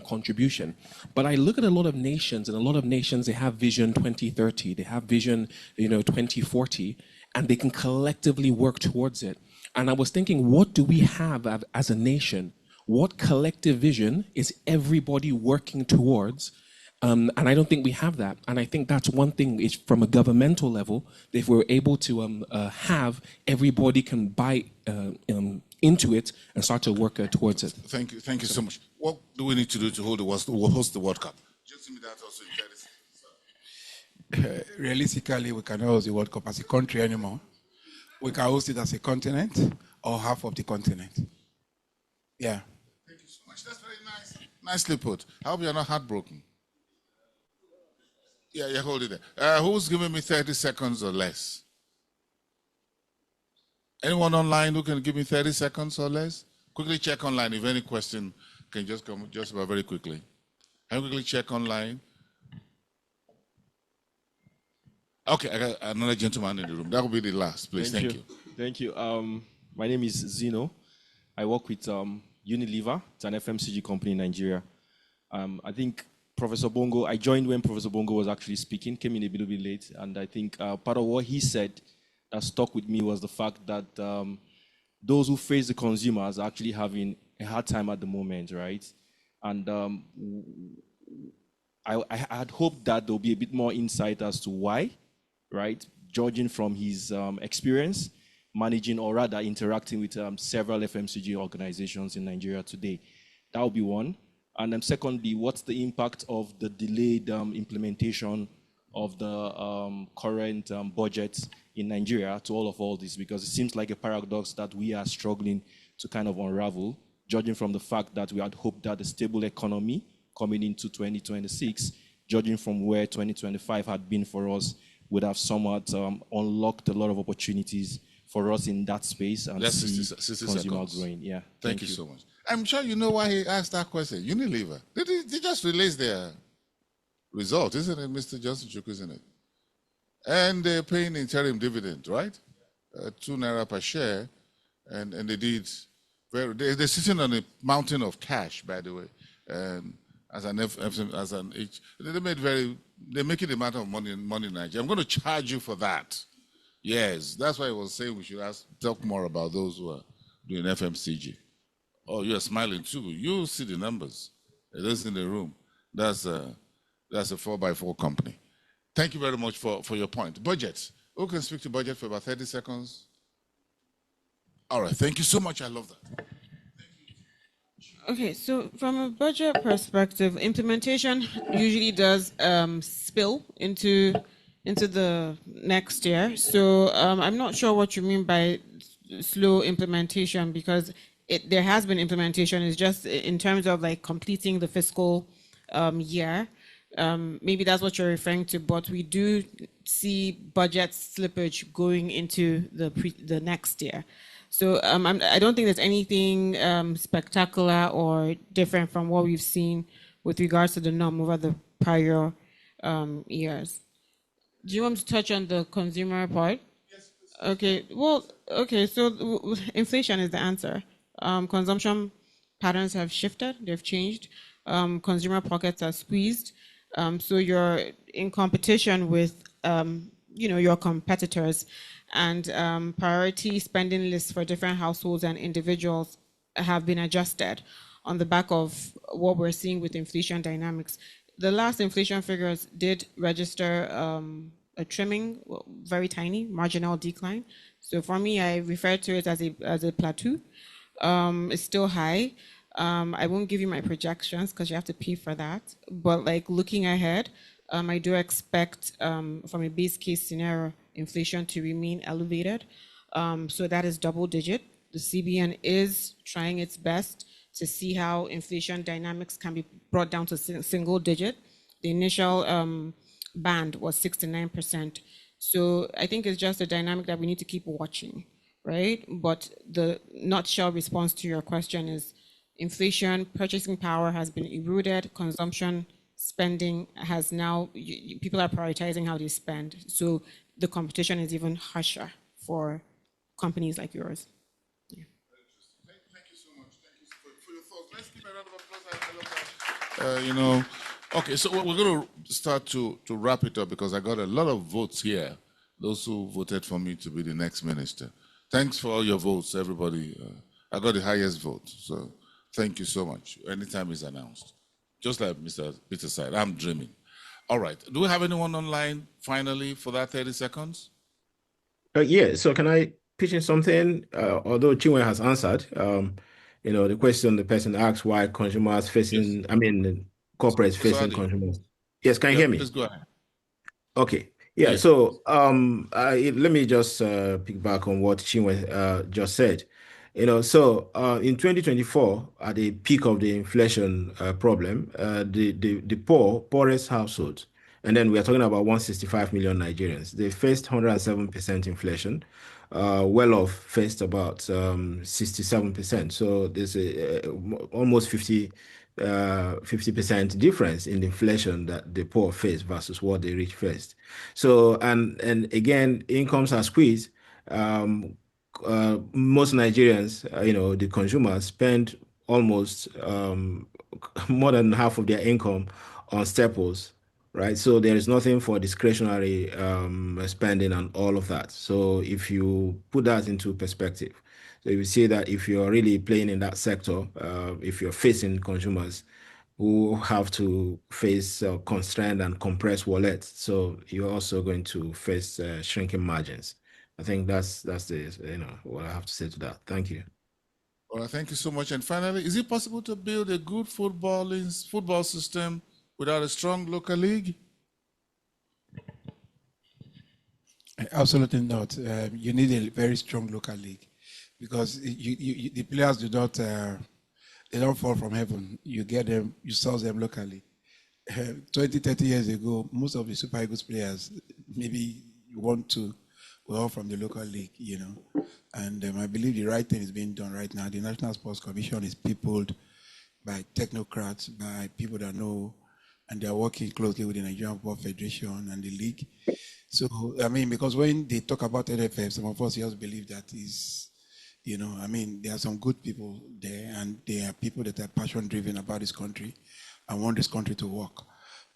contribution. But I look at a lot of nations, and a lot of nations, they have Vision 2030, they have Vision 2040, and they can collectively work towards it. And I was thinking, what do we have as a nation? What collective vision is everybody working towards? And I don't think we have that. And I think that's one thing is from a governmental level, if we're able to have, everybody can buy into it and start to work towards it. Thank you so much. What do we need to do to host the World Cup? Just give me that also in 30 seconds. Realistically, we cannot host the World Cup as a country anymore. We can host it as a continent or half of the continent. Yeah. Thank you so much. That's very nice. Nicely put. I hope you're not heartbroken. Yeah, hold it there. Who's giving me 30 seconds or less? Anyone online who can give me 30 seconds or less? Quickly check online. If any question can just come just about very quickly. Can you quickly check online? Okay, I got another gentleman in the room. That will be the last, please. Thank you. Thank you. My name is Zeno. I work with Unilever. It's an FMCG company in Nigeria. I think Professor Bongo, I joined when Professor Bongo was actually speaking, came in a little bit late, and I think part of what he said that stuck with me was the fact that those who face the consumers are actually having a hard time at the moment, right? And I had hoped that there'll be a bit more insight as to why, right? Judging from his experience, managing or rather interacting with several FMCG organizations in Nigeria today. That would be one. And then secondly, what's the impact of the delayed implementation of the current budget in Nigeria to all this? Because it seems like a paradox that we are struggling to kind of unravel, judging from the fact that we had hoped that a stable economy coming into 2026, judging from where 2025 had been for us, would have somewhat unlocked a lot of opportunities for us in that space and see consumer growing. Yeah. Thank you so much. I'm sure you know why he asked that question. Unilever. They just released their result, isn't it, Mr. Johnson Chukwu, isn't it? And they're paying interim dividend, right? 2 naira per share. And they did they're sitting on a mountain of cash, by the way. And they're making a matter of money in Nigeria. I'm going to charge you for that. Yes, that's why I was saying we should talk more about those who are doing FMCG. Oh, you're smiling too. You see the numbers. Those in the room. That's a 4x4 company. Thank you very much for your point. Budget. Who can speak to budget for about 30 seconds? All right. Thank you so much. I love that. Okay, so from a budget perspective, implementation usually does spill into the next year. So I'm not sure what you mean by slow implementation, because there has been implementation. It's just in terms of like completing the fiscal year. Maybe that's what you're referring to, but we do see budget slippage going into the next year. So I don't think there's anything spectacular or different from what we've seen with regards to the norm over the prior years. Do you want me to touch on the consumer part? Yes, please. Okay. Well, okay. So inflation is the answer. Consumption patterns have shifted. They've changed. Consumer pockets are squeezed. So you're in competition with, your competitors, and priority spending lists for different households and individuals have been adjusted. on the back of what we're seeing with inflation dynamics. The last inflation figures did register a trimming, well, very tiny, marginal decline. So for me, I refer to it as a plateau. It's still high. I won't give you my projections because you have to pay for that. But like looking ahead, I do expect from a base case scenario, inflation to remain elevated. So that is double digit. The CBN is trying its best to see how inflation dynamics can be brought down to single digit. The initial band was 6 to 9%. So I think it's just a dynamic that we need to keep watching, right? But the nutshell response to your question is inflation, purchasing power has been eroded, consumption, spending has now, people are prioritizing how they spend. So the competition is even harsher for companies like yours. Okay, so we're going to start to wrap it up because I got a lot of votes here, those who voted for me to be the next minister. Thanks for all your votes, everybody. I got the highest vote, so thank you so much. Anytime it's announced. Just like Mr. Peter said, I'm dreaming. All right, do we have anyone online finally for that 30 seconds? Yeah, so can I pitch in something? Although Chinwe has answered, the question the person asked why consumers facing, corporates facing consumers. Yes, can you hear me? Please go ahead. Okay. Yeah, Yes. so let me just pick back on what Chinwe just said. In 2024, at the peak of the inflation problem, the poorest households, and then we are talking about 165 million Nigerians, they faced 107% inflation. Well-off faced about 67%. So there's almost 50% difference in the inflation that the poor face versus what the rich faced. So, and again, incomes are squeezed. Most Nigerians, the consumers spend almost more than half of their income on staples, right? So there is nothing for discretionary spending and all of that. So if you put that into perspective, so you see that if you're really playing in that sector, if you're facing consumers who have to face constrained and compressed wallets, so you're also going to face shrinking margins. I think that's what I have to say to that. Thank you. Well, thank you so much. And finally, is it possible to build a good football system without a strong local league? Absolutely not. You need a very strong local league because the players they don't fall from heaven. You get them, you source them locally. 20, 30 years ago, most of the Super Eagles players, maybe you want to, were all from the local league, And I believe the right thing is being done right now. The National Sports Commission is peopled by technocrats, by people that know, and they are working closely with the Nigerian Football Federation and the league. So, because when they talk about NFF, some of us just believe that is, there are some good people there, and there are people that are passion-driven about this country and want this country to work,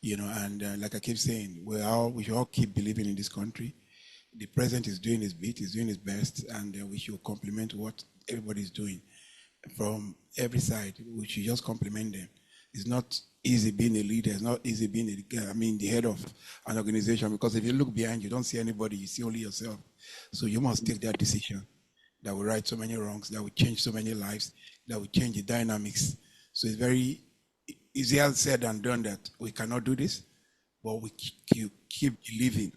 and like I keep saying, we should all keep believing in this country. The president is doing his bit, he's doing his best, and we should compliment what everybody is doing from every side. We should just compliment them. It's not easy being a leader. It's not easy being the head of an organization, because if you look behind, you don't see anybody, you see only yourself. So you must take that decision that will right so many wrongs, that will change so many lives, that will change the dynamics. So it's very easier said than done that we cannot do this, but we keep believing.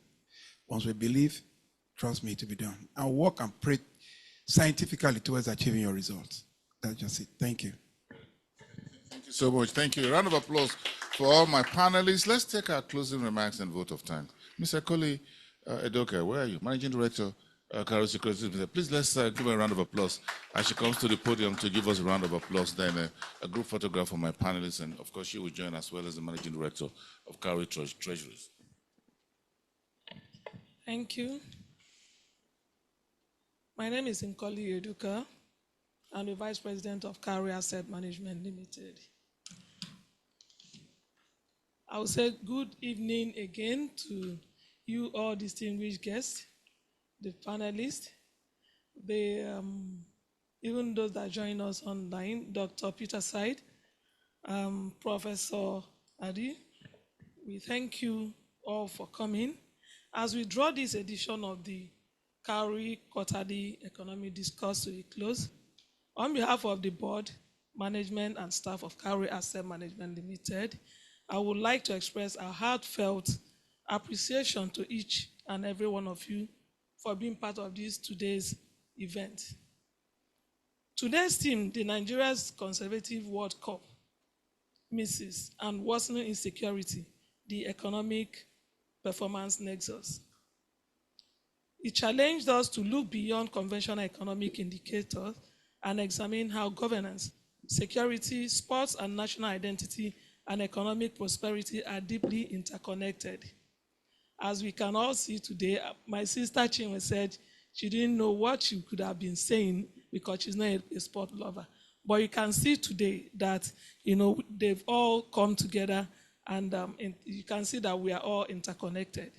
Once we believe, trust me, it will be done. And work and pray scientifically towards achieving your results. That's just it. Thank you. Thank you so much. Thank you. A round of applause for all my panelists. Let's take our closing remarks and vote of thanks. Mr. Koli Edoka, where are you? Managing Director, Cowry Security. Please let's give her a round of applause as she comes to the podium to give us a round of applause. Then a group photograph for my panelists, and of course she will join as well as the Managing Director of Cowry Treasuries. Thank you. My name is Nkoli Edoka. I'm the Vice President of Cowry Asset Management Limited. I will say good evening again to you all distinguished guests, the panelists, even those that join us online, Dr. Peter Side, Professor Adi, we thank you all for coming. As we draw this edition of the Cowry Quarterly Economic Discourse to a close, on behalf of the board, management, and staff of Cowry Asset Management Limited, I would like to express our heartfelt appreciation to each and every one of you for being part of today's event. Today's theme, the Nigeria's Conservative World Cup, misses and worsening insecurity, the economic performance nexus. It challenged us to look beyond conventional economic indicators and examine how governance, security, sports and national identity, and economic prosperity are deeply interconnected. As we can all see today, my sister Chinwe said she didn't know what she could have been saying because she's not a sport lover. But you can see today that, they've all come together and you can see that we are all interconnected.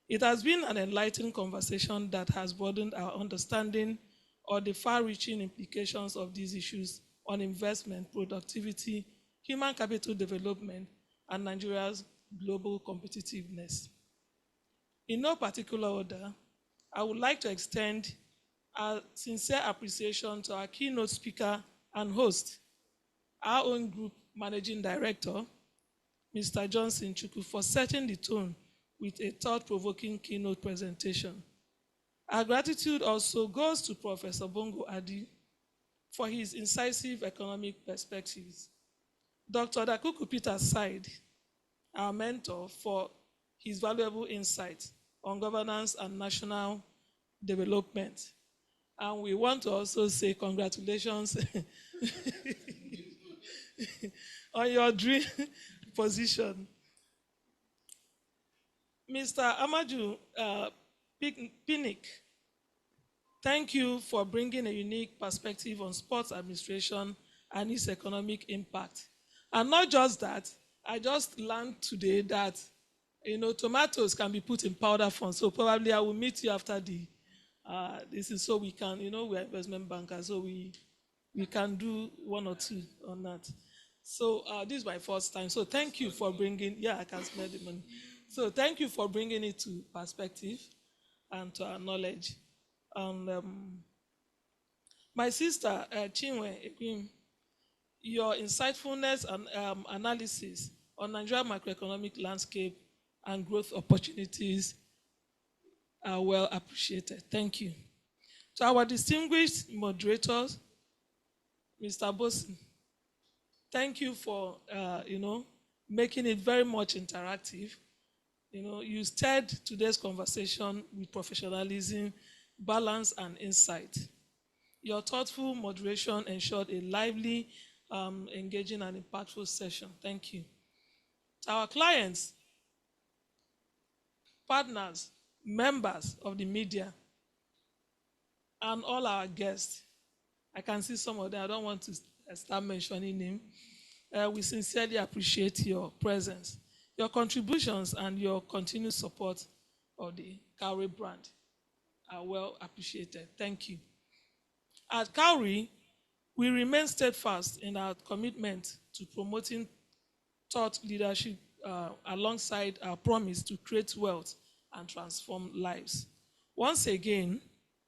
It has been an enlightening conversation that has broadened our understanding of the far-reaching implications of these issues on investment, productivity, human capital development, and Nigeria's global competitiveness. In no particular order, I would like to extend our sincere appreciation to our keynote speaker and host, our own group managing director, Mr. Johnson Chukwu, for setting the tone with a thought-provoking keynote presentation. Our gratitude also goes to Professor Bongo Adi for his incisive economic perspectives. Dr. Dakuku Peter Said, our mentor, for his valuable insights on governance and national development. And we want to also say congratulations on your dream position. Mr. Amaju Pinnick, thank you for bringing a unique perspective on sports administration and its economic impact. And not just that, I just learned today that tomatoes can be put in powder form. So probably I will meet you after this is so we can, we're investment bankers, so we can do one or two on that. So this is my first time. So thank you for bringing, I can smell the money. So thank you for bringing it to perspective and to our knowledge. And my sister, Chinwe Ekwim, your insightfulness and analysis on Nigerian macroeconomic landscape and growth opportunities are well appreciated. Thank you. To our distinguished moderators, Mr. Bosin, thank you for, making it very much interactive. You stirred today's conversation with professionalism, balance, and insight. Your thoughtful moderation ensured a lively, engaging, and impactful session. Thank you. To our clients, partners, members of the media, and all our guests, I can see some of them, I don't want to start mentioning names. We sincerely appreciate your presence, your contributions, and your continued support of the Cowry brand are well appreciated. Thank you. At Cowry, we remain steadfast in our commitment to promoting thought leadership alongside our promise to create wealth and transform lives. Once again,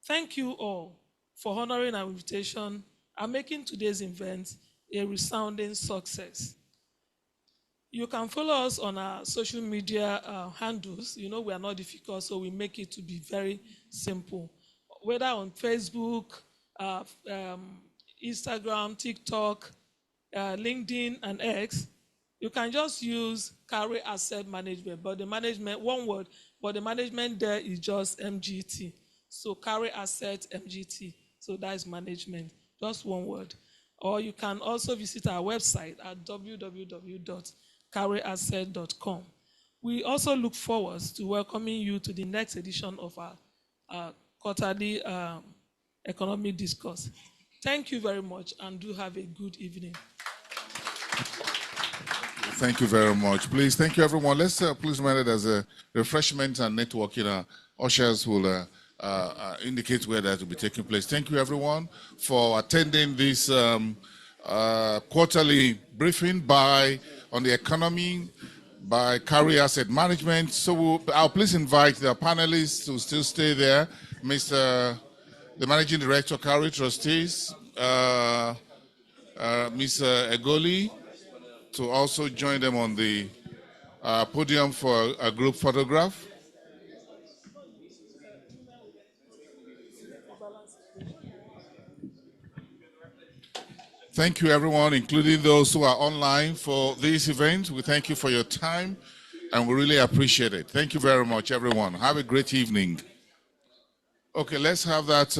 thank you all for honoring our invitation and making today's event a resounding success. You can follow us on our social media handles. We are not difficult, so we make it to be very simple. Whether on Facebook, Instagram, TikTok, LinkedIn, and X, you can just use Cowry Asset Management, but the management, one word, but the management there is just MGT. So Cowry Asset MGT. So that is management, just one word. Or you can also visit our website at www.cowryasset.com. We also look forward to welcoming you to the next edition of our quarterly economic discourse. Thank you very much, and do have a good evening. Thank you very much. Please, thank you, everyone. Let's please remember there's a refreshment and networking. Ushers will indicate where that will be taking place. Thank you, everyone, for attending this quarterly briefing on the economy by Cowry Asset Management. So I'll please invite the panelists to still stay there. The Managing Director, Cowry Trustees, Ms. Egoli, to also join them on the podium for a group photograph. Thank you, everyone, including those who are online for this event. We thank you for your time, and we really appreciate it. Thank you very much, everyone. Have a great evening. Okay, let's have that.